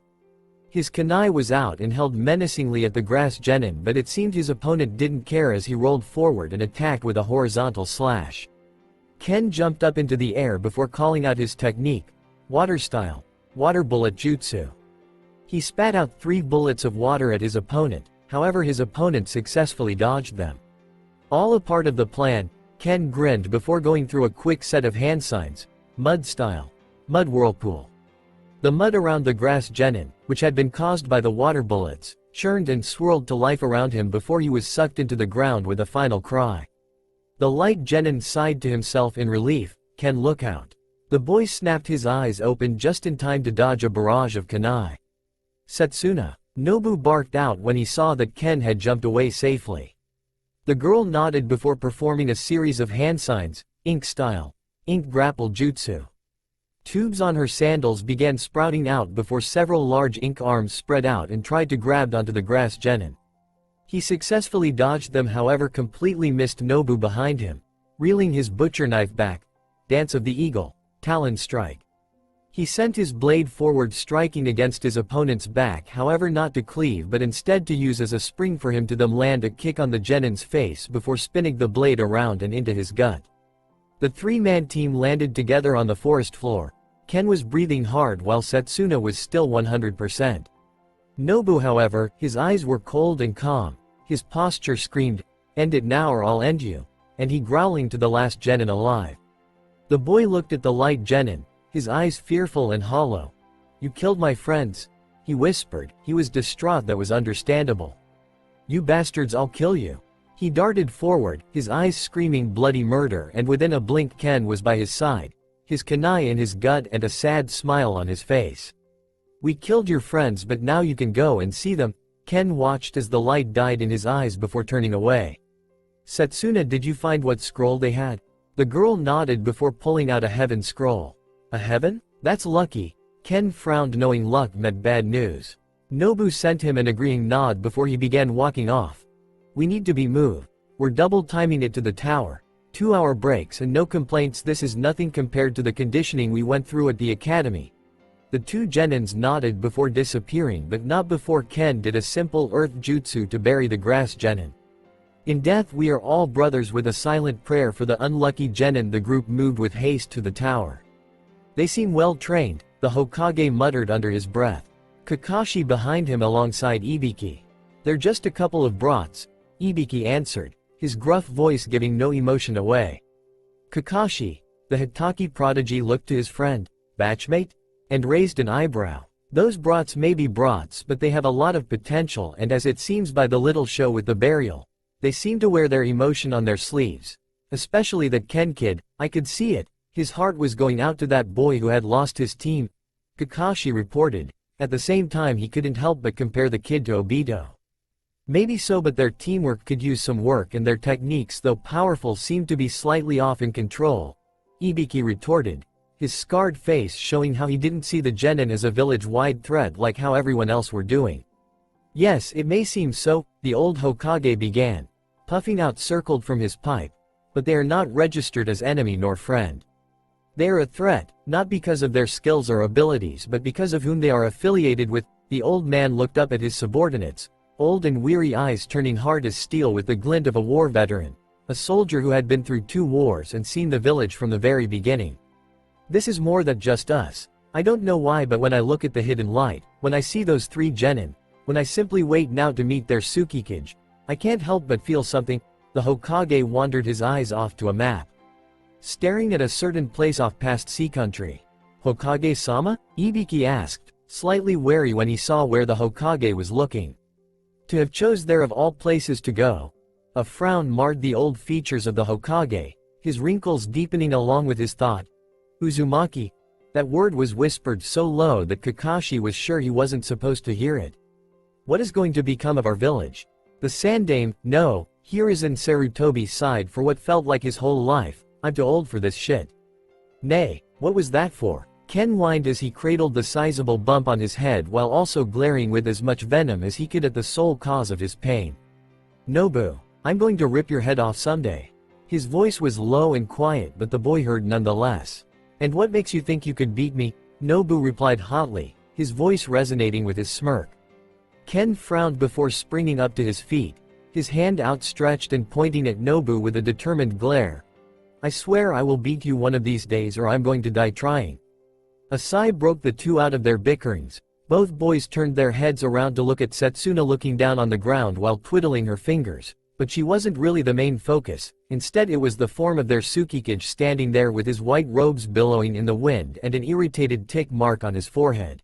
His kunai was out and held menacingly at the grass genin, but it seemed his opponent didn't care as he rolled forward and attacked with a horizontal slash. Ken jumped up into the air before calling out his technique, water style, water bullet jutsu. He spat out 3 bullets of water at his opponent, however his opponent successfully dodged them. All a part of the plan, Ken grinned before going through a quick set of hand signs, mud style, mud whirlpool. The mud around the grass genin, which had been caused by the water bullets, churned and swirled to life around him before he was sucked into the ground with a final cry. The light genin sighed to himself in relief. "Ken, look out." The boy snapped his eyes open just in time to dodge a barrage of kunai. "Setsuna." Nobu barked out when he saw that Ken had jumped away safely. The girl nodded before performing a series of hand signs, ink style, ink grapple jutsu. Tubes on her sandals began sprouting out before several large ink arms spread out and tried to grab onto the grass genin. He successfully dodged them, however completely missed Nobu behind him, reeling his butcher knife back. Dance of the Eagle, Talon Strike. He sent his blade forward, striking against his opponent's back, however not to cleave but instead to use as a spring for him to then land a kick on the genin's face before spinning the blade around and into his gut. The 3-man team landed together on the forest floor. Ken was breathing hard while Setsuna was still 100%. Nobu, however, his eyes were cold and calm, his posture screamed, "End it now or I'll end you," and he growling to the last genin alive. The boy looked at the light genin, his eyes fearful and hollow. "You killed my friends," he whispered. He was distraught, that was understandable. "You bastards, I'll kill you." He darted forward, his eyes screaming bloody murder, and within a blink Ken was by his side, his kunai in his gut and a sad smile on his face. "We killed your friends, but now you can go and see them." Ken watched as the light died in his eyes before turning away. "Setsuna, did you find what scroll they had?" The girl nodded before pulling out a heaven scroll. "A heaven? That's lucky." Ken frowned, knowing luck meant bad news. Nobu sent him an agreeing nod before he began walking off. We need to be moved. We're double timing it to the tower. 2-hour breaks and no complaints. This is nothing compared to the conditioning we went through at the academy. The two genins nodded before disappearing, but not before Ken did a simple earth jutsu to bury the grass genin. In death we are all brothers. With a silent prayer for the unlucky genin, the group moved with haste to the tower. They seem well trained, the Hokage muttered under his breath. Kakashi behind him alongside Ibiki. They're just a couple of brats, Ibiki answered, his gruff voice giving no emotion away. Kakashi, the Hitaki prodigy, looked to his friend, batchmate, and raised an eyebrow. Those brats may be brats, but they have a lot of potential, and as it seems by the little show with the burial, they seem to wear their emotion on their sleeves. Especially that Ken kid, I could see it, his heart was going out to that boy who had lost his team, Kakashi reported. At the same time he couldn't help but compare the kid to Obito. Maybe so, but their teamwork could use some work, and their techniques, though powerful, seemed to be slightly off in control, Ibiki retorted, his scarred face showing how he didn't see the genin as a village-wide threat like how everyone else were doing. Yes, it may seem so, the old Hokage began, puffing out circled from his pipe, but they are not registered as enemy nor friend. They are a threat, not because of their skills or abilities but because of whom they are affiliated with. The old man looked up at his subordinates, old and weary eyes turning hard as steel with the glint of a war veteran, a soldier who had been through 2 wars and seen the village from the very beginning. This is more than just us. I don't know why, but when I look at the hidden light, when I see those 3 genin, when I simply wait now to meet their Tsukikage, I can't help but feel something. The Hokage wandered his eyes off to a map, staring at a certain place off past sea country. Hokage-sama? Ibiki asked, slightly wary when he saw where the Hokage was looking. To have chose there of all places to go. A frown marred the old features of the Hokage, his wrinkles deepening along with his thought. Uzumaki? That word was whispered so low that Kakashi was sure he wasn't supposed to hear it. What is going to become of our village? The Sandame? No, Hiruzen Sarutobi sighed for what felt like his whole life. I'm too old for this shit. Nay, what was that for? Ken whined as he cradled the sizable bump on his head while also glaring with as much venom as he could at the sole cause of his pain. Nobu, I'm going to rip your head off someday. His voice was low and quiet, but the boy heard nonetheless. And what makes you think you could beat me? Nobu replied hotly, his voice resonating with his smirk. Ken frowned before springing up to his feet, his hand outstretched and pointing at Nobu with a determined glare. I swear I will beat you one of these days, or I'm going to die trying. A sigh broke the two out of their bickerings. Both boys turned their heads around to look at Setsuna looking down on the ground while twiddling her fingers, but she wasn't really the main focus. Instead it was the form of their Tsukikage standing there with his white robes billowing in the wind and an irritated tick mark on his forehead.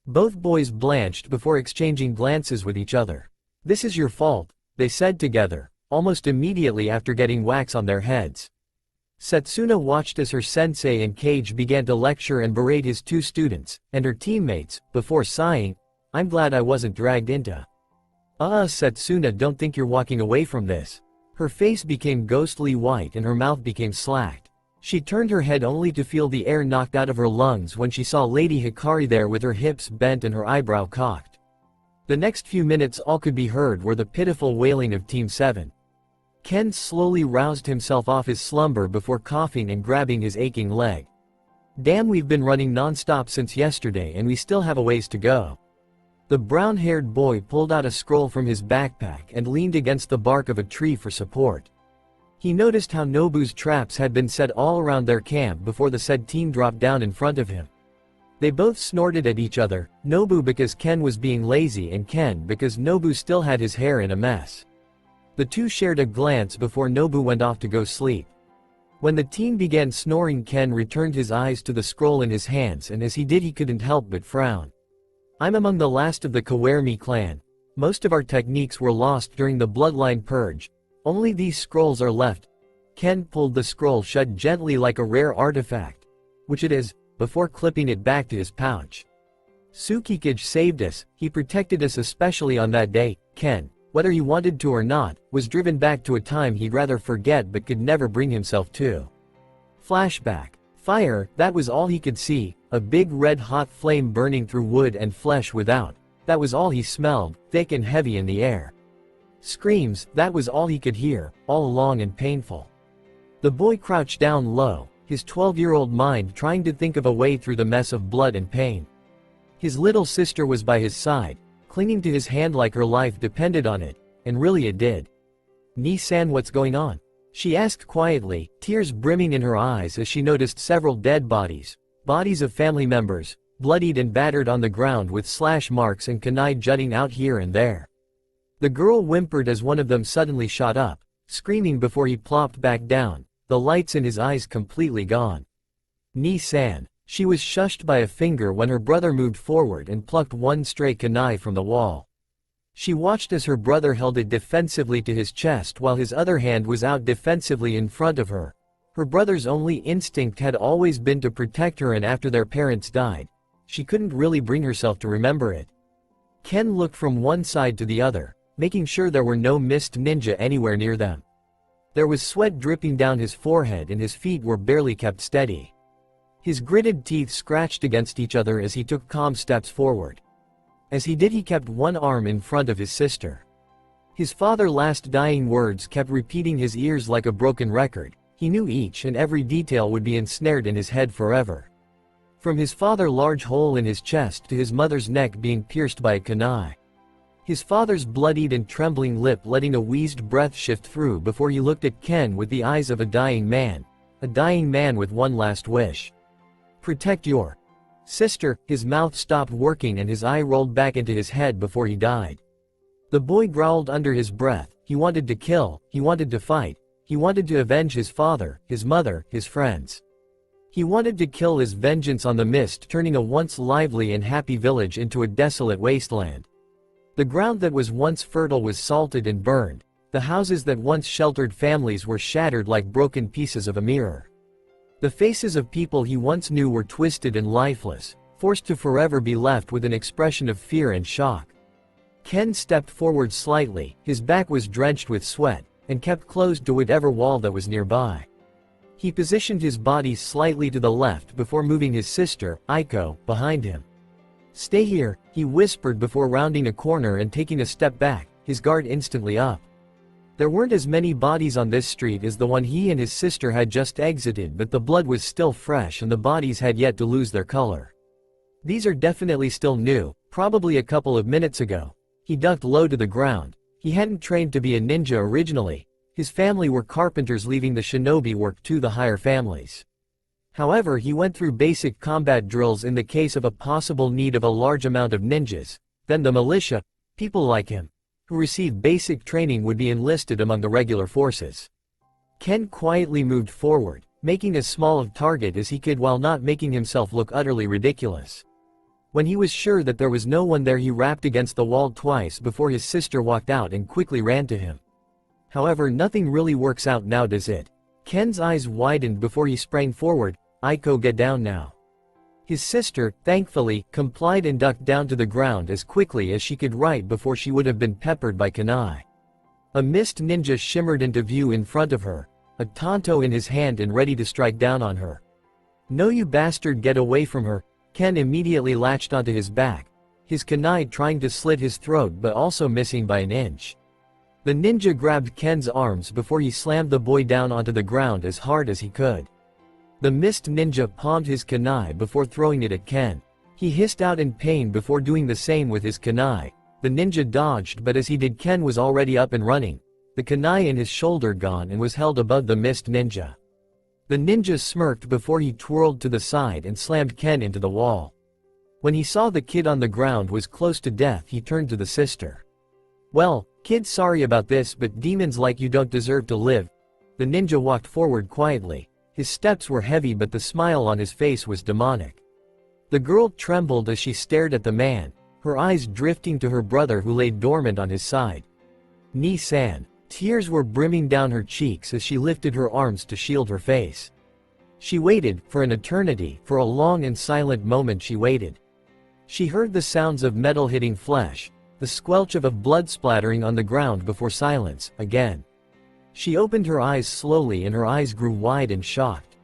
Both boys blanched before exchanging glances with each other. This is your fault, they said together, almost immediately after getting wax on their heads. Setsuna watched as her sensei and Kage began to lecture and berate his 2 students, and her teammates, before sighing, I'm glad I wasn't dragged into. Setsuna, don't think you're walking away from this. Her face became ghostly white and her mouth became slacked. She turned her head only to feel the air knocked out of her lungs when she saw Lady Hikari there with her hips bent and her eyebrow cocked. The next few minutes all could be heard were the pitiful wailing of Team 7. Ken slowly roused himself off his slumber before coughing and grabbing his aching leg. Damn, we've been running non-stop since yesterday and we still have a ways to go. The brown-haired boy pulled out a scroll from his backpack and leaned against the bark of a tree for support. He noticed how Nobu's traps had been set all around their camp before the said team dropped down in front of him. They both snorted at each other, Nobu because Ken was being lazy and Ken because Nobu still had his hair in a mess. The two shared a glance before Nobu went off to go sleep. When the team began snoring, Ken returned his eyes to the scroll in his hands, and as he did he couldn't help but frown. I'm among the last of the Kawermi clan. Most of our techniques were lost during the bloodline purge. Only these scrolls are left. Ken pulled the scroll shut gently like a rare artifact, which it is, before clipping it back to his pouch. Tsukikage saved us, he protected us especially on that day. Ken, whether he wanted to or not, was driven back to a time he'd rather forget but could never bring himself to. Flashback. Fire, that was all he could see, a big red-hot flame burning through wood and flesh without. that was all he smelled, thick and heavy in the air. Screams, that was all he could hear, all long and painful. The boy crouched down low, his 12-year-old mind trying to think of a way through the mess of blood and pain. His little sister was by his side, clinging to his hand like her life depended on it, and really it did. "Ni-san, what's going on?" she asked quietly, tears brimming in her eyes as she noticed several dead bodies of family members, bloodied and battered on the ground with slash marks and kunai jutting out here and there. The girl whimpered as one of them suddenly shot up, screaming before he plopped back down, the lights in his eyes completely gone. "Ni-san." She was shushed by a finger when her brother moved forward and plucked one stray kunai from the wall. She watched as her brother held it defensively to his chest while his other hand was out defensively in front of her. Her brother's only instinct had always been to protect her, and after their parents died, she couldn't really bring herself to remember it. Ken looked from one side to the other, making sure there were no mist ninja anywhere near them. There was sweat dripping down his forehead and his feet were barely kept steady. His gritted teeth scratched against each other as he took calm steps forward. As he did, he kept one arm in front of his sister. His father's last dying words kept repeating his ears like a broken record. He knew each and every detail would be ensnared in his head forever. From his father's large hole in his chest to his mother's neck being pierced by a kunai. His father's bloodied and trembling lip letting a wheezed breath shift through before he looked at Ken with the eyes of a dying man with one last wish. "Protect your sister." His mouth stopped working and his eye rolled back into his head before he died. The boy growled under his breath. He wanted to kill, he wanted to fight, he wanted to avenge his father, his mother, his friends. He wanted to kill his vengeance on the mist, turning a once lively and happy village into a desolate wasteland. The ground that was once fertile was salted and burned. The houses that once sheltered families were shattered like broken pieces of a mirror. The faces of people he once knew were twisted and lifeless, forced to forever be left with an expression of fear and shock. Ken stepped forward slightly, his back was drenched with sweat, and kept close to whatever wall that was nearby. He positioned his body slightly to the left before moving his sister, Aiko, behind him. "Stay here," he whispered before rounding a corner and taking a step back, his guard instantly up. There weren't as many bodies on this street as the one he and his sister had just exited, but the blood was still fresh and the bodies had yet to lose their color. "These are definitely still new, probably a couple of minutes ago." He ducked low to the ground. He hadn't trained to be a ninja originally. His family were carpenters, leaving the shinobi work to the higher families. However, he went through basic combat drills in the case of a possible need of a large amount of ninjas. Then the militia, people like him, who received basic training, would be enlisted among the regular forces. Ken quietly moved forward, making as small a target as he could while not making himself look utterly ridiculous. When he was sure that there was no one there, he rapped against the wall twice before his sister walked out and quickly ran to him. However, nothing really works out now, does it? Ken's eyes widened before he sprang forward. "Aiko, get down now." His sister, thankfully, complied and ducked down to the ground as quickly as she could right before she would have been peppered by kunai. A mist ninja shimmered into view in front of her, a tanto in his hand and ready to strike down on her. "No, you bastard, get away from her." Ken immediately latched onto his back, his kunai trying to slit his throat but also missing by an inch. The ninja grabbed Ken's arms before he slammed the boy down onto the ground as hard as he could. The mist ninja palmed his kunai before throwing it at Ken. He hissed out in pain before doing the same with his kunai. The ninja dodged, but as he did, Ken was already up and running, the kunai in his shoulder gone, and was held above the mist ninja. The ninja smirked before he twirled to the side and slammed Ken into the wall. When he saw the kid on the ground was close to death, he turned to the sister. "Well, kid, sorry about this, but demons like you don't deserve to live." The ninja walked forward quietly. His steps were heavy, but the smile on his face was demonic. The girl trembled as she stared at the man, her eyes drifting to her brother who lay dormant on his side. "Ni-san." Tears were brimming down her cheeks as she lifted her arms to shield her face. She waited, for an eternity, for a long and silent moment she waited. She heard the sounds of metal hitting flesh, the squelch of blood splattering on the ground before silence, again. She opened her eyes slowly and her eyes grew wide and shocked.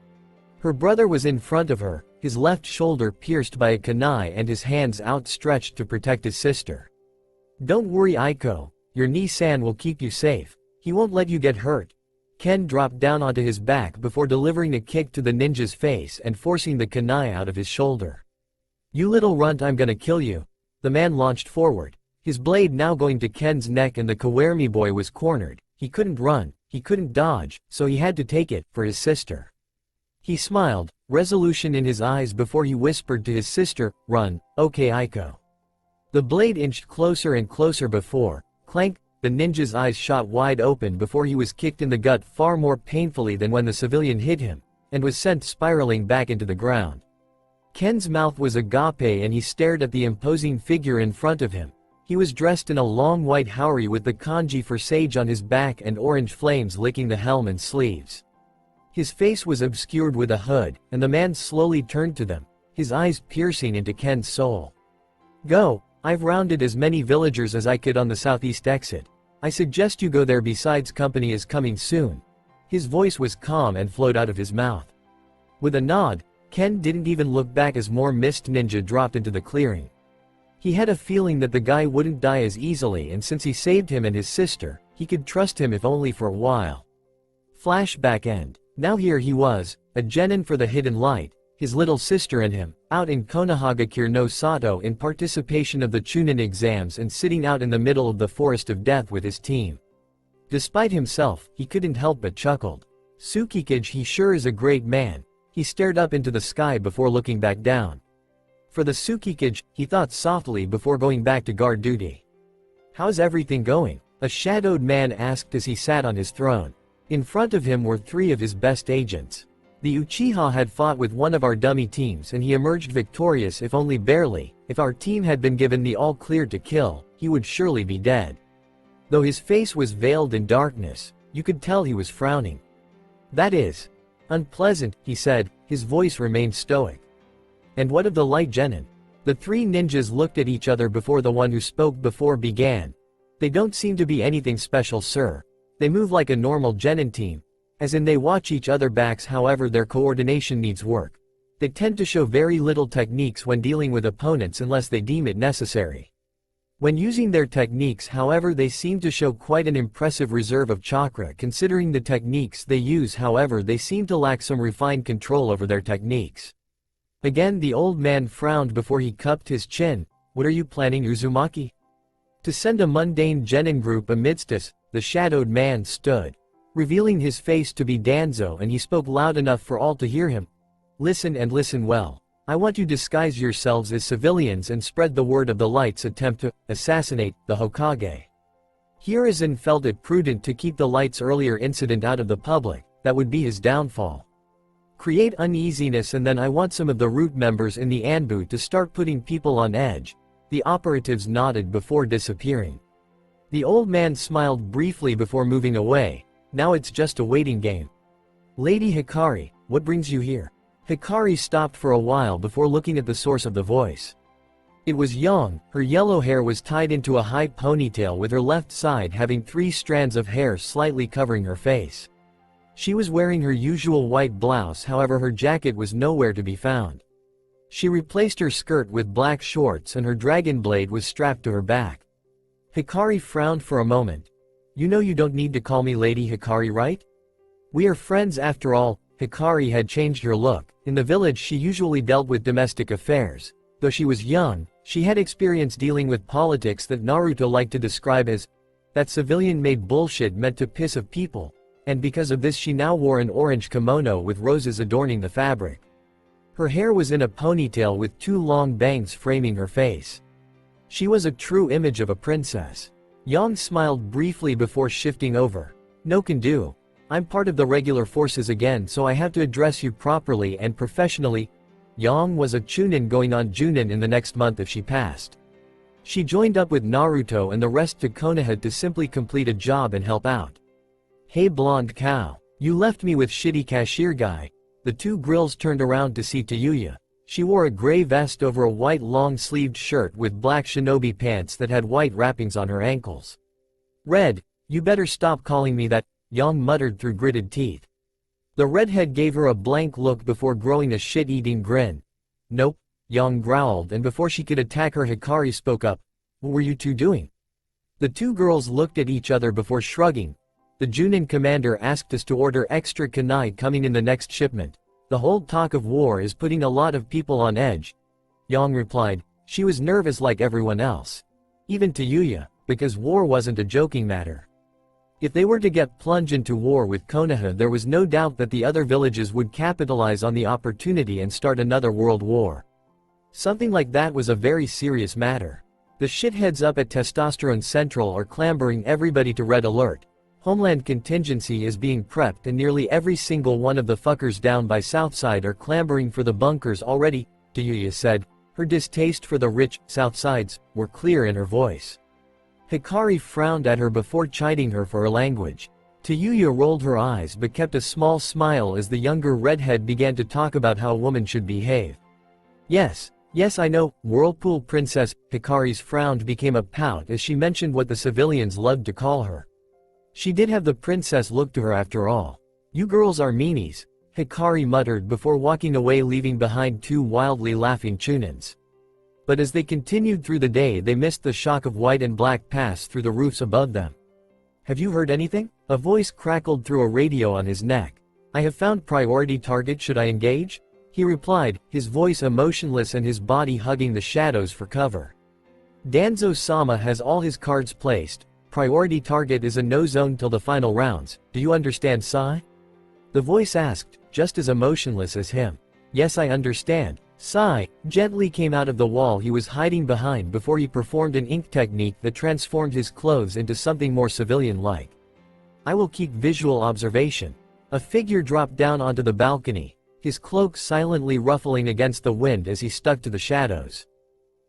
Her brother was in front of her, his left shoulder pierced by a kunai and his hands outstretched to protect his sister. "Don't worry, Aiko, your Ni-san will keep you safe. He won't let you get hurt." Ken dropped down onto his back before delivering a kick to the ninja's face and forcing the kunai out of his shoulder. "You little runt, I'm gonna kill you." The man launched forward, his blade now going to Ken's neck, and the Kawermi boy was cornered. He couldn't run, he couldn't dodge, so he had to take it, for his sister. He smiled, resolution in his eyes before he whispered to his sister, "Run, okay Aiko." The blade inched closer and closer before, clank, the ninja's eyes shot wide open before he was kicked in the gut far more painfully than when the civilian hit him, and was sent spiraling back into the ground. Ken's mouth was agape and he stared at the imposing figure in front of him. He was dressed in a long white haori with the kanji for sage on his back and orange flames licking the helm and sleeves. His face was obscured with a hood, and the man slowly turned to them, his eyes piercing into Ken's soul. "Go, I've rounded as many villagers as I could on the southeast exit. I suggest you go there, besides company is coming soon." His voice was calm and flowed out of his mouth. With a nod, Ken didn't even look back as more mist ninja dropped into the clearing. He had a feeling that the guy wouldn't die as easily, and since he saved him and his sister, he could trust him if only for a while. Flashback end. Now here he was, a genin for the hidden light, his little sister and him, out in Konohagakure no Sato in participation of the Chunin exams and sitting out in the middle of the forest of death with his team. Despite himself, he couldn't help but chuckled. "Tsukikage, he sure is a great man." He stared up into the sky before looking back down. For the Tsukikage, he thought softly before going back to guard duty. "How's everything going?" a shadowed man asked as he sat on his throne. In front of him were three of his best agents. The Uchiha had fought with one of our dummy teams and he emerged victorious, if only barely. If our team had been given the all-clear to kill, he would surely be dead. Though his face was veiled in darkness, you could tell he was frowning. "That is unpleasant," he said, his voice remained stoic. "And what of the light genin?" The three ninjas looked at each other before the one who spoke before began. "They don't seem to be anything special, sir. They move like a normal genin team. As in they watch each other backs, however their coordination needs work. They tend to show very little techniques when dealing with opponents unless they deem it necessary. When using their techniques, however, they seem to show quite an impressive reserve of chakra considering the techniques they use, however they seem to lack some refined control over their techniques." Again the old man frowned before he cupped his chin. "What are you planning, Uzumaki?" "To send a mundane genin group amidst us." The shadowed man stood, revealing his face to be Danzo, and he spoke loud enough for all to hear him. "Listen and listen well. I want you to disguise yourselves as civilians and spread the word of the Light's attempt to assassinate the Hokage. Hiruzen felt it prudent to keep the Light's earlier incident out of the public. That would be his downfall. Create uneasiness, and then I want some of the root members in the Anbu to start putting people on edge." The operatives nodded before disappearing. The old man smiled briefly before moving away. "Now it's just a waiting game." "Lady Hikari, what brings you here?" Hikari stopped for a while before looking at the source of the voice. It was Yang. Her yellow hair was tied into a high ponytail, with her left side having 3 strands of hair slightly covering her face. She was wearing her usual white blouse, however her jacket was nowhere to be found. She replaced her skirt with black shorts and her dragon blade was strapped to her back. Hikari frowned for a moment. "You know you don't need to call me Lady Hikari, right? We are friends after all." Hikari had changed her look. In the village she usually dealt with domestic affairs. Though she was young, she had experience dealing with politics that Naruto liked to describe as that civilian-made bullshit meant to piss off people, and because of this she now wore an orange kimono with roses adorning the fabric. Her hair was in a ponytail with 2 long bangs framing her face. She was a true image of a princess. Yang smiled briefly before shifting over. "No can do. I'm part of the regular forces again, so I have to address you properly and professionally." Yang was a Chunin going on Junin in the next month if she passed. She joined up with Naruto and the rest to Konoha to simply complete a job and help out. "Hey blonde cow, you left me with shitty cashier guy." The 2 grills turned around to see Tayuya. She wore a gray vest over a white long-sleeved shirt with black shinobi pants that had white wrappings on her ankles. "Red, you better stop calling me that," Yang muttered through gritted teeth. The redhead gave her a blank look before growing a shit-eating grin. Nope, Yang growled, and before she could attack her, Hikari spoke up. What were you two doing? The two girls looked at each other before shrugging. The Junin commander asked us to order extra kunai coming in the next shipment. The whole talk of war is putting a lot of people on edge. Yang replied. She was nervous like everyone else. Even to Yuya, because war wasn't a joking matter. If they were to get plunged into war with Konoha, there was no doubt that the other villages would capitalize on the opportunity and start another world war. Something like that was a very serious matter. The shitheads up at Testosterone Central are clambering everybody to red alert. Homeland contingency is being prepped and nearly every single one of the fuckers down by Southside are clambering for the bunkers already, Yuya said. Her distaste for the rich Southsides were clear in her voice. Hikari frowned at her before chiding her for her language. Yuya rolled her eyes but kept a small smile as the younger redhead began to talk about how a woman should behave. Yes, I know, Whirlpool Princess. Hikari's frown became a pout as she mentioned what the civilians loved to call her. She did have the princess look to her after all. You girls are meanies, Hikari muttered before walking away, leaving behind two wildly laughing Chunins. But as they continued through the day, they missed the shock of white and black pass through the roofs above them. Have you heard anything? A voice crackled through a radio on his neck. I have found priority target, should I engage? He replied, his voice emotionless and his body hugging the shadows for cover. Danzo-sama has all his cards placed. Priority target is a no zone till the final rounds. Do you understand, Sai? The voice asked, just as emotionless as him. Yes, I understand. Sai gently came out of the wall he was hiding behind before he performed an ink technique that transformed his clothes into something more civilian-like. I will keep visual observation. A figure dropped down onto the balcony, his cloak silently ruffling against the wind as he stuck to the shadows.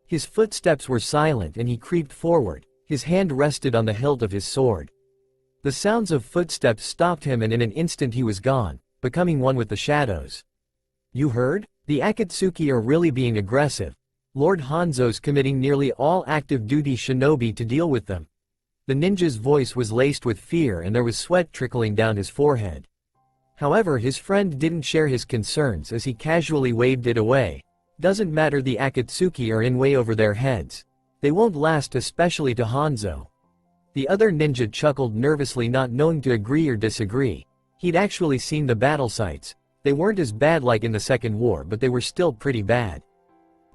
His footsteps were silent and he creeped forward, his hand rested on the hilt of his sword. The sounds of footsteps stopped him and in an instant he was gone, becoming one with the shadows. You heard? The Akatsuki are really being aggressive. Lord Hanzo's committing nearly all active duty shinobi to deal with them. The ninja's voice was laced with fear and there was sweat trickling down his forehead. However, his friend didn't share his concerns as he casually waved it away. Doesn't matter, the Akatsuki are in way over their heads. They won't last, especially to Hanzo. The other ninja chuckled nervously, not knowing to agree or disagree. He'd actually seen the battle sites. They weren't as bad like in the Second War, but they were still pretty bad.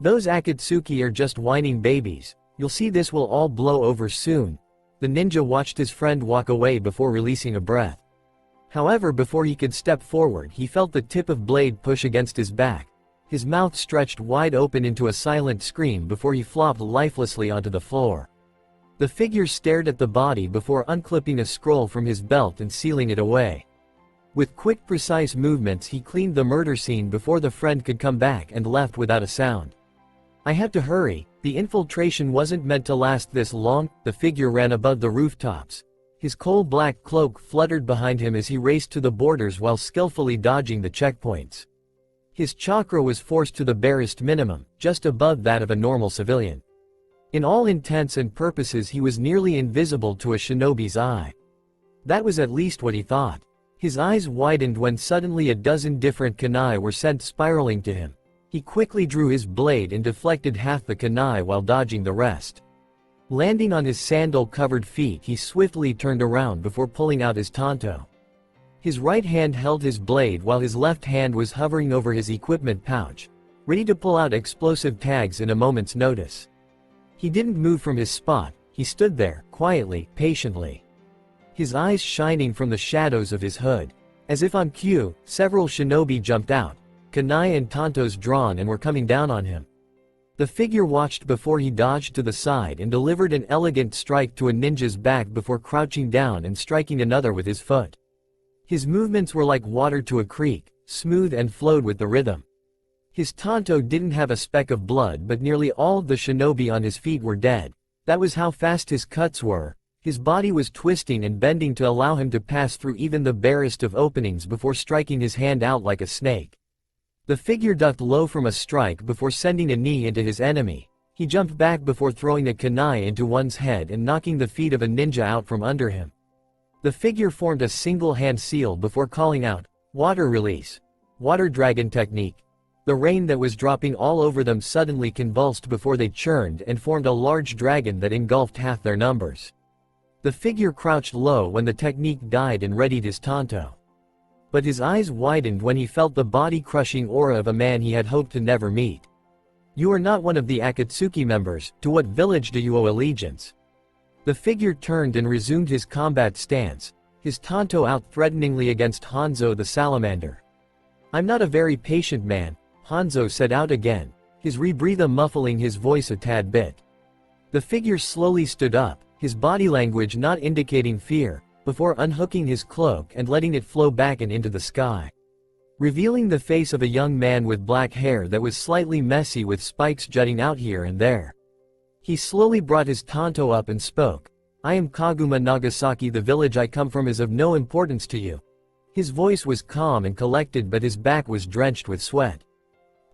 Those Akatsuki are just whining babies. You'll see, this will all blow over soon. The ninja watched his friend walk away before releasing a breath. However, before he could step forward, he felt the tip of blade push against his back. His mouth stretched wide open into a silent scream before he flopped lifelessly onto the floor. The figure stared at the body before unclipping a scroll from his belt and sealing it away. With quick, precise movements, he cleaned the murder scene before the friend could come back and left without a sound. I had to hurry. The infiltration wasn't meant to last this long. The figure ran above the rooftops. His coal-black cloak fluttered behind him as he raced to the borders while skillfully dodging the checkpoints. His chakra was forced to the barest minimum, just above that of a normal civilian. In all intents and purposes, he was nearly invisible to a shinobi's eye. That was at least what he thought. His eyes widened when suddenly a dozen different kunai were sent spiraling to him. He quickly drew his blade and deflected half the kunai while dodging the rest. Landing on his sandal-covered feet, he swiftly turned around before pulling out his tanto. His right hand held his blade while his left hand was hovering over his equipment pouch, ready to pull out explosive tags in a moment's notice. He didn't move from his spot. He stood there, quietly, patiently. His eyes shining from the shadows of his hood. As if on cue, several shinobi jumped out, kunai and tantos drawn, and were coming down on him. The figure watched before he dodged to the side and delivered an elegant strike to a ninja's back before crouching down and striking another with his foot. His movements were like water to a creek, smooth and flowed with the rhythm. His tanto didn't have a speck of blood, but nearly all of the shinobi on his feet were dead. That was how fast his cuts were. His body was twisting and bending to allow him to pass through even the barest of openings before striking his hand out like a snake. The figure ducked low from a strike before sending a knee into his enemy. He jumped back before throwing a kunai into one's head and knocking the feet of a ninja out from under him. The figure formed a single hand seal before calling out, Water release. Water dragon technique. The rain that was dropping all over them suddenly convulsed before they churned and formed a large dragon that engulfed half their numbers. The figure crouched low when the technique died and readied his tanto. But his eyes widened when he felt the body-crushing aura of a man he had hoped to never meet. You are not one of the Akatsuki members, to what village do you owe allegiance? The figure turned and resumed his combat stance, his tanto out threateningly against Hanzo the salamander. I'm not a very patient man, Hanzo said out again, his rebreather muffling his voice a tad bit. The figure slowly stood up, his body language not indicating fear, before unhooking his cloak and letting it flow back and into the sky, revealing the face of a young man with black hair that was slightly messy with spikes jutting out here and there. He slowly brought his tanto up and spoke. I am Kaguma Nagasaki. The village I come from is of no importance to you. His voice was calm and collected, but his back was drenched with sweat.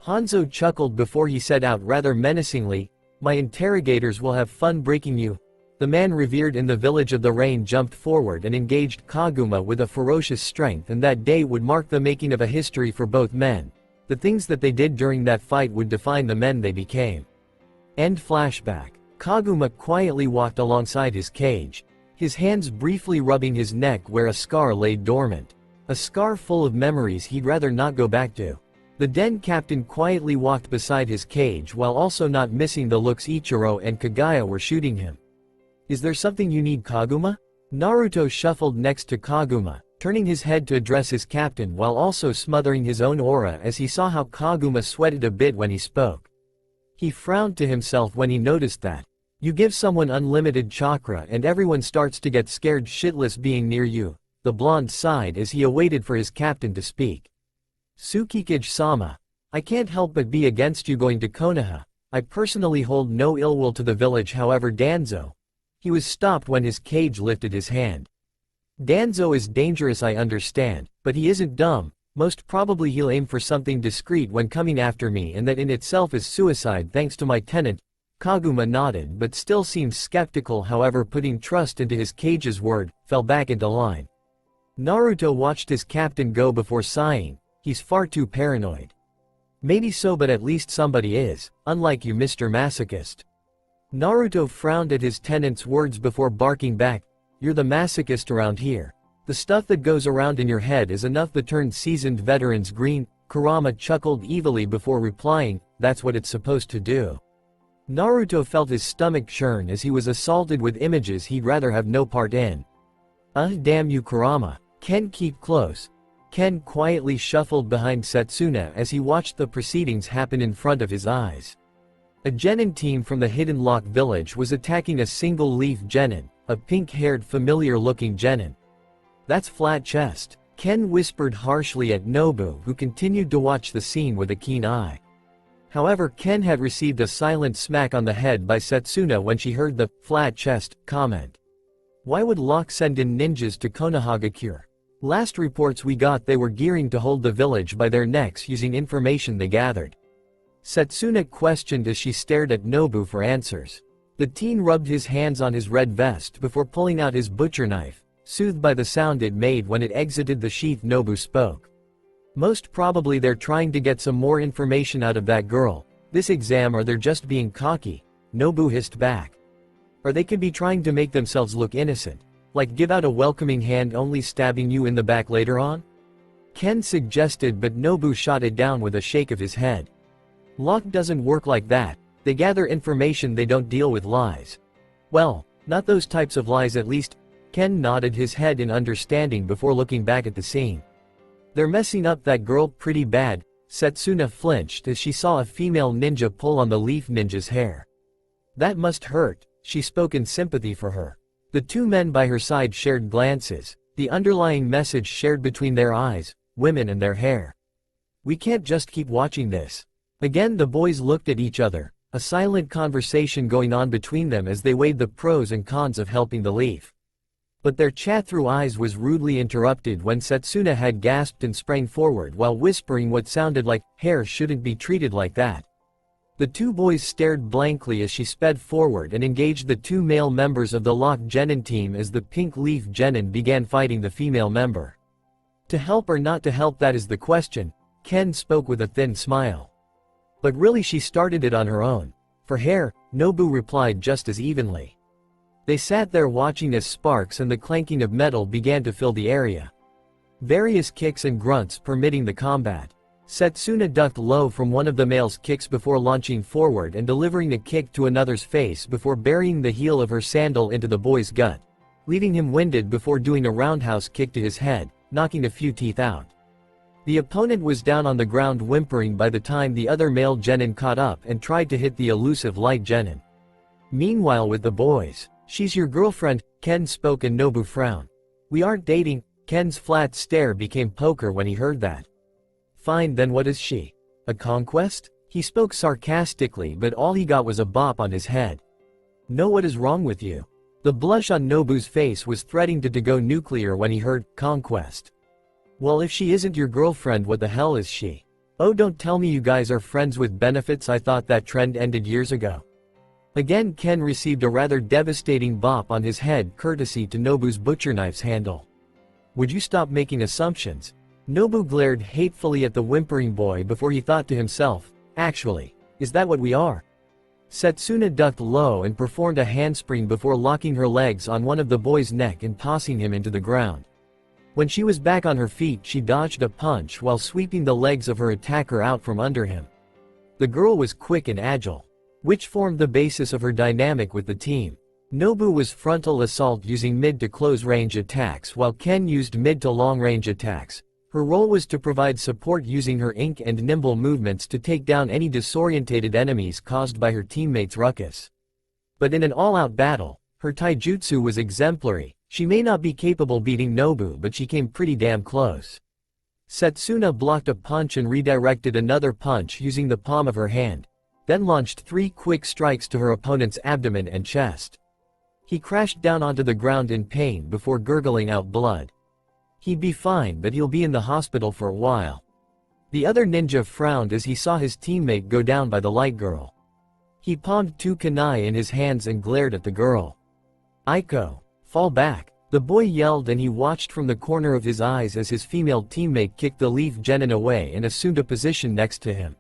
Hanzo chuckled before he said out rather menacingly, my interrogators will have fun breaking you. The man revered in the village of the rain jumped forward and engaged Kaguma with a ferocious strength, and that day would mark the making of a history for both men. The things that they did during that fight would define the men they became. End flashback. Kaguma quietly walked alongside his cage, his hands briefly rubbing his neck where a scar lay dormant. A scar full of memories he'd rather not go back to. The den captain quietly walked beside his cage while also not missing the looks Ichiro and Kagaya were shooting him. Is there something you need, Kaguma? Naruto shuffled next to Kaguma, turning his head to address his captain while also smothering his own aura as he saw how Kaguma sweated a bit when he spoke. He frowned to himself when he noticed that. You give someone unlimited chakra and everyone starts to get scared shitless being near you. The blonde sighed as he awaited for his captain to speak. Tsukikage-sama, I can't help but be against you going to Konoha. I personally hold no ill will to the village, however Danzo. He was stopped when his cage lifted his hand. Danzo is dangerous, I understand, but he isn't dumb. Most probably he'll aim for something discreet when coming after me, and that in itself is suicide thanks to my tenant. Kaguma nodded but still seemed skeptical, however putting trust into his cage's word, fell back into line. Naruto watched his captain go before sighing, he's far too paranoid. Maybe so, but at least somebody is, unlike you Mr. Masochist. Naruto frowned at his tenant's words before barking back, you're the masochist around here. The stuff that goes around in your head is enough to turn seasoned veterans green. Kurama chuckled evilly before replying, that's what it's supposed to do. Naruto felt his stomach churn as he was assaulted with images he'd rather have no part in. Damn you Kurama. Ken, keep close. Ken quietly shuffled behind Setsuna as he watched the proceedings happen in front of his eyes. A genin team from the Hidden Lock village was attacking a single-leaf genin, a pink-haired familiar-looking genin. That's Flat Chest. Ken whispered harshly at Nobu, who continued to watch the scene with a keen eye. However, Ken had received a silent smack on the head by Setsuna when she heard the flat chest comment. Why would Locke send in ninjas to Konohagakure? Last reports we got they were gearing to hold the village by their necks using information they gathered. Setsuna questioned as she stared at Nobu for answers. The teen rubbed his hands on his red vest before pulling out his butcher knife, soothed by the sound it made when it exited the sheath. Nobu spoke. Most probably they're trying to get some more information out of that girl. This exam, or they're just being cocky, Nobu hissed back. Or they could be trying to make themselves look innocent. Like give out a welcoming hand only stabbing you in the back later on? Ken suggested, but Nobu shot it down with a shake of his head. Locke doesn't work like that. They gather information, they don't deal with lies. Well, not those types of lies at least. Ken nodded his head in understanding before looking back at the scene. They're messing up that girl pretty bad. Setsuna flinched as she saw a female ninja pull on the leaf ninja's hair. That must hurt, she spoke in sympathy for her. The two men by her side shared glances, the underlying message shared between their eyes, women and their hair. We can't just keep watching this. Again the boys looked at each other, a silent conversation going on between them as they weighed the pros and cons of helping the leaf. But their chat through eyes was rudely interrupted when Setsuna had gasped and sprang forward while whispering what sounded like, hair shouldn't be treated like that. The two boys stared blankly as she sped forward and engaged the two male members of the Lock Genin team as the pink leaf Genin began fighting the female member. To help or not to help, that is the question, Ken spoke with a thin smile. But really she started it on her own. For hair, Nobu replied just as evenly. They sat there watching as sparks and the clanking of metal began to fill the area. Various kicks and grunts permitting the combat. Setsuna ducked low from one of the male's kicks before launching forward and delivering a kick to another's face before burying the heel of her sandal into the boy's gut, leaving him winded before doing a roundhouse kick to his head, knocking a few teeth out. The opponent was down on the ground whimpering by the time the other male genin caught up and tried to hit the elusive light genin. Meanwhile with the boys, "She's your girlfriend," Ken spoke and Nobu frowned. "We aren't dating." Ken's flat stare became poker when he heard that. "Fine, then what is she? A conquest?" He spoke sarcastically, but all he got was a bop on his head. "No, what is wrong with you?" The blush on Nobu's face was threatening to go nuclear when he heard conquest. "Well, if she isn't your girlfriend, what the hell is she?" "Oh, don't tell me you guys are friends with benefits. I thought that trend ended years ago." Again Ken received a rather devastating bop on his head courtesy to Nobu's butcher knife's handle. "Would you stop making assumptions?" Nobu glared hatefully at the whimpering boy before he thought to himself, "Actually, is that what we are?" Setsuna ducked low and performed a handspring before locking her legs on one of the boy's neck and tossing him into the ground. When she was back on her feet, she dodged a punch while sweeping the legs of her attacker out from under him. The girl was quick and agile, which formed the basis of her dynamic with the team. Nobu was frontal assault using mid to close range attacks while Ken used mid to long range attacks. Her role was to provide support using her ink and nimble movements to take down any disorientated enemies caused by her teammates' ruckus. But in an all-out battle, her taijutsu was exemplary. She may not be capable beating Nobu, but she came pretty damn close. Setsuna blocked a punch and redirected another punch using the palm of her hand, then launched 3 quick strikes to her opponent's abdomen and chest. He crashed down onto the ground in pain before gurgling out blood. He'd be fine, but he'll be in the hospital for a while. The other ninja frowned as he saw his teammate go down by the light girl. He palmed 2 kunai in his hands and glared at the girl. "Aiko, fall back," the boy yelled, and he watched from the corner of his eyes as his female teammate kicked the leaf genin away and assumed a position next to him.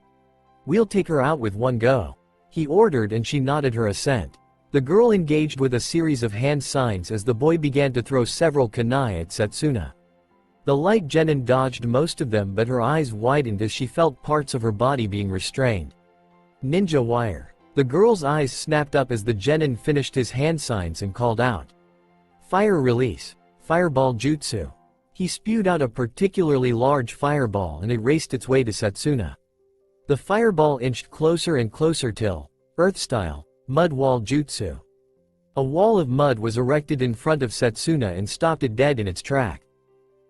"We'll take her out with one go," he ordered, and she nodded her assent. The girl engaged with a series of hand signs as the boy began to throw several kunai at Setsuna. The light genin dodged most of them, but her eyes widened as she felt parts of her body being restrained. "Ninja wire." The girl's eyes snapped up as the genin finished his hand signs and called out, "Fire release. Fireball jutsu." He spewed out a particularly large fireball and it raced its way to Setsuna. The fireball inched closer and closer till, Earth-style, mud wall jutsu. A wall of mud was erected in front of Setsuna and stopped it dead in its track.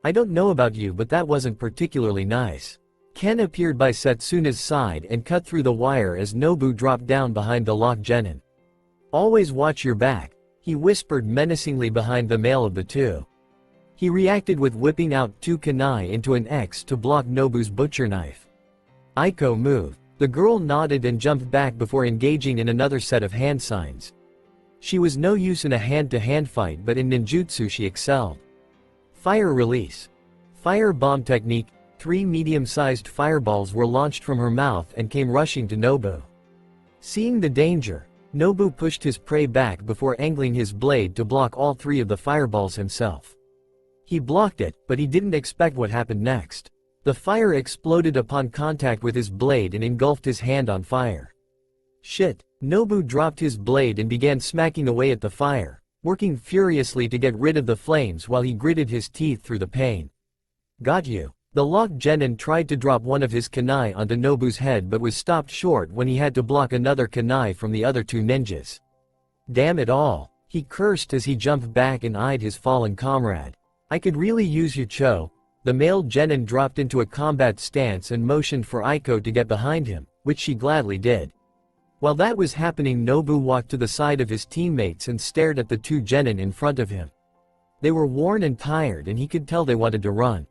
"I don't know about you, but that wasn't particularly nice." Ken appeared by Setsuna's side and cut through the wire as Nobu dropped down behind the locked genin. "Always watch your back," he whispered menacingly behind the male of the two. He reacted with whipping out 2 kunai into an X to block Nobu's butcher knife. "Aiko, move." The girl nodded and jumped back before engaging in another set of hand signs. She was no use in a hand-to-hand fight, but in ninjutsu she excelled. Fire release. Fire bomb technique. 3 medium-sized fireballs were launched from her mouth and came rushing to Nobu. Seeing the danger, Nobu pushed his prey back before angling his blade to block all 3 of the fireballs himself. He blocked it, but he didn't expect what happened next. The fire exploded upon contact with his blade and engulfed his hand on fire. "Shit." Nobu dropped his blade and began smacking away at the fire, working furiously to get rid of the flames while he gritted his teeth through the pain. "Got you." The locked genin tried to drop one of his kunai onto Nobu's head but was stopped short when he had to block another kunai from the other 2 ninjas. "Damn it all," he cursed as he jumped back and eyed his fallen comrade. "I could really use you, Cho." The male genin dropped into a combat stance and motioned for Aiko to get behind him, which she gladly did. While that was happening, Nobu walked to the side of his teammates and stared at the 2 genin in front of him. They were worn and tired and he could tell they wanted to run.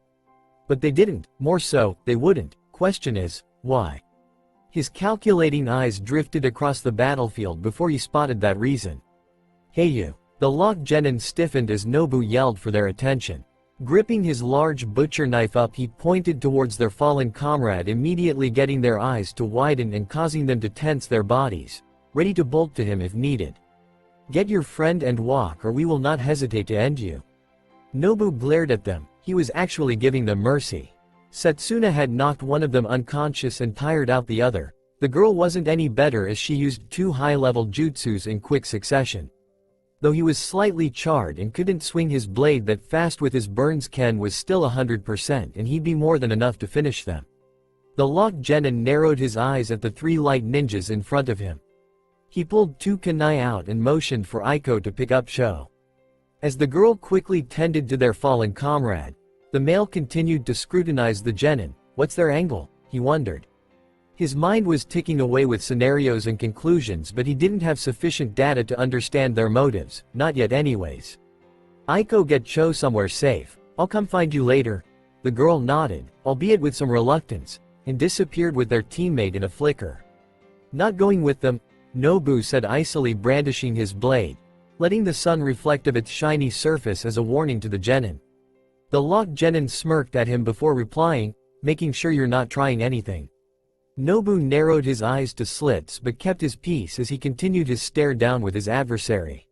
But they didn't, more so, they wouldn't. Question is, why? His calculating eyes drifted across the battlefield before he spotted that reason. "Hey you." The locked genin stiffened as Nobu yelled for their attention. Gripping his large butcher knife up, he pointed towards their fallen comrade, immediately getting their eyes to widen and causing them to tense their bodies, ready to bolt to him if needed. "Get your friend and walk, or we will not hesitate to end you." Nobu glared at them. He was actually giving them mercy. Setsuna had knocked one of them unconscious and tired out the other. The girl wasn't any better as she used 2 high-level jutsus in quick succession. Though he was slightly charred and couldn't swing his blade that fast with his burns, Ken was still 100% and he'd be more than enough to finish them. The locked genin narrowed his eyes at the 3 light ninjas in front of him. He pulled 2 kunai out and motioned for Aiko to pick up Sho. As the girl quickly tended to their fallen comrade, the male continued to scrutinize the genin. What's their angle? He wondered. His mind was ticking away with scenarios and conclusions, but he didn't have sufficient data to understand their motives, not yet anyways. "Aiko, get Cho somewhere safe. I'll come find you later." The girl nodded, albeit with some reluctance, and disappeared with their teammate in a flicker. "Not going with them," Nobu said icily, brandishing his blade, letting the sun reflect of its shiny surface as a warning to the genin. The locked genin smirked at him before replying, "Making sure you're not trying anything." Nobu narrowed his eyes to slits but kept his peace as he continued his stare down with his adversary.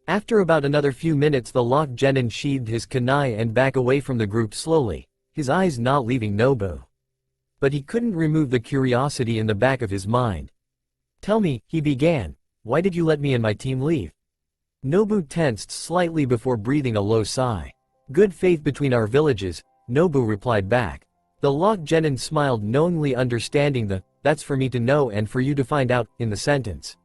After about another few minutes, the locked genin sheathed his kunai and backed away from the group slowly, his eyes not leaving Nobu. But he couldn't remove the curiosity in the back of his mind. "Tell me," he began, "why did you let me and my team leave?" Nobu tensed slightly before breathing a low sigh. "Good faith between our villages," Nobu replied back. The locked genin smiled knowingly, understanding the "that's for me to know and for you to find out" in the sentence.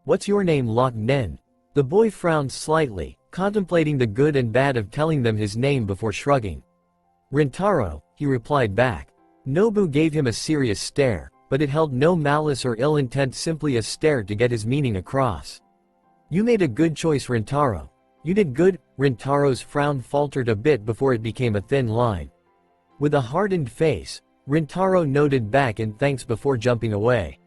"What's your name, locked nen?" The boy frowned slightly, contemplating the good and bad of telling them his name before shrugging. "Rintaro," he replied back. Nobu gave him a serious stare, but it held no malice or ill intent, simply a stare to get his meaning across. "You made a good choice, Rintaro. You did good." Rintaro's frown faltered a bit before it became a thin line. With a hardened face, Rintaro nodded back in thanks before jumping away.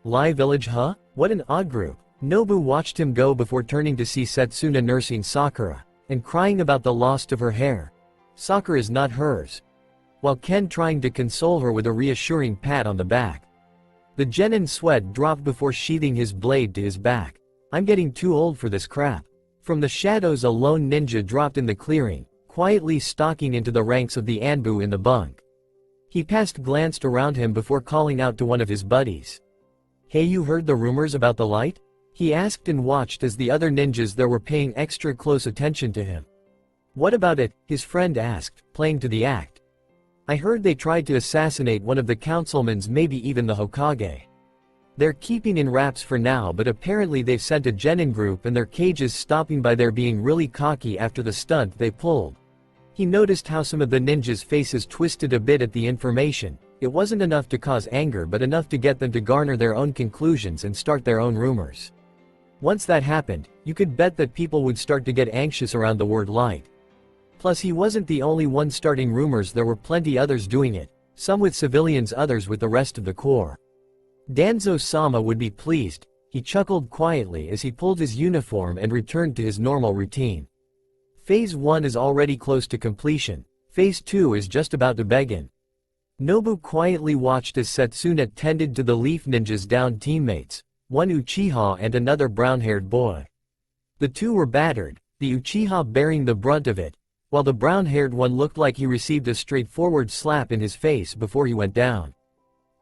"Lai village, huh? What an odd group." Nobu watched him go before turning to see Setsuna nursing Sakura, and crying about the loss of her hair. Sakura is not hers. While Ken trying to console her with a reassuring pat on the back. The genin sweat dropped before sheathing his blade to his back. "I'm getting too old for this crap." From the shadows, a lone ninja dropped in the clearing, quietly stalking into the ranks of the Anbu in the bunk. He glanced around him before calling out to one of his buddies. "Hey, you heard the rumors about the light?" he asked, and watched as the other ninjas there were paying extra close attention to him. "What about it?" his friend asked, playing to the act. "I heard they tried to assassinate one of the councilmen's, maybe even the Hokage. They're keeping in wraps for now, but apparently they've sent a genin group and their cages stopping by. They're being really cocky after the stunt they pulled." He noticed how some of the ninjas' faces twisted a bit at the information. It wasn't enough to cause anger, but enough to get them to garner their own conclusions and start their own rumors. Once that happened, you could bet that people would start to get anxious around the word light. Plus, he wasn't the only one starting rumors. There were plenty others doing it, some with civilians, others with the rest of the corps. Danzo-sama would be pleased. He chuckled quietly as he pulled his uniform and returned to his normal routine. Phase 1 is already close to completion. Phase 2 is just about to begin. Nobu quietly watched as Setsuna tended to the Leaf Ninja's downed teammates, one Uchiha and another brown-haired boy. The two were battered, the Uchiha bearing the brunt of it, while the brown-haired one looked like he received a straightforward slap in his face before he went down.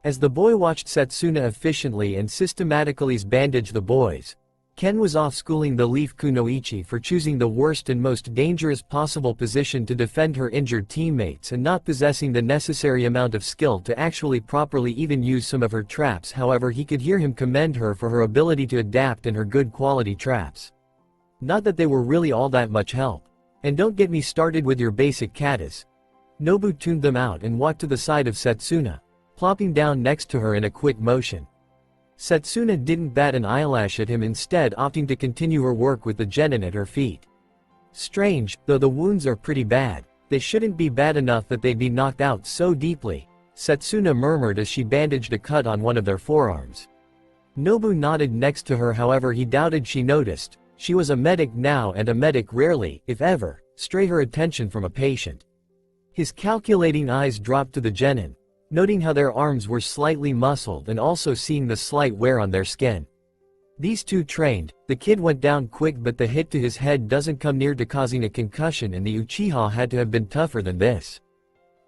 As the boy watched Setsuna efficiently and systematically bandage the boys, Ken was off schooling the Leaf Kunoichi for choosing the worst and most dangerous possible position to defend her injured teammates and not possessing the necessary amount of skill to actually properly even use some of her traps. However, he could hear him commend her for her ability to adapt and her good quality traps. Not that they were really all that much help. And don't get me started with your basic katas. Nobu tuned them out and walked to the side of Setsuna, plopping down next to her in a quick motion. Setsuna didn't bat an eyelash at him, instead opting to continue her work with the genin at her feet. Strange, though the wounds are pretty bad. They shouldn't be bad enough that they'd be knocked out so deeply, Setsuna murmured as she bandaged a cut on one of their forearms. Nobu nodded next to her, however he doubted she noticed. She was a medic now, and a medic rarely, if ever, stray her attention from a patient. His calculating eyes dropped to the genin, noting how their arms were slightly muscled and also seeing the slight wear on their skin. These two trained, the kid went down quick, but the hit to his head doesn't come near to causing a concussion, and the Uchiha had to have been tougher than this.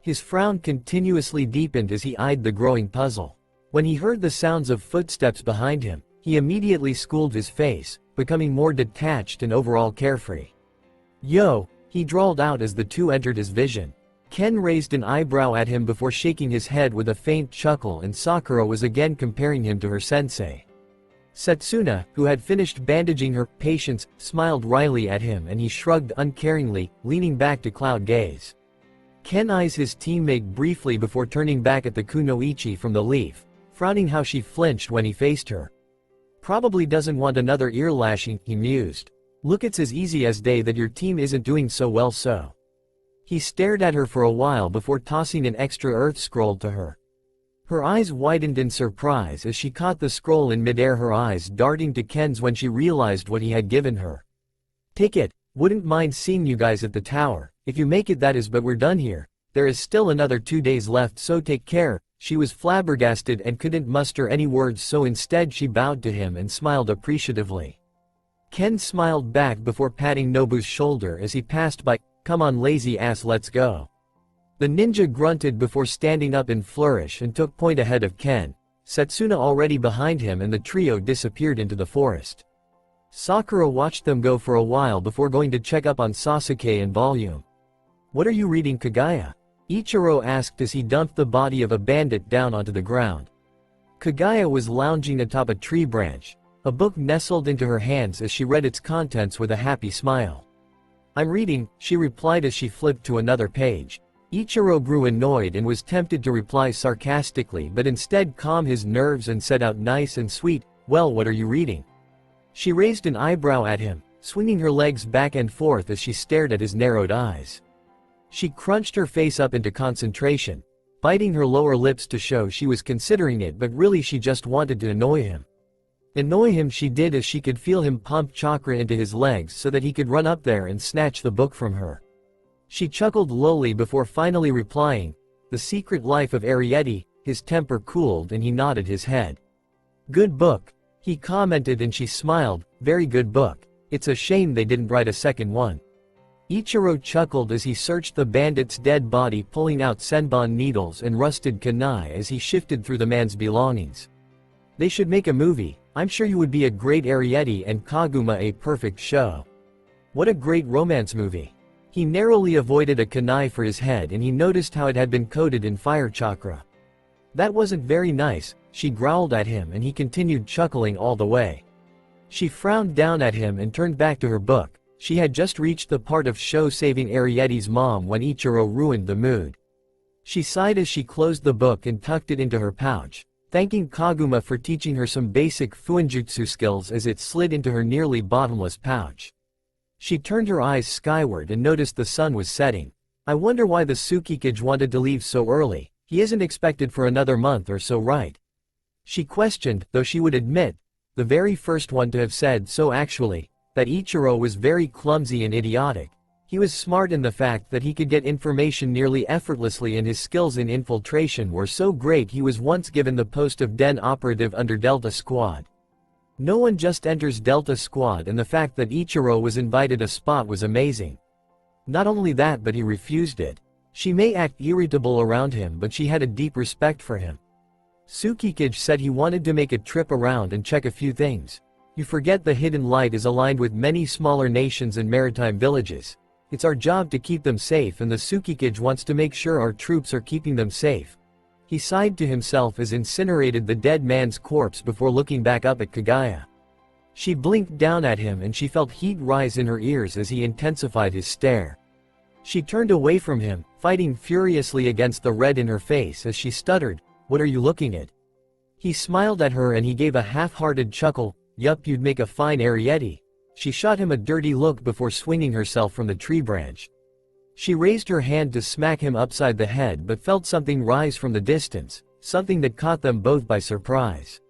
His frown continuously deepened as he eyed the growing puzzle. When he heard the sounds of footsteps behind him, he immediately schooled his face, becoming more detached and overall carefree. "Yo," he drawled out as the two entered his vision. Ken raised an eyebrow at him before shaking his head with a faint chuckle, and Sakura was again comparing him to her sensei. Setsuna, who had finished bandaging her patients, smiled wryly at him, and he shrugged uncaringly, leaning back to cloud gaze. Ken eyes his teammate briefly before turning back at the kunoichi from the leaf, frowning how she flinched when he faced her. Probably doesn't want another ear lashing, he mused. Look, it's as easy as day that your team isn't doing so well, so. He stared at her for a while before tossing an extra earth scroll to her. Her eyes widened in surprise as she caught the scroll in midair, her eyes darting to Ken's when she realized what he had given her. "Take it, wouldn't mind seeing you guys at the tower, if you make it, that is, but we're done here. There is still another 2 days left, so take care." She was flabbergasted and couldn't muster any words, so instead she bowed to him and smiled appreciatively. Ken smiled back before patting Nobu's shoulder as he passed by. "Come on, lazy ass, let's go." The ninja grunted before standing up in flourish and took point ahead of Ken, Setsuna already behind him, and the trio disappeared into the forest. Sakura watched them go for a while before going to check up on Sasuke and Volume. "What are you reading, Kagaya?" Ichiro asked as he dumped the body of a bandit down onto the ground. Kagaya was lounging atop a tree branch, a book nestled into her hands as she read its contents with a happy smile. "I'm reading," she replied as she flipped to another page. Ichiro grew annoyed and was tempted to reply sarcastically, but instead calmed his nerves and said out nice and sweet, "Well, what are you reading?" She raised an eyebrow at him, swinging her legs back and forth as she stared at his narrowed eyes. She crunched her face up into concentration, biting her lower lips to show she was considering it, but really she just wanted to annoy him. Annoy him she did, as she could feel him pump chakra into his legs so that he could run up there and snatch the book from her. She chuckled lowly before finally replying, "The Secret Life of Arrietty." His temper cooled and he nodded his head. "Good book," he commented, and she smiled, "Very good book. It's a shame they didn't write a second one." Ichiro chuckled as he searched the bandit's dead body, pulling out senbon needles and rusted kunai as he shifted through the man's belongings. "They should make a movie. I'm sure you would be a great Arrietty and Kaguma a perfect show. What a great romance movie." He narrowly avoided a kunai for his head, and he noticed how it had been coated in fire chakra. "That wasn't very nice," she growled at him, and he continued chuckling all the way. She frowned down at him and turned back to her book. She had just reached the part of show saving Arrietty's mom when Ichiro ruined the mood. She sighed as she closed the book and tucked it into her pouch, thanking Kaguma for teaching her some basic fuinjutsu skills as it slid into her nearly bottomless pouch. She turned her eyes skyward and noticed the sun was setting. "I wonder why the Tsukikage wanted to leave so early. He isn't expected for another month or so, right?" She questioned, though she would admit, the very first one to have said so actually, that Ichiro was very clumsy and idiotic. He was smart in the fact that he could get information nearly effortlessly, and his skills in infiltration were so great he was once given the post of Den operative under Delta Squad. No one just enters Delta Squad, and the fact that Ichiro was invited a spot was amazing. Not only that, but he refused it. She may act irritable around him, but she had a deep respect for him. Tsukikage said he wanted to make a trip around and check a few things. "You forget the Hidden Light is aligned with many smaller nations and maritime villages. It's our job to keep them safe, and the Tsukikage wants to make sure our troops are keeping them safe." He sighed to himself as incinerated the dead man's corpse before looking back up at Kagaya. She blinked down at him and she felt heat rise in her ears as he intensified his stare. She turned away from him, fighting furiously against the red in her face as she stuttered, "What are you looking at?" He smiled at her and he gave a half-hearted chuckle, "Yup, you'd make a fine Arrietty." She shot him a dirty look before swinging herself from the tree branch. She raised her hand to smack him upside the head, but felt something rise from the distance, something that caught them both by surprise.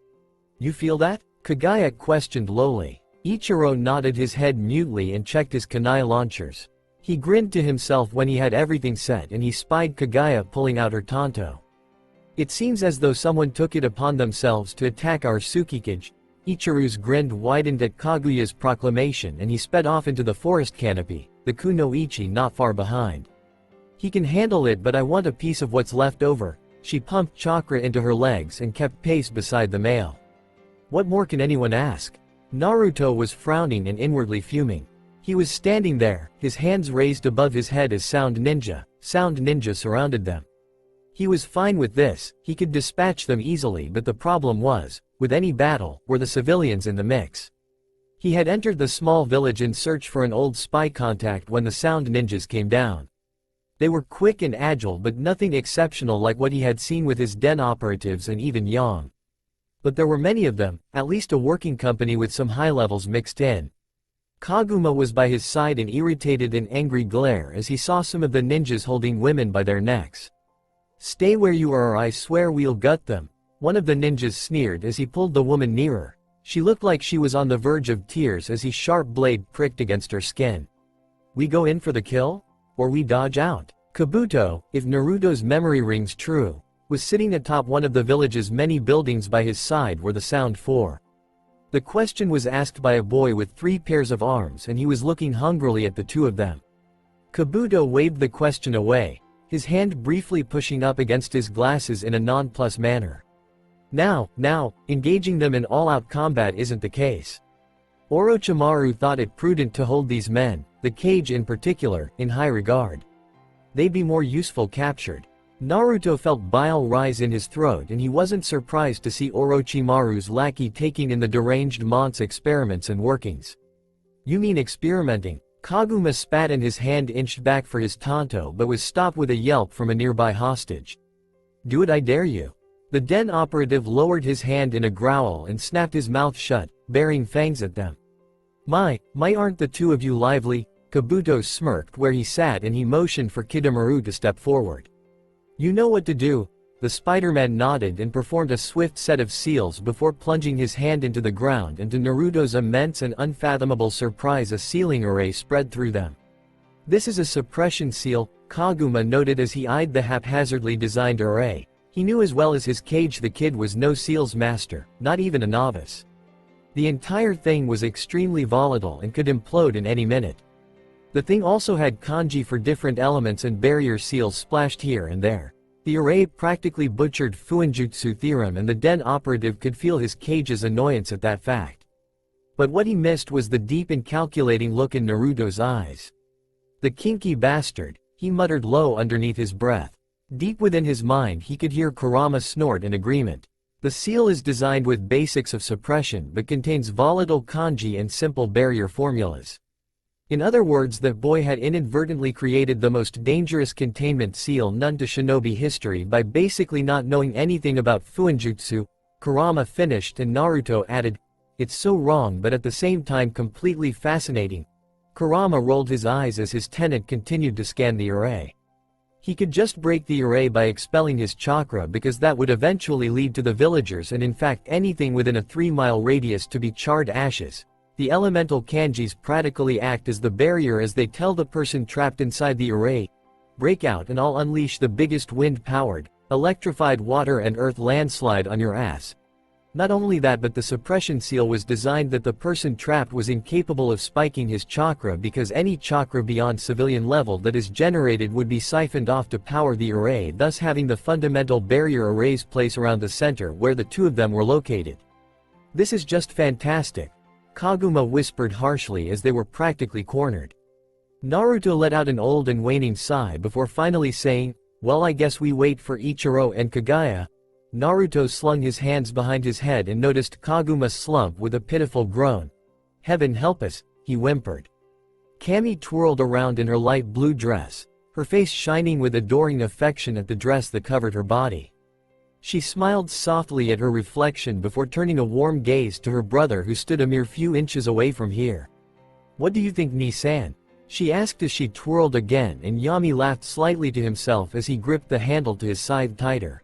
"You feel that?" Kagaya questioned lowly. Ichiro nodded his head mutely and checked his kunai launchers. He grinned to himself when he had everything set and he spied Kaguya pulling out her tanto. It seems as though someone took it upon themselves to attack our Tsukikage. Ichiru's grin widened at Kaguya's proclamation and he sped off into the forest canopy, the kunoichi not far behind. He can handle it, but I want a piece of what's left over. She pumped chakra into her legs and kept pace beside the male. What more can anyone ask? Naruto was frowning and inwardly fuming. He was standing there, his hands raised above his head as Sound Ninja surrounded them. He was fine with this, he could dispatch them easily, but the problem was, with any battle, were the civilians in the mix. He had entered the small village in search for an old spy contact when the Sound Ninjas came down. They were quick and agile, but nothing exceptional like what he had seen with his den operatives and even Yang. But there were many of them, at least a working company with some high levels mixed in. Kaguma was by his side in irritated and angry glare as he saw some of the ninjas holding women by their necks. "Stay where you are or I swear we'll gut them," one of the ninjas sneered as he pulled the woman nearer. She looked like she was on the verge of tears as his sharp blade pricked against her skin. "We go in for the kill? Or we dodge out?" Kabuto, if Naruto's memory rings true, was sitting atop one of the village's many buildings. By his side were the Sound Four. The question was asked by a boy with 3 pairs of arms and he was looking hungrily at the two of them. Kabuto waved the question away, his hand briefly pushing up against his glasses in a nonplussed manner. Now, engaging them in all-out combat isn't the case. Orochimaru thought it prudent to hold these men, the cage in particular, in high regard. They'd be more useful captured. Naruto felt bile rise in his throat and he wasn't surprised to see Orochimaru's lackey taking in the deranged mont's experiments and workings. "You mean experimenting?" Kaguma spat and his hand inched back for his tanto but was stopped with a yelp from a nearby hostage. "Do it, I dare you." The den operative lowered his hand in a growl and snapped his mouth shut, baring fangs at them. My, aren't the two of you lively?" Kabuto smirked where he sat and he motioned for Kidomaru to step forward. "You know what to do." The Spider-Man nodded and performed a swift set of seals before plunging his hand into the ground, and to Naruto's immense and unfathomable surprise a sealing array spread through them. "This is a suppression seal," Kaguma noted as he eyed the haphazardly designed array. He knew as well as his cage the kid was no seals master, not even a novice. The entire thing was extremely volatile and could implode in any minute. The thing also had kanji for different elements and barrier seals splashed here and there. The array practically butchered Fuinjutsu theorem and the den operative could feel his cage's annoyance at that fact. But what he missed was the deep and calculating look in Naruto's eyes. "The kinky bastard," he muttered low underneath his breath. Deep within his mind he could hear Kurama snort in agreement. The seal is designed with basics of suppression but contains volatile kanji and simple barrier formulas. In other words, that boy had inadvertently created the most dangerous containment seal known to shinobi history by basically not knowing anything about Fuinjutsu. Kurama finished and Naruto added, "It's so wrong but at the same time completely fascinating." Kurama rolled his eyes as his tenant continued to scan the array. He could just break the array by expelling his chakra because that would eventually lead to the villagers and in fact anything within a 3-mile radius to be charred ashes. The elemental kanjis practically act as the barrier as they tell the person trapped inside the array, "Break out and I'll unleash the biggest wind-powered, electrified water and earth landslide on your ass." Not only that, but the suppression seal was designed that the person trapped was incapable of spiking his chakra because any chakra beyond civilian level that is generated would be siphoned off to power the array, thus having the fundamental barrier array's place around the center where the two of them were located. "This is just fantastic," Kaguma whispered harshly as they were practically cornered. Naruto let out an old and waning sigh before finally saying, "Well, I guess we wait for Ichiro and Kaguya." Naruto slung his hands behind his head and noticed Kaguma slump with a pitiful groan. "Heaven help us," he whimpered. Kami twirled around in her light blue dress, her face shining with adoring affection at the dress that covered her body. She smiled softly at her reflection before turning a warm gaze to her brother who stood a mere few inches away from here. "What do you think, Ni-san?" she asked as she twirled again, and Yami laughed slightly to himself as he gripped the handle to his side tighter.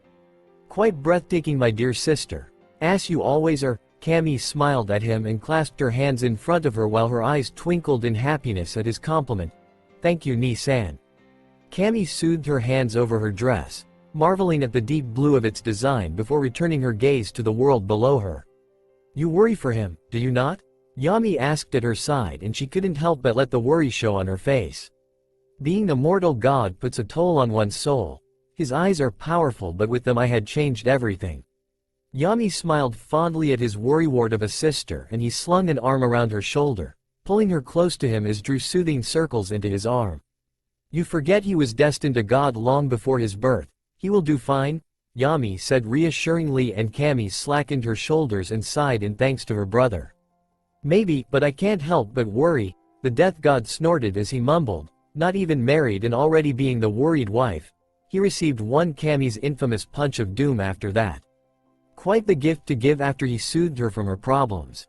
"Quite breathtaking, my dear sister. As you always are." Kami smiled at him and clasped her hands in front of her while her eyes twinkled in happiness at his compliment. Thank you, Ni-san. Cammy soothed her hands over her dress, marveling at the deep blue of its design before returning her gaze to the world below her. You worry for him, do you not? Yami asked at her side, and she couldn't help but let the worry show on her face. Being a mortal god puts a toll on one's soul. His eyes are powerful, but with them I had changed everything. Yami smiled fondly at his worrywart of a sister, and he slung an arm around her shoulder, pulling her close to him as drew soothing circles into his arm. You forget he was destined a god long before his birth. He will do fine, Yami said reassuringly, and Cammy slackened her shoulders and sighed in thanks to her brother. Maybe, but I can't help but worry, the death god snorted as he mumbled, not even married and already being the worried wife. He received one Cammy's infamous punch of doom after that. Quite the gift to give after he soothed her from her problems.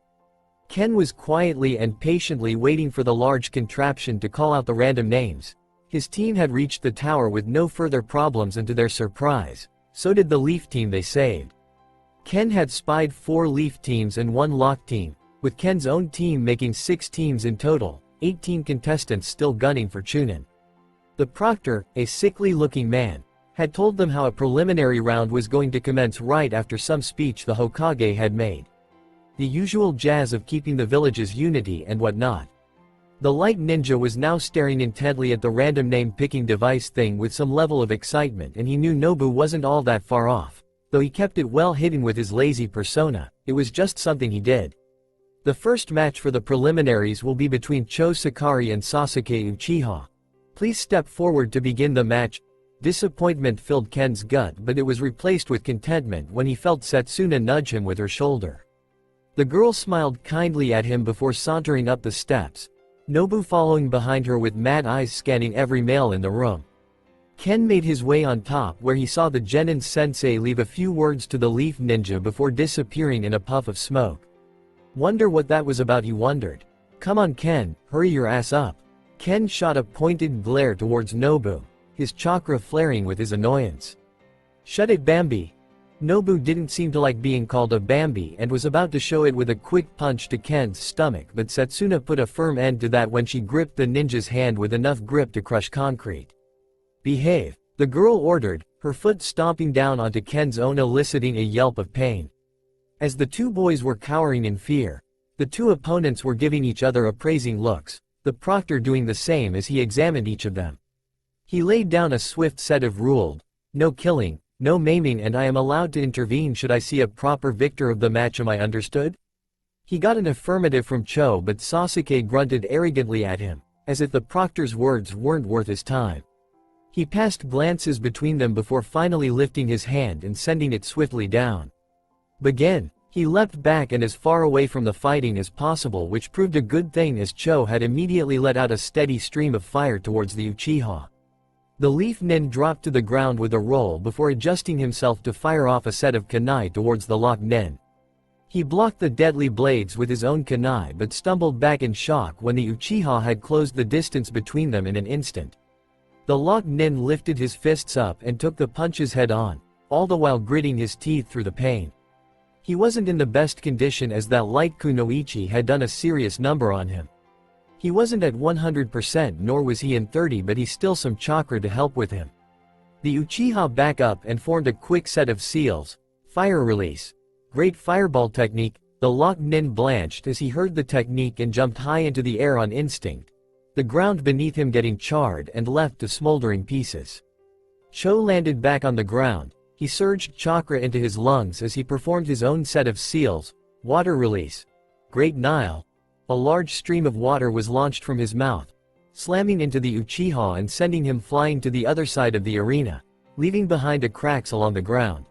Ken was quietly and patiently waiting for the large contraption to call out the random names. His team had reached the tower with no further problems, and to their surprise, so did the Leaf team they saved. Ken had spied 4 Leaf teams and 1 Lock team, with Ken's own team making 6 teams in total, 18 contestants still gunning for Chunin. The proctor, a sickly-looking man, had told them how a preliminary round was going to commence right after some speech the Hokage had made. The usual jazz of keeping the village's unity and whatnot. The light ninja was now staring intently at the random name-picking device thing with some level of excitement, and he knew Nobu wasn't all that far off. Though he kept it well hidden with his lazy persona, it was just something he did. The first match for the preliminaries will be between Cho Sakari and Sasuke Uchiha. Please step forward to begin the match. Disappointment filled Ken's gut, but it was replaced with contentment when he felt Setsuna nudge him with her shoulder. The girl smiled kindly at him before sauntering up the steps, Nobu following behind her with mad eyes scanning every male in the room. Ken made his way on top, where he saw the Genin sensei leave a few words to the Leaf ninja before disappearing in a puff of smoke. Wonder what that was about, he wondered. Come on Ken, hurry your ass up. Ken shot a pointed glare towards Nobu, his chakra flaring with his annoyance. Shut it, Bambi. Nobu didn't seem to like being called a Bambi and was about to show it with a quick punch to Ken's stomach, but Setsuna put a firm end to that when she gripped the ninja's hand with enough grip to crush concrete. Behave, the girl ordered, her foot stomping down onto Ken's own, eliciting a yelp of pain. As the two boys were cowering in fear, the two opponents were giving each other appraising looks, the proctor doing the same as he examined each of them. He laid down a swift set of rules: no killing, no maiming, and I am allowed to intervene should I see a proper victor of the match. Am I understood? He got an affirmative from Cho, but Sasuke grunted arrogantly at him, as if the proctor's words weren't worth his time. He passed glances between them before finally lifting his hand and sending it swiftly down. Begin. He leapt back and as far away from the fighting as possible, which proved a good thing as Cho had immediately let out a steady stream of fire towards the Uchiha. The Leaf Nin dropped to the ground with a roll before adjusting himself to fire off a set of kunai towards the Lock Nin. He blocked the deadly blades with his own kunai but stumbled back in shock when the Uchiha had closed the distance between them in an instant. The Lock Nin lifted his fists up and took the punches head on, all the while gritting his teeth through the pain. He wasn't in the best condition as that light kunoichi had done a serious number on him. He wasn't at 100%, nor was he in 30, but he still some chakra to help with him. The Uchiha back up and formed a quick set of seals. Fire release. Great fireball technique. The Lock Nin blanched as he heard the technique and jumped high into the air on instinct, the ground beneath him getting charred and left to smoldering pieces. Cho landed back on the ground. He surged chakra into his lungs as he performed his own set of seals. Water release. Great Nile. A large stream of water was launched from his mouth, slamming into the Uchiha and sending him flying to the other side of the arena, leaving behind a cracks along the ground.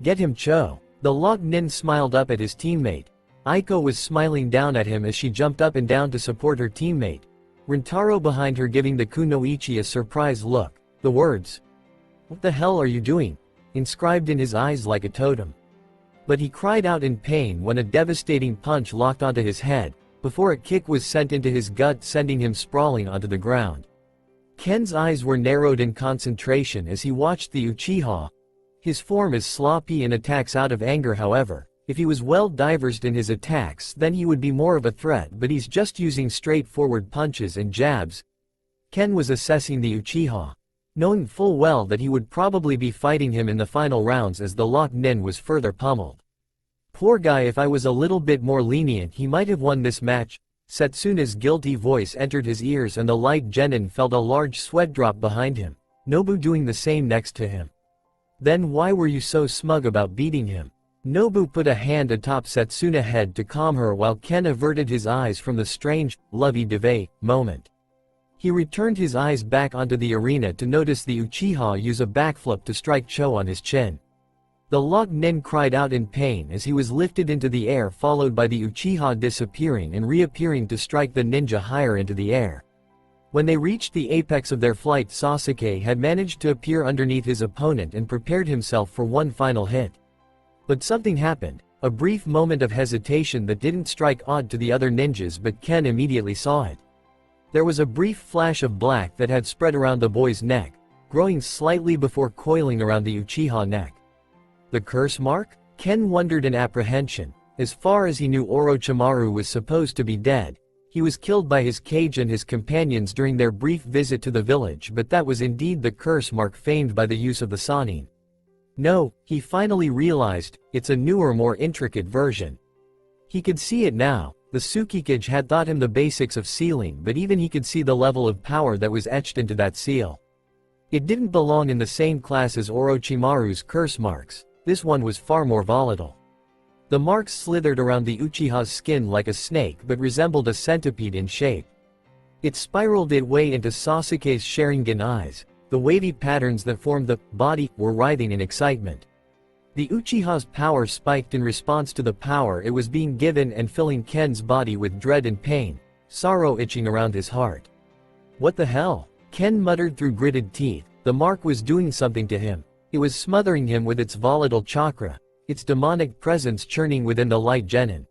Get him, Cho. The Lock Nin smiled up at his teammate. Aiko was smiling down at him as she jumped up and down to support her teammate, Rintaro behind her giving the kunoichi a surprised look, the words, "What the hell are you doing?" inscribed in his eyes like a totem. But he cried out in pain when a devastating punch locked onto his head, before a kick was sent into his gut sending him sprawling onto the ground. Ken's eyes were narrowed in concentration as he watched the Uchiha. His form is sloppy and attacks out of anger. However, if he was well diversed in his attacks then he would be more of a threat, but he's just using straightforward punches and jabs. Ken was assessing the Uchiha, knowing full well that he would probably be fighting him in the final rounds as the locked nin was further pummeled. Poor guy, if I was a little bit more lenient he might have won this match. Setsuna's guilty voice entered his ears and the light genin felt a large sweat drop behind him, Nobu doing the same next to him. Then why were you so smug about beating him? Nobu put a hand atop Setsuna's head to calm her while Ken averted his eyes from the strange, lovey-dovey moment. He returned his eyes back onto the arena to notice the Uchiha use a backflip to strike Cho on his chin. The locked nin cried out in pain as he was lifted into the air, followed by the Uchiha disappearing and reappearing to strike the ninja higher into the air. When they reached the apex of their flight, Sasuke had managed to appear underneath his opponent and prepared himself for one final hit. But something happened, a brief moment of hesitation that didn't strike odd to the other ninjas, but Ken immediately saw it. There was a brief flash of black that had spread around the boy's neck, growing slightly before coiling around the Uchiha neck. The curse mark? Ken wondered in apprehension. As far as he knew, Orochimaru was supposed to be dead. He was killed by his cage and his companions during their brief visit to the village, but that was indeed the curse mark feigned by the use of the Sannin. No, he finally realized, it's a newer, more intricate version. He could see it now. The Tsukikage had taught him the basics of sealing, but even he could see the level of power that was etched into that seal. It didn't belong in the same class as Orochimaru's curse marks. This one was far more volatile. The marks slithered around the Uchiha's skin like a snake but resembled a centipede in shape. It spiraled its way into Sasuke's Sharingan eyes. The wavy patterns that formed the body were writhing in excitement. The Uchiha's power spiked in response to the power it was being given and filling Ken's body with dread and pain, sorrow itching around his heart. What the hell? Ken muttered through gritted teeth. The mark was doing something to him. It was smothering him with its volatile chakra, its demonic presence churning within the light genin.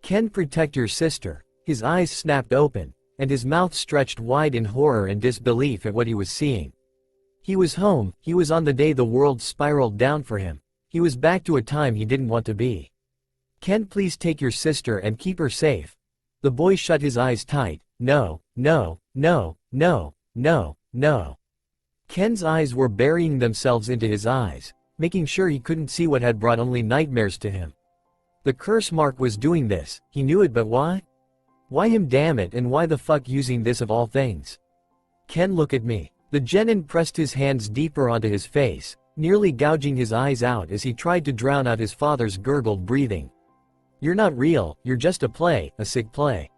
Ken, protect your sister. His eyes snapped open, and his mouth stretched wide in horror and disbelief at what he was seeing. He was home, he was on the day the world spiraled down for him. He was back to a time he didn't want to be. Ken, please take your sister and keep her safe. The boy shut his eyes tight. No, no, no, no, no, no. Ken's eyes were burying themselves into his eyes, making sure he couldn't see what had brought only nightmares to him. The curse mark was doing this, he knew it, but why? Why him, damn it, and why the fuck using this of all things? Ken, look at me. The genin pressed his hands deeper onto his face, nearly gouging his eyes out as he tried to drown out his father's gurgled breathing. You're not real, you're just a play, a sick play.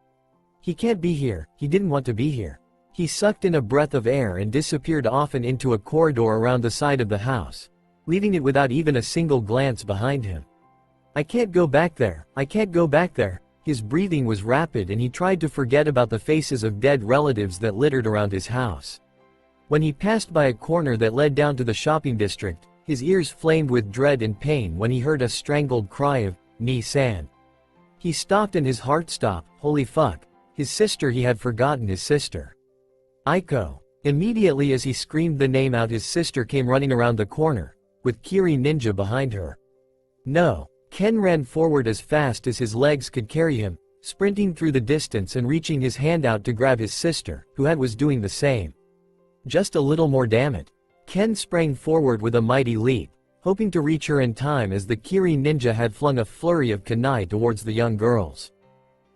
He can't be here, he didn't want to be here. He sucked in a breath of air and disappeared off and into a corridor around the side of the house, leaving it without even a single glance behind him. I can't go back there, I can't go back there. His breathing was rapid and he tried to forget about the faces of dead relatives that littered around his house. When he passed by a corner that led down to the shopping district, his ears flamed with dread and pain when he heard a strangled cry of, "Ni-san." He stopped and his heart stopped. Holy fuck. His sister, he had forgotten his sister. Aiko. Immediately as he screamed the name out, his sister came running around the corner, with Kiri Ninja behind her. No. Ken ran forward as fast as his legs could carry him, sprinting through the distance and reaching his hand out to grab his sister, who was doing the same. Just a little more, damn it. Ken sprang forward with a mighty leap, hoping to reach her in time as the Kiri Ninja had flung a flurry of kunai towards the young girls.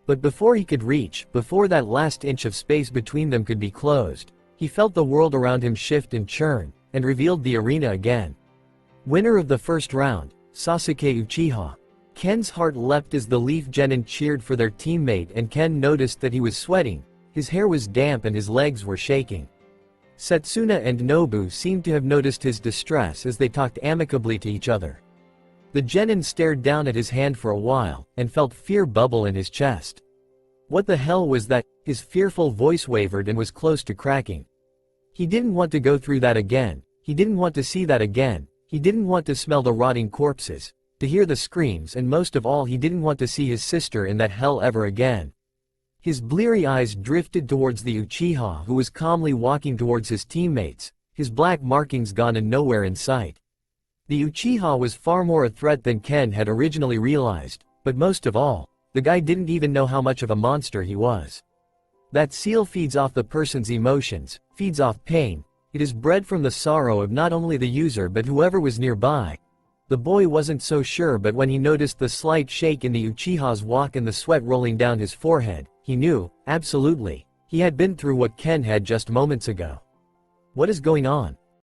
But before he could reach, before that last inch of space between them could be closed, he felt the world around him shift and churn, and revealed the arena again. Winner of the first round, Sasuke Uchiha. Ken's heart leapt as the Leaf Genin cheered for their teammate, and Ken noticed that he was sweating, his hair was damp and his legs were shaking. Setsuna and Nobu seemed to have noticed his distress as they talked amicably to each other. The genin stared down at his hand for a while, and felt fear bubble in his chest. What the hell was that? His fearful voice wavered and was close to cracking. He didn't want to go through that again, he didn't want to see that again, he didn't want to smell the rotting corpses, to hear the screams, and most of all he didn't want to see his sister in that hell ever again. His bleary eyes drifted towards the Uchiha, who was calmly walking towards his teammates, his black markings gone and nowhere in sight. The Uchiha was far more a threat than Ken had originally realized, but most of all, the guy didn't even know how much of a monster he was. That seal feeds off the person's emotions, feeds off pain. It is bred from the sorrow of not only the user but whoever was nearby. The boy wasn't so sure, but when he noticed the slight shake in the Uchiha's walk and the sweat rolling down his forehead, he knew, absolutely. He had been through what Ken had just moments ago. What is going on?